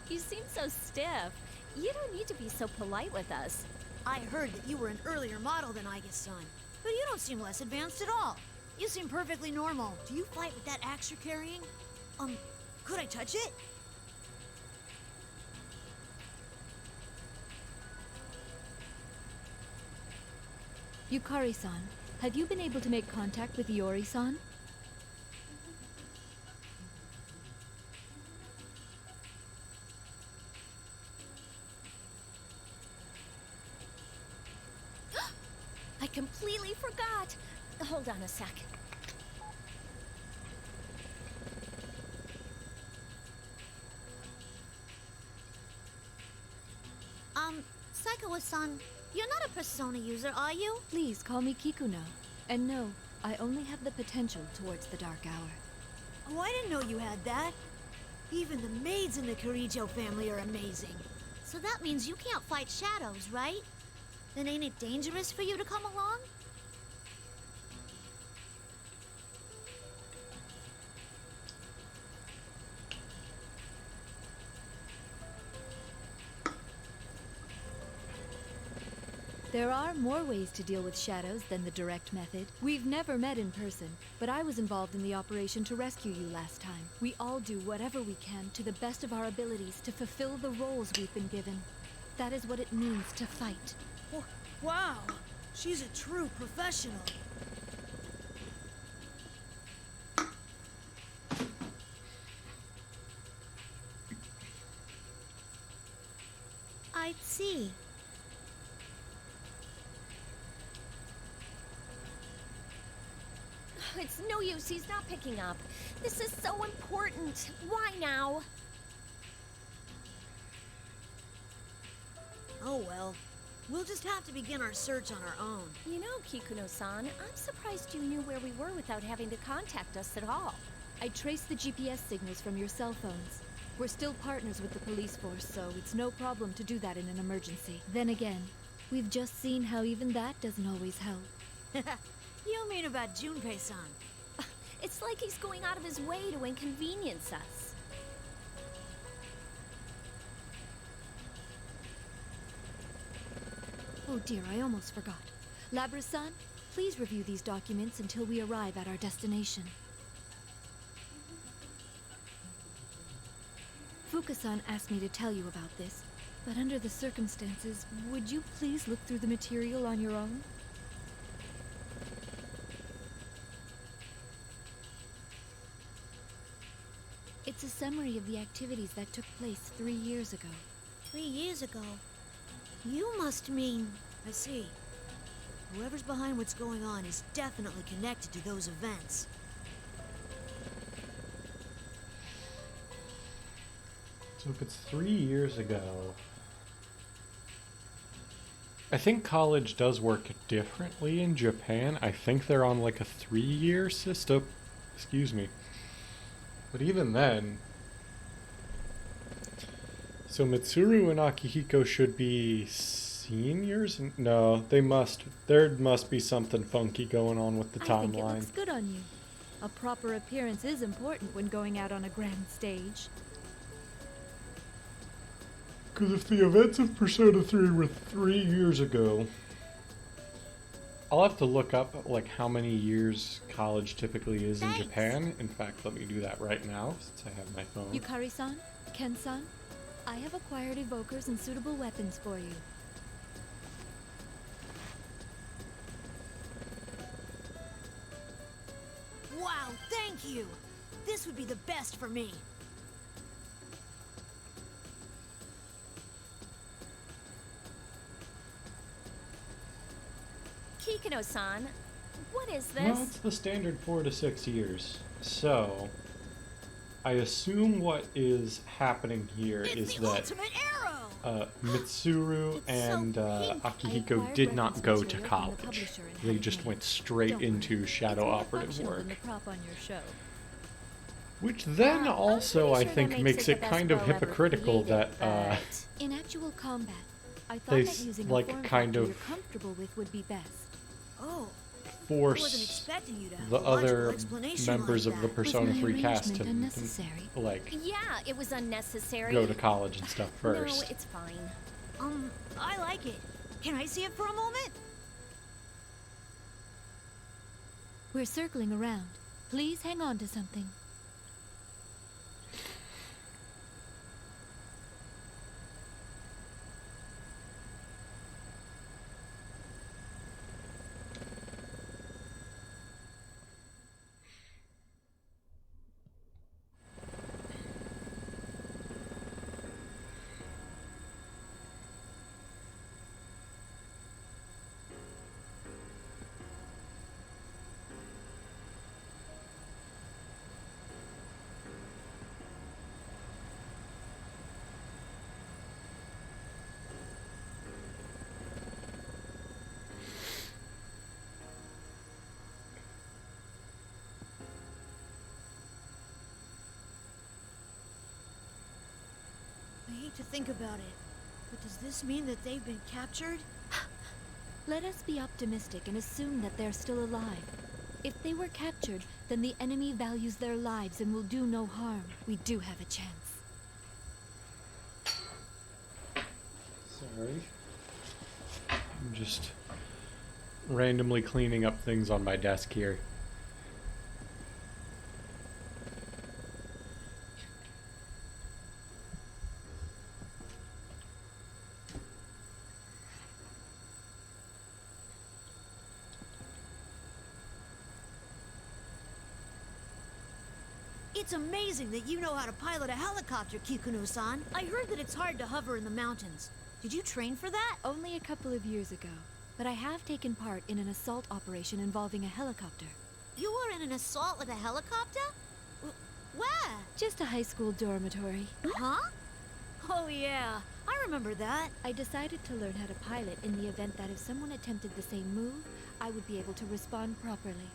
You seem so stiff. You don't need to be so polite with us. I heard that you were an earlier model than Aigus-san, but you don't seem less advanced at all. You seem perfectly normal. Do you fight with that axe you're carrying? Could I touch it? Yukari-san, have you been able to make contact with Iori-san? I completely forgot. Hold on a sec. Saikawa-san, you're not a Persona user, are you? Please call me Kikuno. And no, I only have the potential towards the Dark Hour. Oh, I didn't know you had that. Even the maids in the Kirijo family are amazing. So that means you can't fight shadows, right? Then ain't it dangerous for you to come along? There are more ways to deal with shadows than the direct method. We've never met in person, but I was involved in the operation to rescue you last time. We all do whatever we can to the best of our abilities to fulfill the roles we've been given. That is what it means to fight. Wow, she's a true professional. I see. It's no use, he's not picking up. This is so important. Why now? Oh well. We'll just have to begin our search on our own. You know, Kikuno-san, I'm surprised you knew where we were without having to contact us at all. I traced the GPS signals from your cell phones. We're still partners with the police force, so it's no problem to do that in an emergency. Then again, we've just seen how even that doesn't always help. You mean about Junpei-san? It's like he's going out of his way to inconvenience us. Oh dear, I almost forgot. Labra-san, please review these documents until we arrive at our destination. Fuka-san asked me to tell you about this, but under the circumstances, would you please look through the material on your own? It's a summary of the activities that took place 3 years ago. 3 years ago? You must mean... I see. Whoever's behind what's going on is definitely connected to those events. So if it's 3 years ago... I think college does work differently in Japan. I think they're on like a 3-year system. Excuse me. But even then... So Mitsuru and Akihiko should be seniors? No, they must. There must be something funky going on with the timeline. I think it looks good on you. A proper appearance is important when going out on a grand stage. Because if the events of Persona 3 were 3 years ago, I'll have to look up like how many years college typically is in Japan. In fact, let me do that right now since I have my phone. Yukari-san, Ken-san, I have acquired evokers and suitable weapons for you. Wow, thank you! This would be the best for me. Kikuno-san, what is this? Well, it's the standard 4 to 6 years. So, I assume what is happening here is that Mitsuru and Akihiko did not go to college. They just went straight into shadow operative work. Which then also, I think, makes it kind of hypocritical that in actual combat, I thought they that using like a form kind factor of you're comfortable with would be best. Oh, force the other members of the Persona 3 cast to like Yeah, it was unnecessary. go to college and stuff first. No, it's fine. I like it. Can I see it for a moment? We're circling around. Please hang on to something. I hate to think about it, but does this mean that they've been captured? Let us be optimistic and assume that they're still alive. If they were captured, then the enemy values their lives and will do no harm. We do have a chance. Sorry. I'm just randomly cleaning up things on my desk here. It's amazing that you know how to pilot a helicopter, Kikuno-san. I heard that it's hard to hover in the mountains. Did you train for that? Only a couple of years ago, but I have taken part in an assault operation involving a helicopter. You were in an assault with a helicopter? Where? Just a high school dormitory. Huh? Oh yeah, I remember that. I decided to learn how to pilot in the event that if someone attempted the same move, I would be able to respond properly.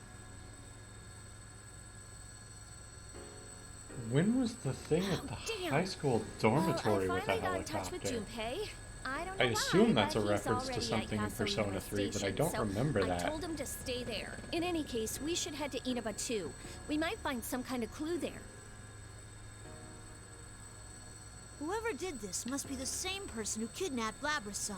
When was the thing at the high school dormitory with a I finally got in touch with helicopter? Junpei. I don't know I assume why, that's a but he's reference to already something at in Persona Yasuo 3, but I Station, don't so remember I that. told him to stay there. In any case, we should head to Inaba too. We might find some kind of clue there. Whoever did this must be the same person who kidnapped Labra-san.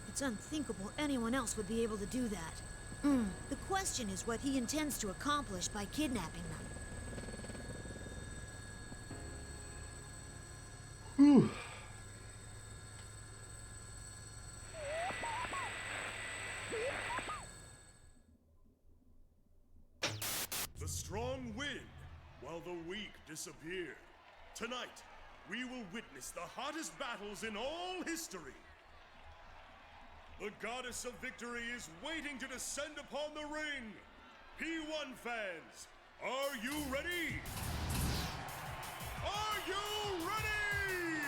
It's unthinkable anyone else would be able to do that. The question is what he intends to accomplish by kidnapping them. Whew. The strong win, while the weak disappear. Tonight, we will witness the hottest battles in all history. The goddess of victory is waiting to descend upon the ring. P1 fans, are you ready? Are you ready?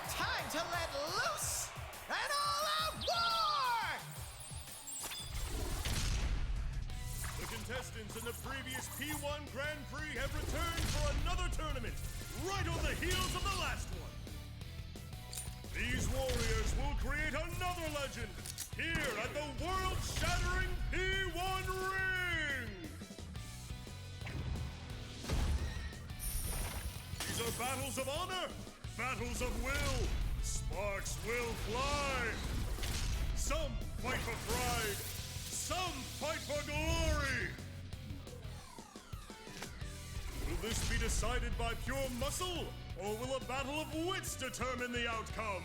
Time to let loose! An all-out war! The contestants in the previous P1 Grand Prix have returned for another tournament, right on the heels of the last one. These warriors will create another legend here at the world-shattering P1 Ring! These are battles of honor, battles of will. Sparks will fly. Some fight for pride, some fight for glory. Will this be decided by pure muscle, or will a battle of wits determine the outcome?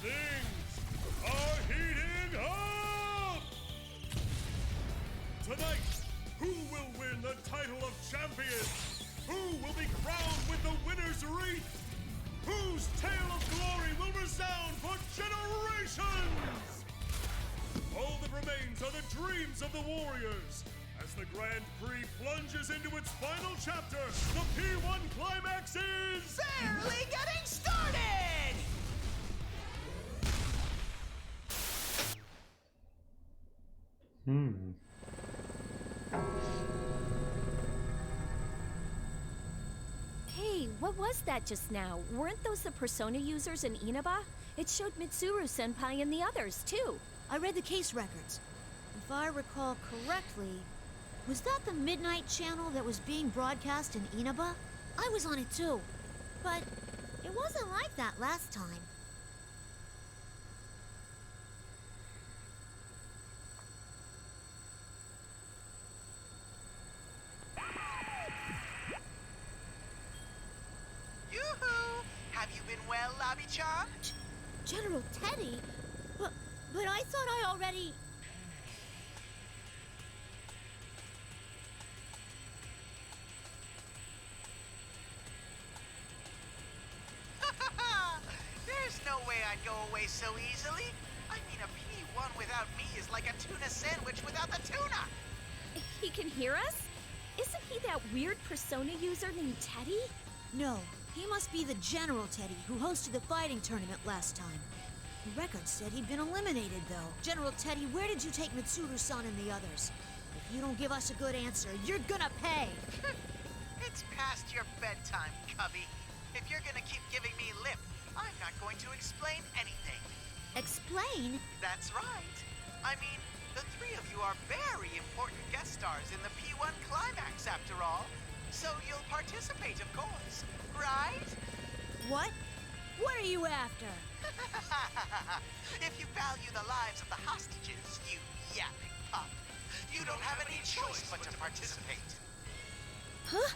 Things are heating up! Tonight, who will win the title of champion? Who will be crowned with the winner's wreath? Whose tale of glory will resound for generations? All that remains are the dreams of the warriors. As the Grand Prix plunges into its final chapter, the P1 climax is... Barely getting started! Hey, what was that just now? Weren't those the Persona users in Inaba? It showed Mitsuru-senpai and the others, too. I read the case records. If I recall correctly, was that the Midnight Channel that was being broadcast in Inaba? I was on it too, but it wasn't like that last time. Yoo-hoo! Have you been well, Lobby-chan? General Teddy? But I thought I already... There's no way I'd go away so easily. I mean, a P1 without me is like a tuna sandwich without the tuna. He can hear us? Isn't he that weird Persona user named Teddy? No, he must be the General Teddy who hosted the fighting tournament last time. The record said he'd been eliminated, though. General Teddy, where did you take Mitsuru-san and the others? If you don't give us a good answer, you're gonna pay! It's past your bedtime, Cubby. If you're gonna keep giving me lip, I'm not going to explain anything. Explain? That's right. I mean, the three of you are very important guest stars in the P1 climax, after all. So you'll participate, of course, right? What? What are you after? If you value the lives of the hostages, you yapping pup, you don't have any choice but to participate. Huh?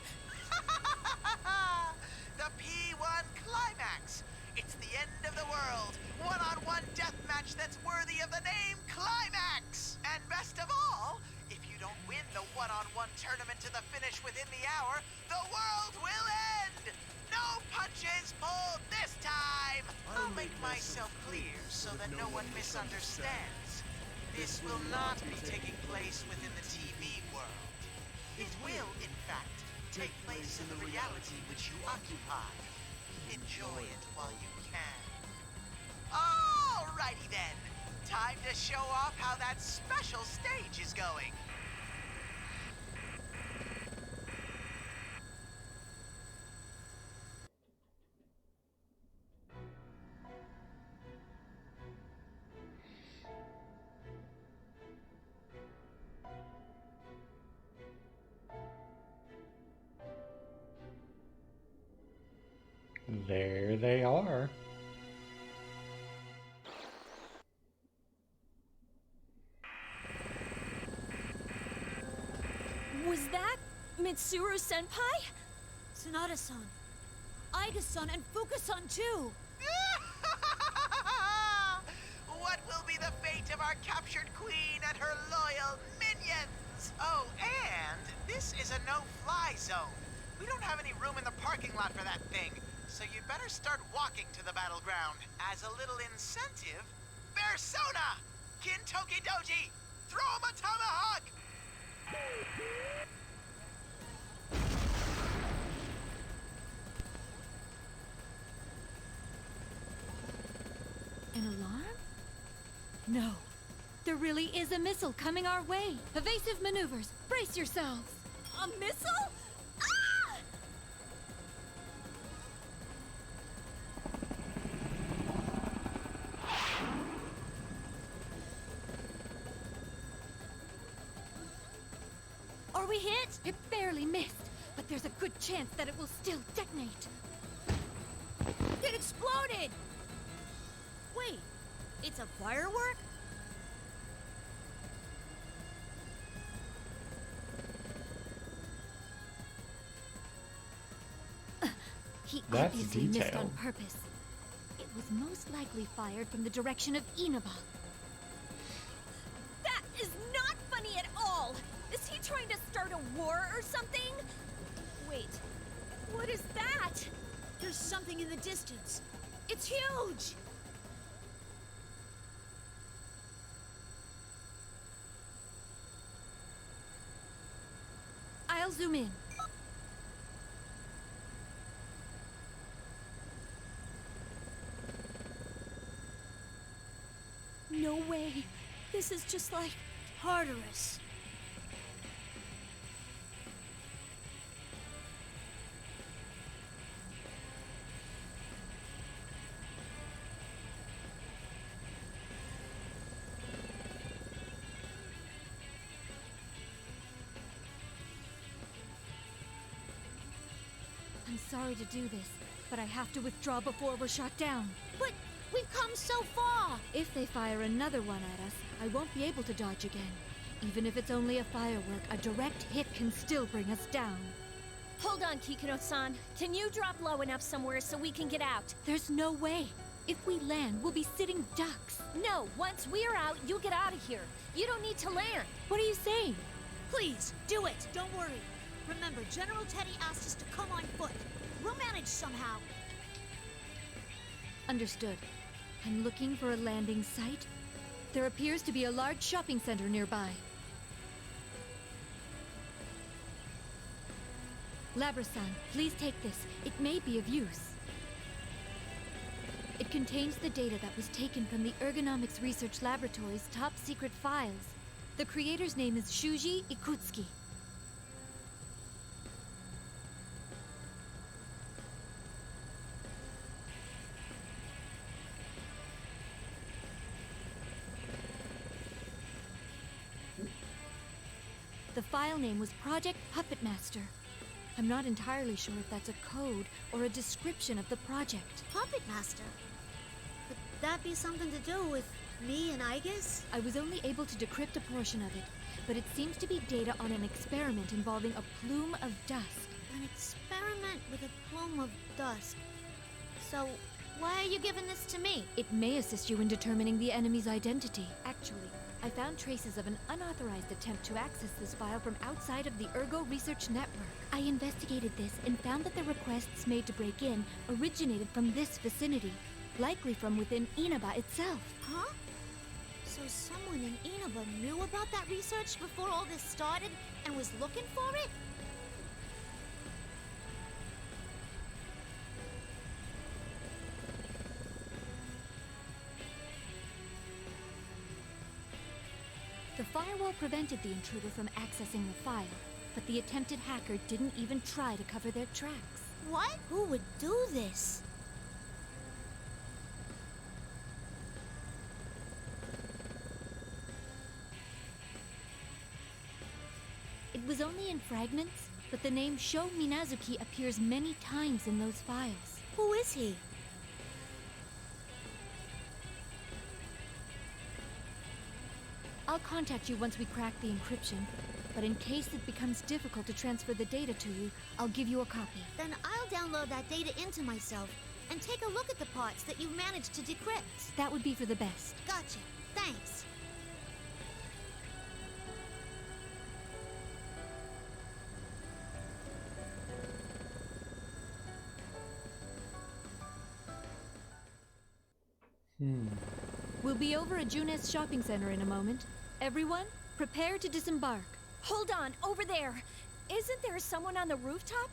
The P1 climax. It's the end of the world. One-on-one death match that's worthy of the name Climax. And best of all, if you don't win the one-on-one tournament to the finish within the hour, the world will end! No punches pulled this time! I'll make myself clear so that no one misunderstands. This will not be taking place within the TV world. It will, in fact, take place in the reality which you occupy. Enjoy it while you can. Alrighty then. Time to show off how that special stage is going. There they are. Was that Mitsuru Senpai? Sanada-san, Aiga-san, and Fuka-san too! What will be the fate of our captured queen and her loyal minions? Oh, and this is a no-fly zone. We don't have any room in the parking lot for that thing, so you'd better start walking to the battleground. As a little incentive, Persona! Kintoki Doji! Throw him a tomahawk! An alarm? No. There really is a missile coming our way. Evasive maneuvers. Brace yourselves. A missile? Ah! Are we hit? It barely missed, but there's a good chance that it will still detonate. It exploded! Wait, it's a firework? He That's obviously missed on detailed. purpose. It was most likely fired from the direction of Inaba. That is not funny at all! Is he trying to start a war or something? Wait, what is that? There's something in the distance. It's huge! I'll zoom in. No way. This is just like Tartarus. I'm sorry to do this, but I have to withdraw before we're shot down. But we've come so far! If they fire another one at us, I won't be able to dodge again. Even if it's only a firework, a direct hit can still bring us down. Hold on, Kikuno-san. Can you drop low enough somewhere so we can get out? There's no way. If we land, we'll be sitting ducks. No, once we're out, you get out of here. You don't need to land. What are you saying? Please, do it! Don't worry. Remember, General Teddy asked us to come on foot. We'll manage somehow. Understood. I'm looking for a landing site. There appears to be a large shopping center nearby. Labra-san, please take this. It may be of use. It contains the data that was taken from the Ergonomics Research Laboratory's top secret files. The creator's name is Shuji Ikutsuki. The file name was Project Puppet Master. I'm not entirely sure if that's a code or a description of the project. Puppet Master? Could that be something to do with me and Aigis? I was only able to decrypt a portion of it, but it seems to be data on an experiment involving a plume of dust. An experiment with a plume of dust. So, why are you giving this to me? It may assist you in determining the enemy's identity. Actually, I found traces of an unauthorized attempt to access this file from outside of the Ergo Research Network. I investigated this and found that the requests made to break in originated from this vicinity, likely from within Inaba itself. Huh? So someone in Inaba knew about that research before all this started and was looking for it? The firewall prevented the intruder from accessing the file, but the attempted hacker didn't even try to cover their tracks. What? Who would do this? It was only in fragments, but the name Sho Minazuki appears many times in those files. Who is he? I'll contact you once we crack the encryption, but in case it becomes difficult to transfer the data to you, I'll give you a copy. Then I'll download that data into myself and take a look at the parts that you've managed to decrypt. That would be for the best. Gotcha. Thanks. We'll be over at Junes Shopping Center in a moment. Everyone, prepare to disembark. Hold on, over there. Isn't there someone on the rooftop?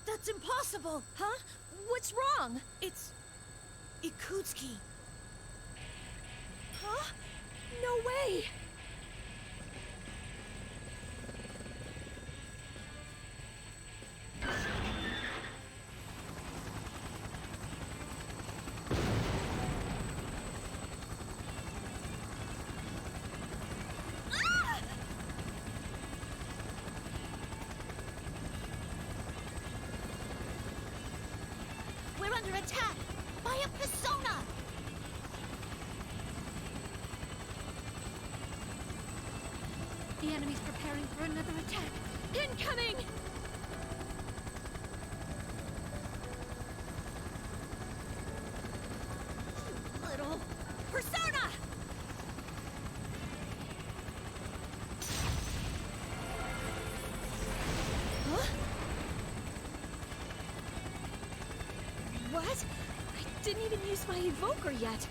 That's impossible! Huh? What's wrong? It's Ikutsuki. Huh? No way! We're under attack by a persona! The enemy's preparing for another attack. Incoming! Little persona! Huh? What? I didn't even use my evoker yet.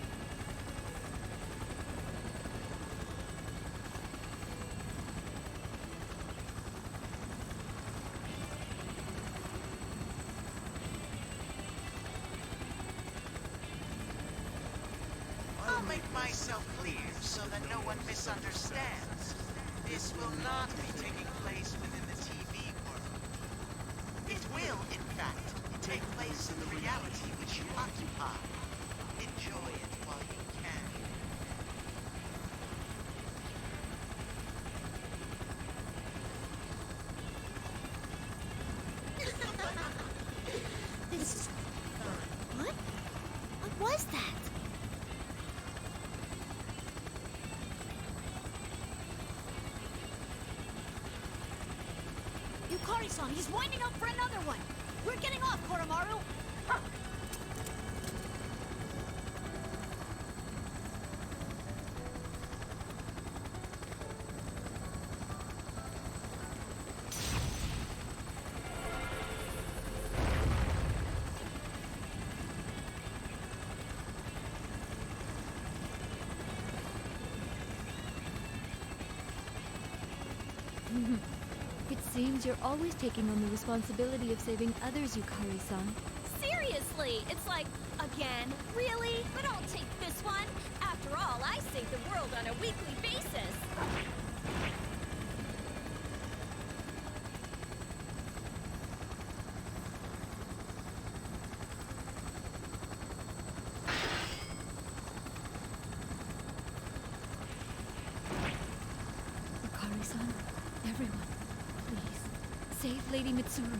I'll make myself clear so that no one misunderstands. This will not be taking place within the TV world. It will, in fact, take place in the reality which you occupy. Enjoy it while you can. This is fun. What? What was that? Yukari-san, he's winding up for another one! We're getting off, Koromaru! It seems you're always taking on the responsibility of saving others, Yukari-san. Seriously, it's like, again? Really? But I'll take this one. After all, I save the world on a weekly basis. Yukari-san, everyone, please, save Lady Mitsuru.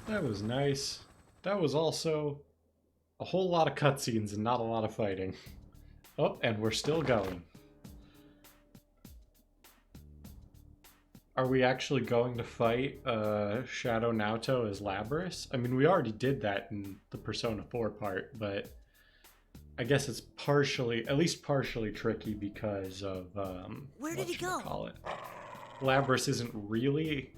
That was nice. That was also a whole lot of cutscenes and not a lot of fighting. Oh, and we're still going. Are we actually going to fight Shadow Naoto as Labras? I mean, we already did that in the Persona 4 part, but I guess it's partially, at least partially tricky because of, Where did he go? Labras isn't really...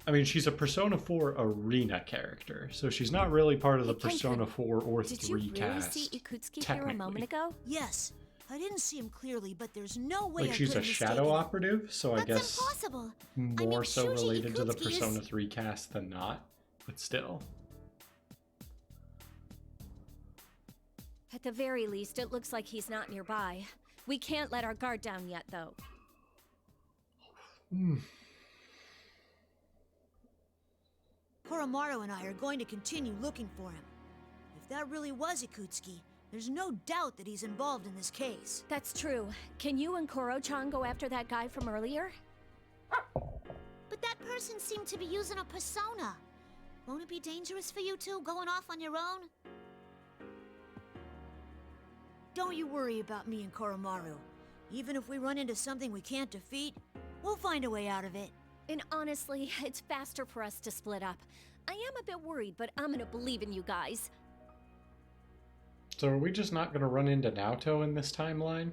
I mean, she's a Persona 4 arena character, so she's not really part of the Persona 4 or 3 Did you really cast. see Ikutsuki here a moment ago? Yes. I didn't see him clearly, but there's no way Like, she's a shadow operative, so I guess Impossible. more so Shuji related to the Ikutsuki is- Persona 3 cast than not, but still. At the very least, it looks like he's not nearby. We can't let our guard down yet, though. Koromaru and I are going to continue looking for him. If that really was Ikutsuki, there's no doubt that he's involved in this case. That's true. Can you and Koro-chan go after that guy from earlier? But that person seemed to be using a persona. Won't it be dangerous for you two going off on your own? Don't you worry about me and Koromaru. Even if we run into something we can't defeat, we'll find a way out of it. And honestly, it's faster for us to split up. I am a bit worried, but I'm gonna believe in you guys. So are we just not going to run into Naoto in this timeline?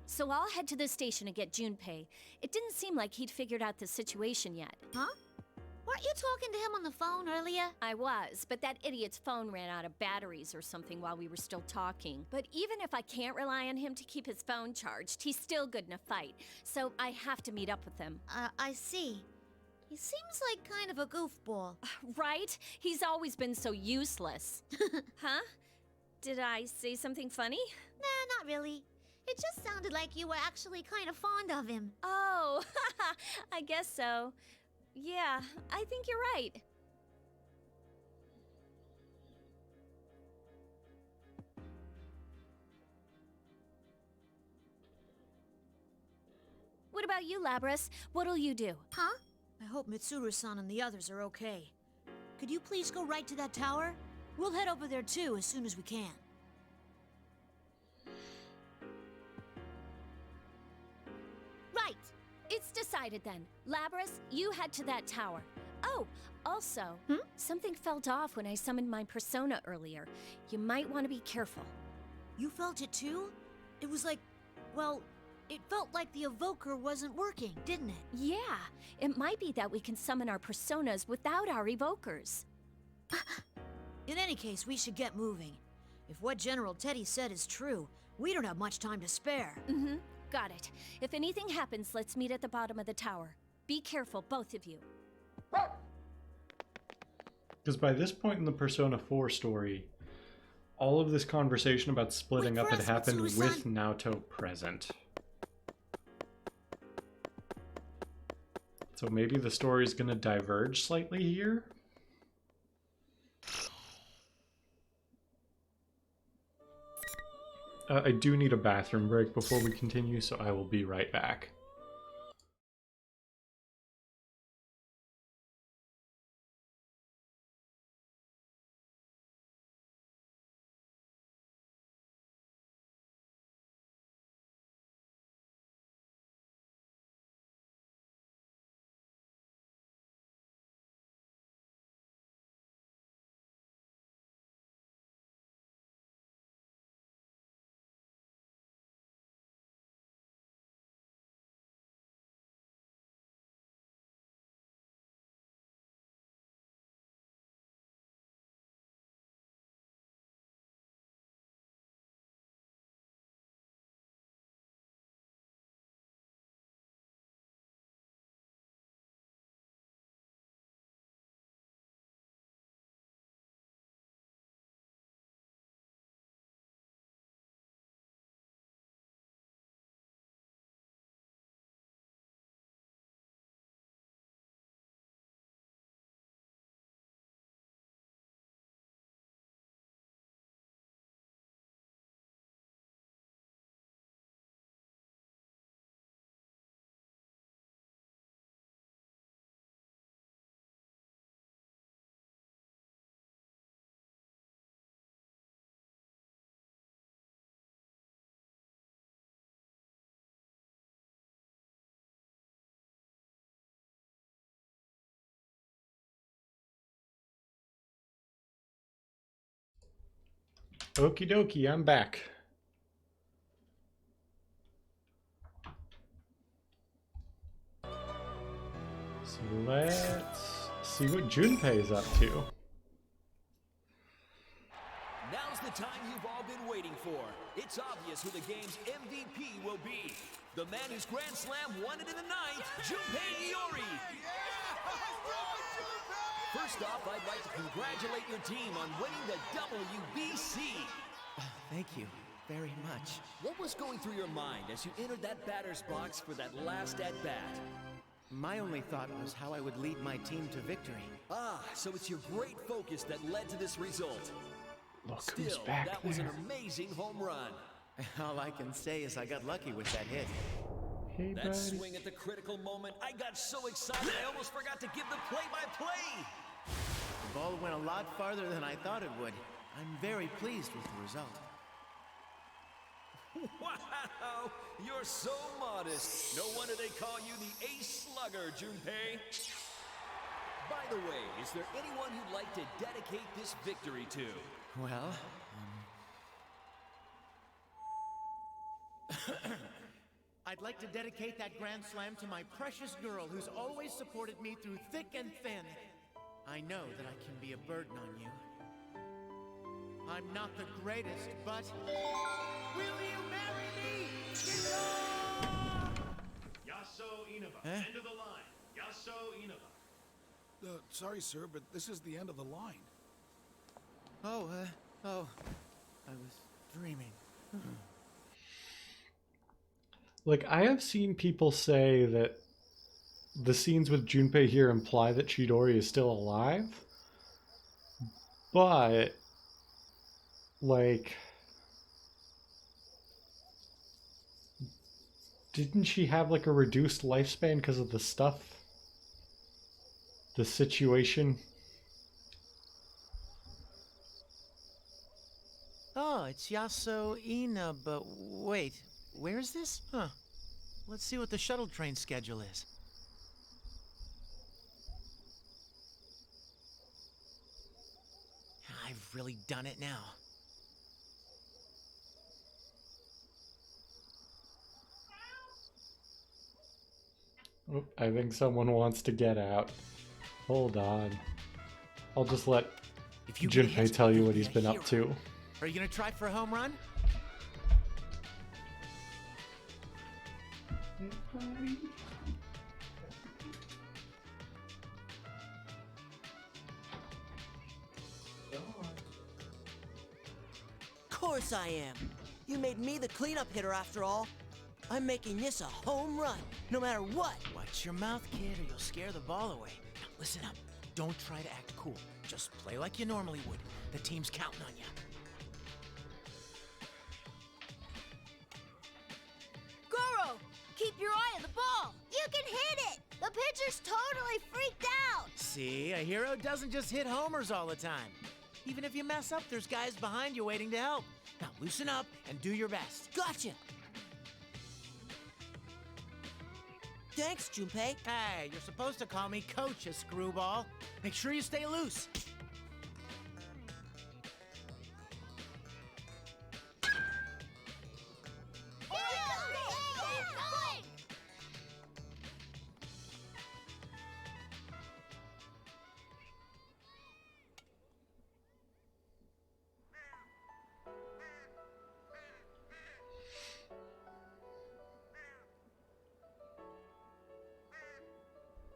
So I'll head to the station to get Junpei. It didn't seem like he'd figured out the situation yet. Huh? Weren't you talking to him on the phone earlier? I was, but that idiot's phone ran out of batteries or something while we were still talking. But even if I can't rely on him to keep his phone charged, he's still good in a fight. So I have to meet up with him. I see. He seems like kind of a goofball. Right? He's always been so useless. Huh? Did I say something funny? Nah, not really. It just sounded like you were actually kind of fond of him. Oh, I guess so. Yeah, I think you're right. What about you, Labras? What'll you do? Huh? I hope Mitsuru-san and the others are okay. Could you please go right to that tower? We'll head over there too as soon as we can. Right. It's decided then. Labras, you head to that tower. Oh, also, something felt off when I summoned my persona earlier. You might want to be careful. You felt it too? It was like, well, it felt like the evoker wasn't working, didn't it? Yeah, it might be that we can summon our personas without our evokers. In any case, we should get moving. If what General Teddy said is true, we don't have much time to spare. Mm-hmm. Got it. If anything happens, let's meet at the bottom of the tower. Be careful, both of you. Because by this point in the Persona 4 story, all of this conversation about splitting up had happened with Naoto present. So maybe the story's gonna diverge slightly here? I do need a bathroom break before we continue, so I will be right back. Okie dokie, I'm back. So let's see what Junpei's up to. Now's the time you've all been waiting for. It's obvious who the game's MVP will be. The man whose Grand Slam won it in the ninth, Junpei Iori. First off, I'd like to congratulate your team on winning the WBC. Thank you very much. What was going through your mind as you entered that batter's box for that last at-bat? My only thought was how I would lead my team to victory. Ah, so it's your great focus that led to this result. Look Still, who's back that was an amazing home run. All I can say is I got lucky with that hit. Hey, that buddy. swing at the critical moment, I got so excited I almost forgot to give the play-by-play. The ball went a lot farther than I thought it would. I'm very pleased with the result. Wow, you're so modest. No wonder they call you the ace slugger, Junpei. By the way, is there anyone you'd like to dedicate this victory to? Well, I'd like to dedicate that Grand Slam to my precious girl who's always supported me through thick and thin. I know that I can be a burden on you. I'm not the greatest, but will you marry me? Yasso Inaba, end of the line. Yasso Inaba. Sorry, sir, but this is the end of the line. Oh, I was dreaming. Like, I have seen people say that the scenes with Junpei here imply that Chidori is still alive. But, like, didn't she have, like, a reduced lifespan because of the stuff? The situation? Oh, it's Yasso Ina, but wait, where is this? Huh. Let's see what the shuttle train schedule is. I've really done it now. Oh, I think someone wants to get out. Hold on. I'll just let Junpei tell you what he's been up to. Are you gonna try for a home run? Of course I am. You made me the cleanup hitter after all. I'm making this a home run, no matter what. Watch your mouth, kid, or you'll scare the ball away. Now listen up. Don't try to act cool. Just play like you normally would. The team's counting on you. Goro, keep your eye on the ball. You can hit it! The pitcher's totally freaked out! See, a hero doesn't just hit homers all the time. Even if you mess up, there's guys behind you waiting to help. Now loosen up and do your best. Gotcha! Thanks, Junpei. Hey, you're supposed to call me Coach, you screwball. Make sure you stay loose.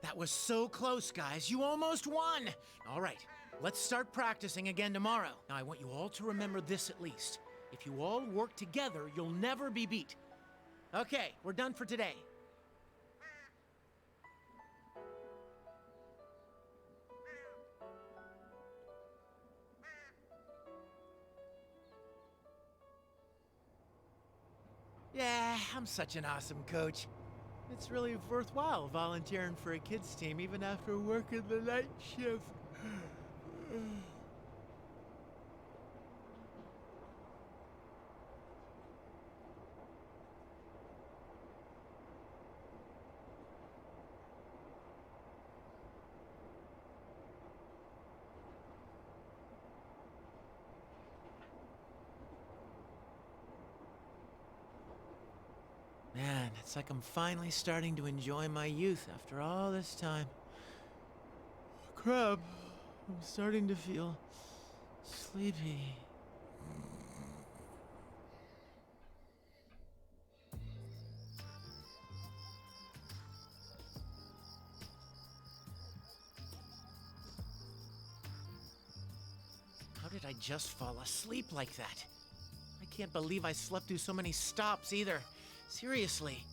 That was so close, guys. You almost won. All right, let's start practicing again tomorrow. Now, I want you all to remember this at least. If you all work together, you'll never be beat. Okay, we're done for today. Yeah, I'm such an awesome coach. It's really worthwhile volunteering for a kids team even after working the night shift. it's like I'm finally starting to enjoy my youth after all this time. Crap, I'm starting to feel sleepy. How did I just fall asleep like that? I can't believe I slept through so many stops either. Seriously.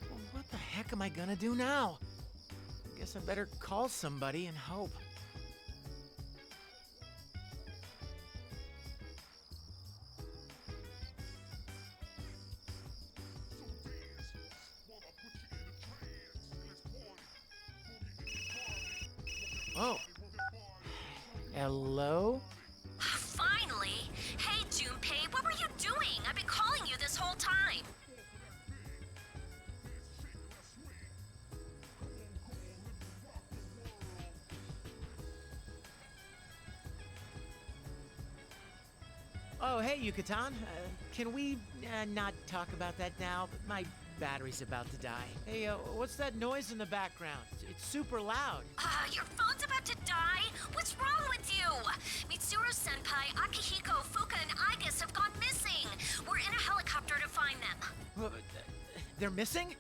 Well, what the heck am I gonna do now? I guess I better call somebody and hope. Oh. Hello? Finally! Hey, Junpei, what were you doing? I've been calling you this whole time. Oh, hey, Yucatan. Can we not talk about that now? My battery's about to die. Hey, what's that noise in the background? It's super loud. Your phone's about to die? What's wrong with you? Mitsuru-senpai, Akihiko, Fuka, and Igus have gone missing. We're in a helicopter to find them. They're missing?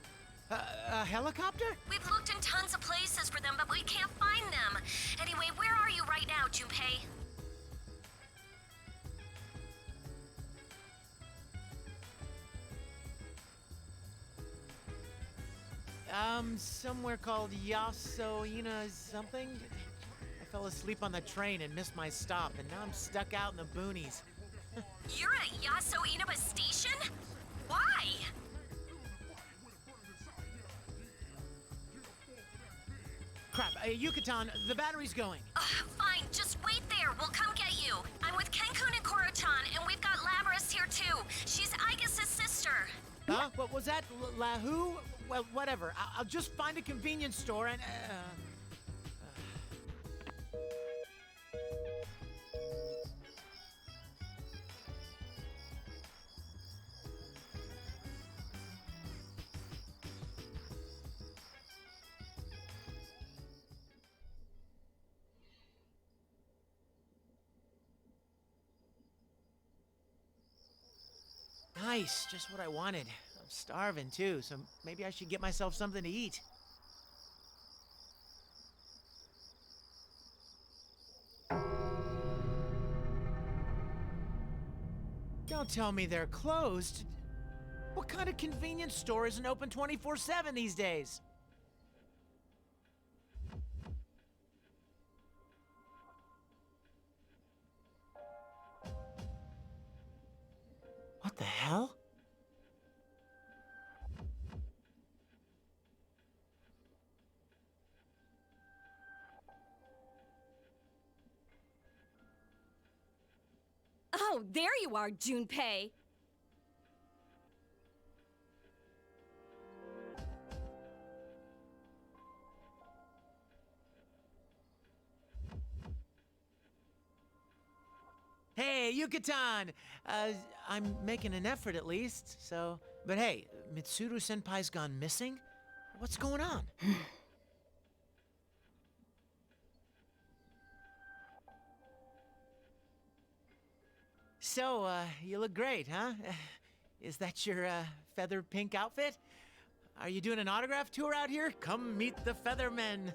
A helicopter? We've looked in tons of places for them, but we can't find them. Anyway, where are you right now, Junpei? Somewhere called Yasoina something. I fell asleep on the train and missed my stop, and now I'm stuck out in the boonies. You're at Yaso Inaba Station? Why? Crap, Yucatan, the battery's going. Fine, just wait there. We'll come get you. I'm with Kenkun and Koro-chan, and we've got Labrys here too. She's Igus' sister. Huh? What was that? Lahu? Well, whatever. I'll just find a convenience store and... Nice, just what I wanted. I'm starving too, so maybe I should get myself something to eat. Don't tell me they're closed. What kind of convenience store isn't open 24/7 these days? What the hell? Oh, there you are, Junpei. Hey, Yucatan! I'm making an effort at least, so... But hey, Mitsuru-senpai's gone missing? What's going on? So, you look great, huh? Is that your, feather pink outfit? Are you doing an autograph tour out here? Come meet the Feathermen!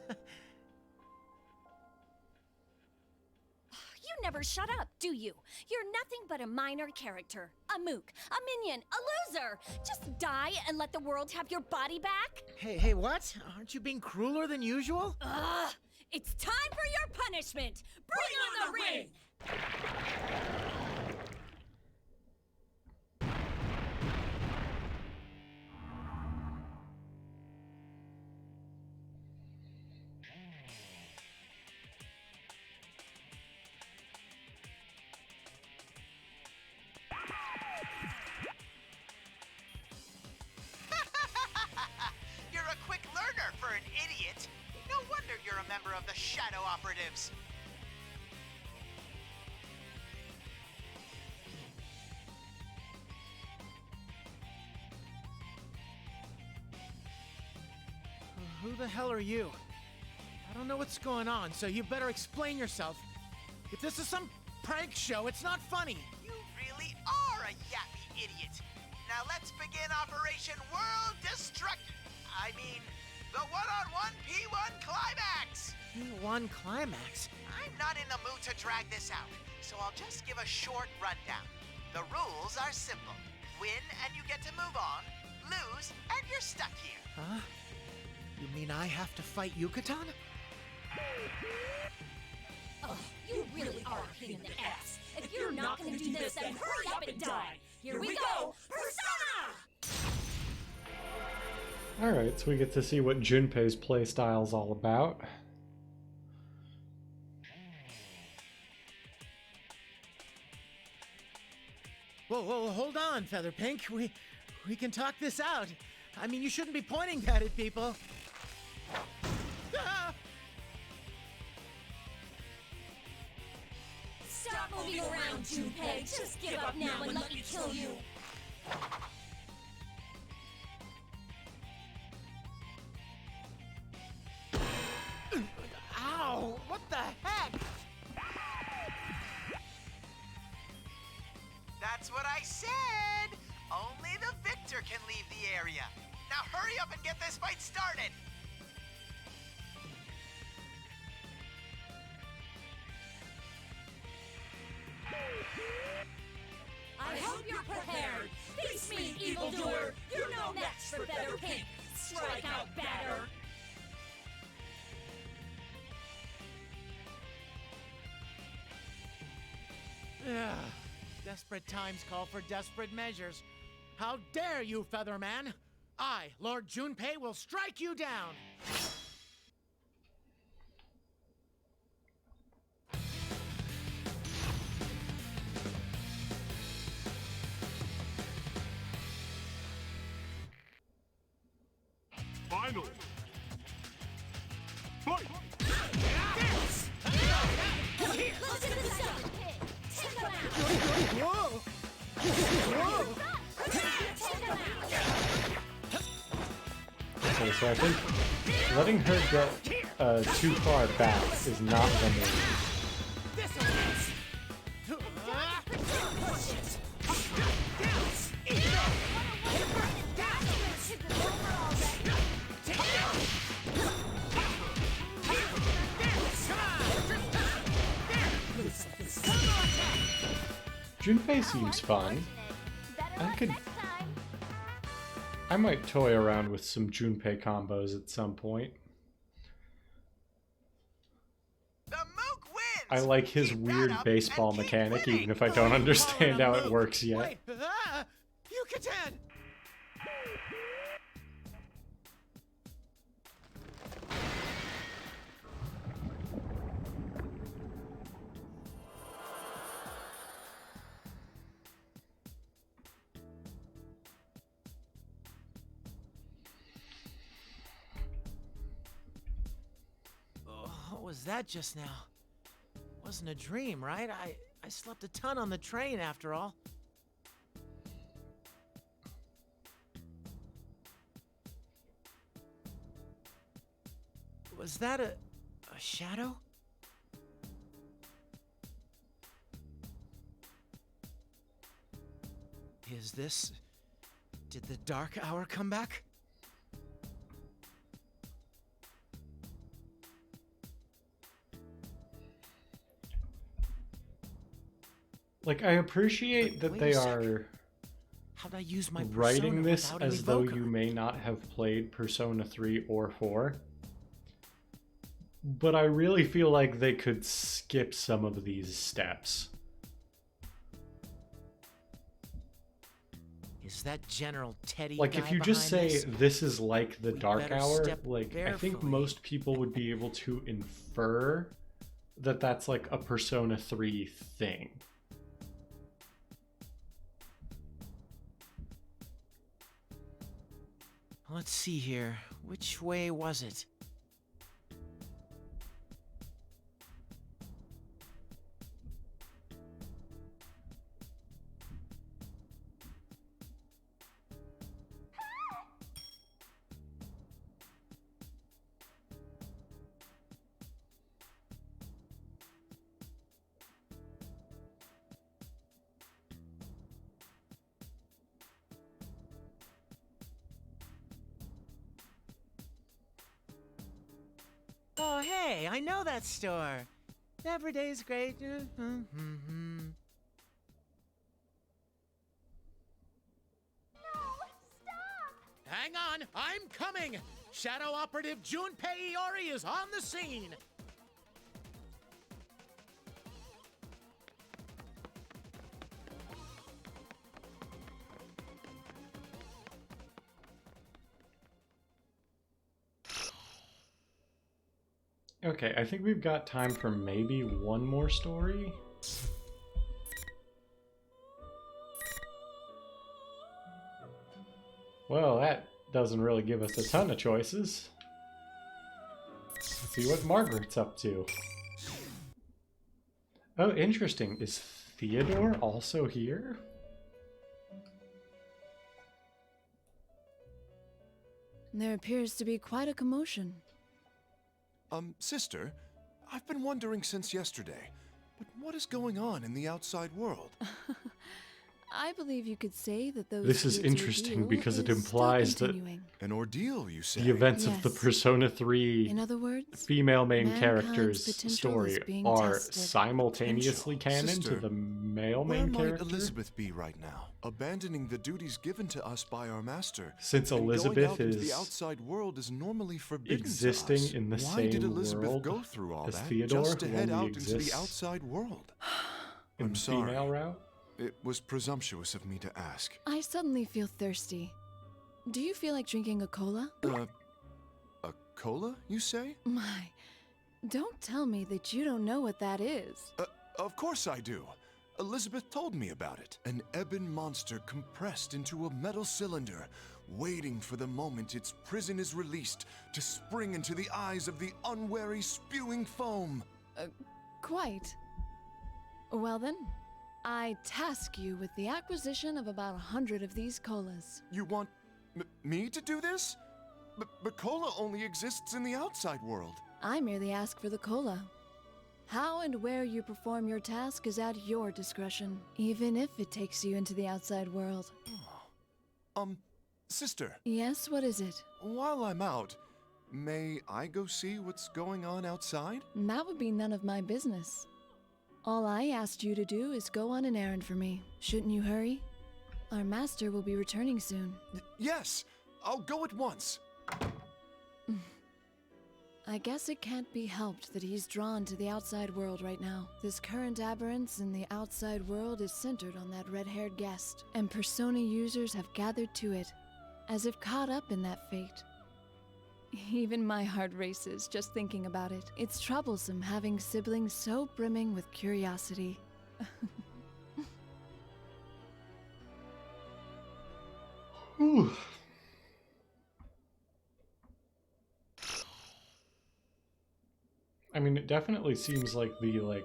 You never shut up, do you? You're nothing but a minor character. A mook, a minion, a loser! Just die and let the world have your body back? Hey, what? Aren't you being crueler than usual? Ugh! It's time for your punishment! Bring on the ring! wonder you're a member of the Shadow Operatives. Who the hell are you? I don't know what's going on, so you better explain yourself. If this is some prank show, it's not funny. You really are a yappy idiot. Now let's begin Operation World Destruct... I mean, the one-on-one P1 Climax! P1 Climax? I'm not in the mood to drag this out, so I'll just give a short rundown. The rules are simple. Win and you get to move on. Lose and you're stuck here. Huh? You mean I have to fight Yucatan? Oh, you really are a pain in the ass. If you're not gonna do this, then hurry up and die. Here we go, Persona! Alright, so we get to see what Junpei's playstyle's all about. Whoa, hold on, Featherpink. We can talk this out. I mean, you shouldn't be pointing that at people. Ah! Stop moving around, Junpei. Just give up now and let me kill you. Ow! What the heck? That's what I said! Only the victor can leave the area. Now hurry up and get this fight started! I hope you're prepared. Face me, evildoer. You're no match for Featherpink. Strike out batter. Ugh. Desperate times call for desperate measures. How dare you, Featherman! I, Lord Junpei, will strike you down! Finally! Fight! Let's get this done. Take them out. Whoa! Okay, so I think letting her get too far back is not the move. Junpei seems fun. I might toy around with some Junpei combos at some point. I like his weird baseball mechanic, even if I don't understand how it works yet. Wait, Yucatan! What was that just now? Wasn't a dream, right? I slept a ton on the train after all. Was that a shadow? Is this... Did the Dark Hour come back? Like, I appreciate that they are How'd I use my writing this persona as without though an evoker? you may not have played Persona 3 or 4. But I really feel like they could skip some of these steps. Is that General Teddy Like, if guy you just say behind this is like the We Dark better Hour, step like, I think carefully. most people would be able to infer that that's like a Persona 3 thing. Let's see here. Which way was it? Oh, hey, I know that store. Every day's great. Hang on, I'm coming! Shadow Operative Junpei Iori is on the scene! Okay, I think we've got time for maybe one more story. Well, that doesn't really give us a ton of choices. Let's see what Margaret's up to. Oh, interesting. Is Theodore also here? There appears to be quite a commotion. Sister, I've been wondering since yesterday, but what is going on in the outside world? I believe you could say that those This is kids' interesting ordeal because it is implies still that continuing. An ordeal, you say? the events of the Yes. Persona 3 In other words, female main mankind's character's potential story is being are tested. simultaneously canon Sister, to the male Where main might character. Elizabeth be right now? Abandoning the duties given to us by our master. Since and Elizabeth going out into is the outside world is normally forbidden existing to us. in the Why did same Elizabeth world go through all as that Theodore, just to who head only out into the exists outside world? in I'm the sorry. female route? It was presumptuous of me to ask. I suddenly feel thirsty. Do you feel like drinking a cola? A cola, you say? My, don't tell me that you don't know what that is. Of course I do. Elizabeth told me about it. An ebon monster compressed into a metal cylinder, waiting for the moment its prison is released to spring into the eyes of the unwary spewing foam. Quite. Well then, I task you with the acquisition of about 100 of these colas. You want me to do this? But cola only exists in the outside world. I merely ask for the cola. How and where you perform your task is at your discretion, even if it takes you into the outside world. Sister. Yes, what is it? While I'm out, may I go see what's going on outside? That would be none of my business. All I asked you to do is go on an errand for me. Shouldn't you hurry? Our master will be returning soon. Yes, I'll go at once. I guess it can't be helped that he's drawn to the outside world right now. This current aberrance in the outside world is centered on that red-haired guest, and Persona users have gathered to it, as if caught up in that fate. Even my heart races just thinking about it. It's troublesome having siblings so brimming with curiosity. Whew. I mean, it definitely seems like the,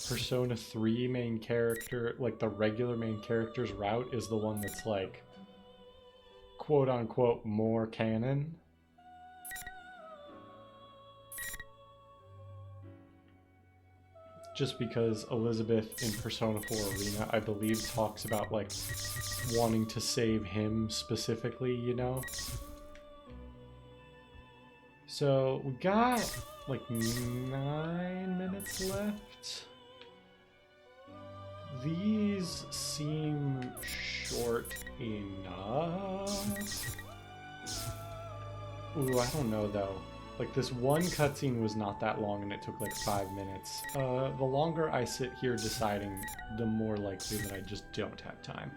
Persona 3 main character, the regular main character's route is the one that's, quote-unquote, more canon. Just because Elizabeth in Persona 4 Arena, I believe, talks about, wanting to save him specifically, you know? So, we got, 9 minutes left. These seem short enough. Ooh, I don't know, though. This one cutscene was not that long, and it took, 5 minutes. The longer I sit here deciding, the more likely that I just don't have time.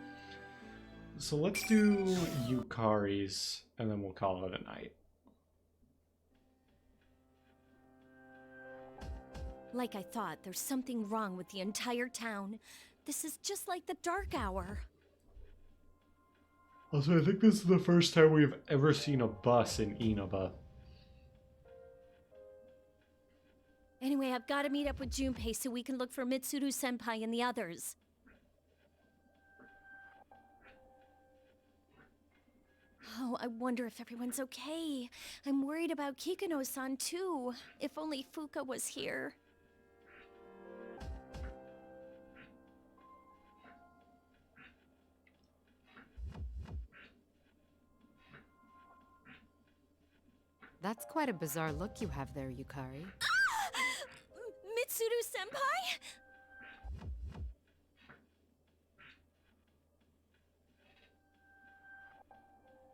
So let's do Yukari's, and then we'll call it a night. Like I thought, there's something wrong with the entire town. This is just like the dark hour. Also, I think this is the first time we've ever seen a bus in Inaba. Anyway, I've got to meet up with Junpei so we can look for Mitsuru-senpai and the others. Oh, I wonder if everyone's okay. I'm worried about Kikuno-san too. If only Fuka was here. That's quite a bizarre look you have there, Yukari. Mitsuru-senpai?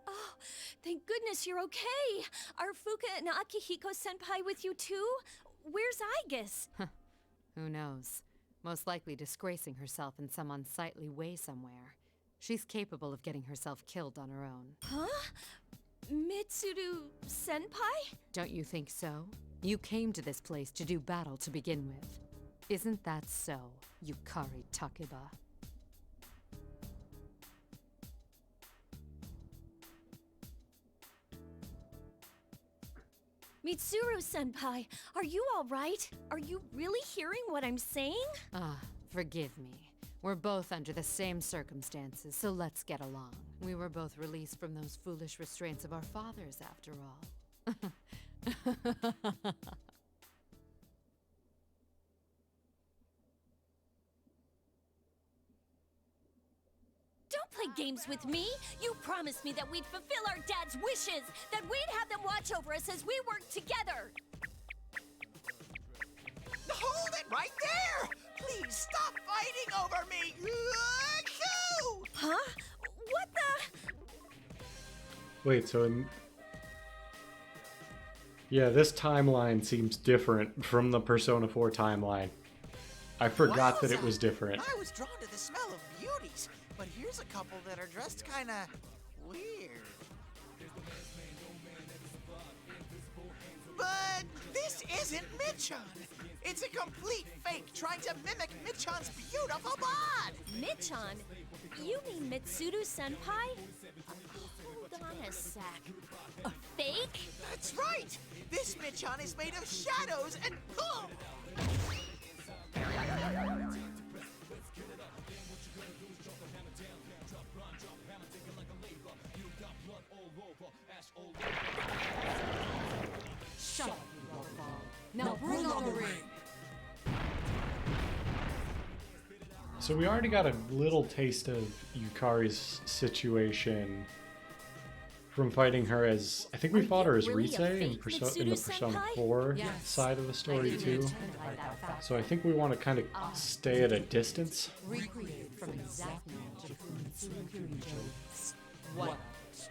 Oh, thank goodness you're okay. Are Fuka and Akihiko-senpai with you too? Where's Aigis? Who knows? Most likely disgracing herself in some unsightly way somewhere. She's capable of getting herself killed on her own. Huh? Mitsuru-senpai? Don't you think so? You came to this place to do battle to begin with. Isn't that so, Yukari Takeba? Mitsuru-senpai, are you all right? Are you really hearing what I'm saying? Ah, forgive me. We're both under the same circumstances, so let's get along. We were both released from those foolish restraints of our fathers, after all. Don't play games with me! You promised me that we'd fulfill our dad's wishes! That we'd have them watch over us as we work together! Hold it right there! Please stop fighting over me! Achoo! Huh? What the? Wait, so yeah, this timeline seems different from the Persona 4 timeline. I forgot that it was different. I was drawn to the smell of beauties, but here's a couple that are dressed kinda weird. But this isn't Michan! It's a complete fake trying to mimic Michan's beautiful bod! Michan? You mean Mitsuru-senpai? Hold on a sec. A fake? That's right! This Michan is made of shadows and boom! Shut up, you ball. Now bring on the ring! So we already got a little taste of Yukari's situation from fighting her as... I think we fought her as Rise in the Persona 4 side of the story too. So I think we want to kind of stay at a distance. Recreate from exact knowledge of who Mitsuru Kirijo is. What?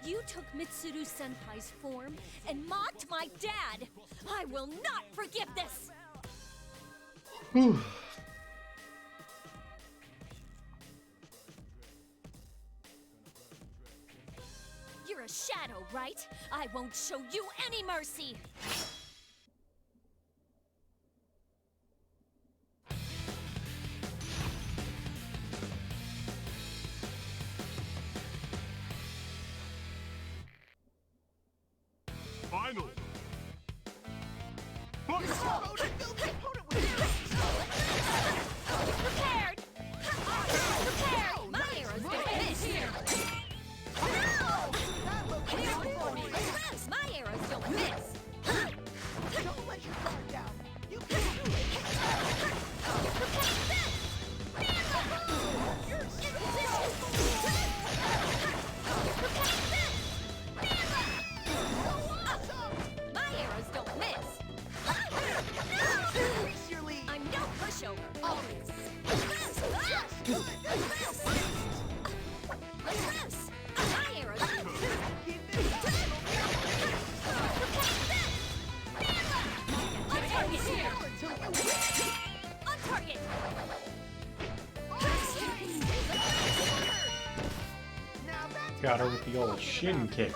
You took Mitsuru-senpai's form and mocked my dad! I will not forgive this! Whew. You're a shadow, right? I won't show you any mercy! Final! Prepared! Prepared! My arrow's gonna miss here! My arrows don't miss! Don't let your guard down! You can do it! You're in position! My arrows don't miss! Increase your lead! I'm no pushover! Always! My arrows! On target here! On target! Got her with the old shin kick.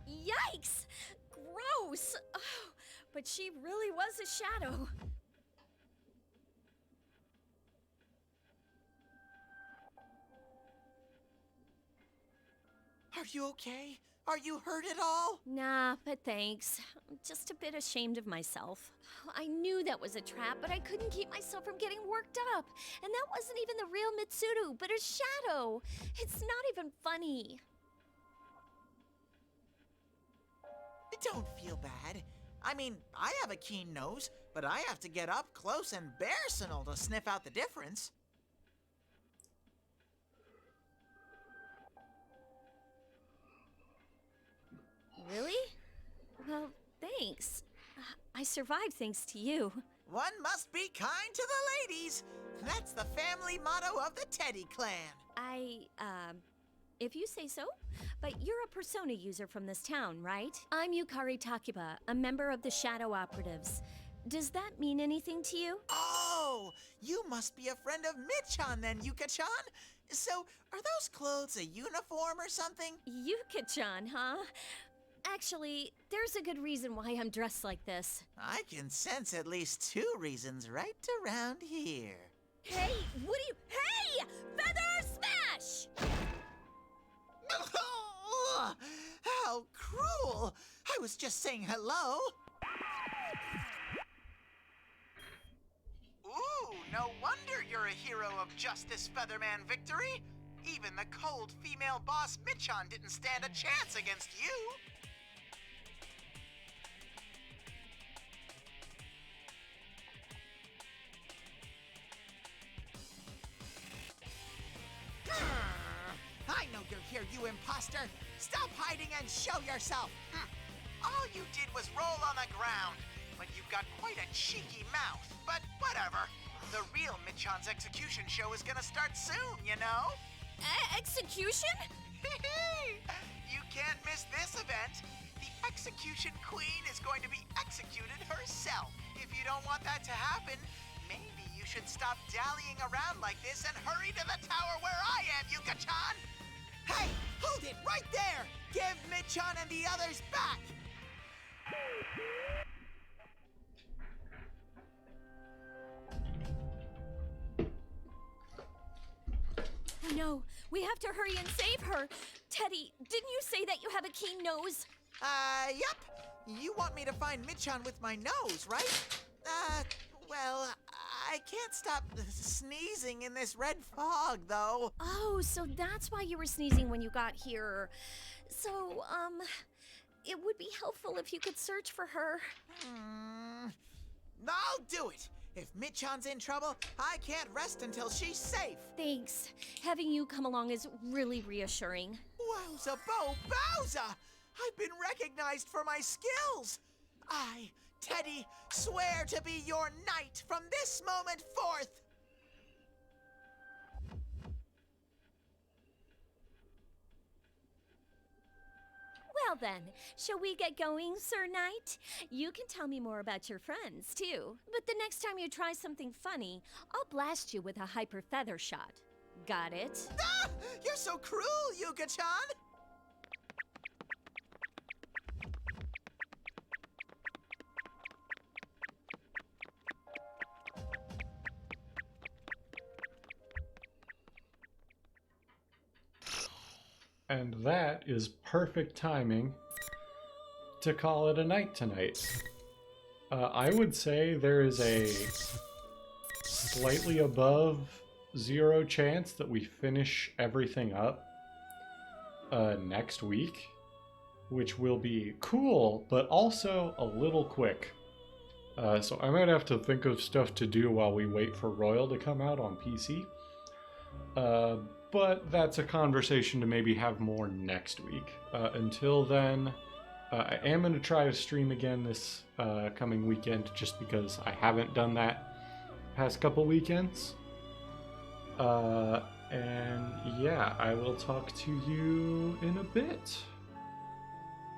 Yikes! Gross! Oh, but she really was a shadow. Are you okay? Are you hurt at all? Nah, but thanks. I'm just a bit ashamed of myself. I knew that was a trap, but I couldn't keep myself from getting worked up. And that wasn't even the real Mitsuru, but a shadow. It's not even funny. Don't feel bad. I mean, I have a keen nose, but I have to get up close and personal to sniff out the difference. Really? Well, thanks. I survived thanks to you. One must be kind to the ladies. That's the family motto of the Teddy clan. If you say so. But you're a Persona user from this town, right? I'm Yukari Takiba, a member of the Shadow Operatives. Does that mean anything to you? Oh, you must be a friend of Michan then, Yuka-chan. So, are those clothes a uniform or something? Yuka-chan, huh? Actually, there's a good reason why I'm dressed like this. I can sense at least 2 reasons right around here. Hey, what do you— Hey! Feather smash! How cruel! I was just saying hello. Ooh, no wonder you're a hero of justice, Featherman Victory. Even the cold female boss Michan didn't stand a chance against you. I know you're here, you imposter! Stop hiding and show yourself! All you did was roll on the ground, but you've got quite a cheeky mouth. But whatever. The real Michan's execution show is gonna start soon, you know? Execution? You can't miss this event. The Execution Queen is going to be executed herself. If you don't want that to happen, maybe you should stop dallying around like this and hurry to the tower where I am, Yuka-chan! Hey, hold it right there! Give Michan and the others back! Oh no, we have to hurry and save her. Teddy, didn't you say that you have a keen nose? Yep. You want me to find Michan with my nose, right? Well, I can't stop sneezing in this red fog, though. Oh, so that's why you were sneezing when you got here. So, it would be helpful if you could search for her. I'll do it. If Michan's in trouble, I can't rest until she's safe. Thanks. Having you come along is really reassuring. Wowza Bo Bowza! I've been recognized for my skills. I, Teddy, swear to be your knight from this moment forth. Well then, shall we get going, Sir Knight? You can tell me more about your friends, too. But the next time you try something funny, I'll blast you with a hyper feather shot. Got it? Ah! You're so cruel, Yuka-chan! And that is perfect timing to call it a night tonight. I would say there is a slightly above 0 chance that we finish everything up next week, which will be cool, but also a little quick. So I might have to think of stuff to do while we wait for Royal to come out on PC. But that's a conversation to maybe have more next week. Until then, I am going to try to stream again this coming weekend, just because I haven't done that past couple weekends. And yeah, I will talk to you in a bit.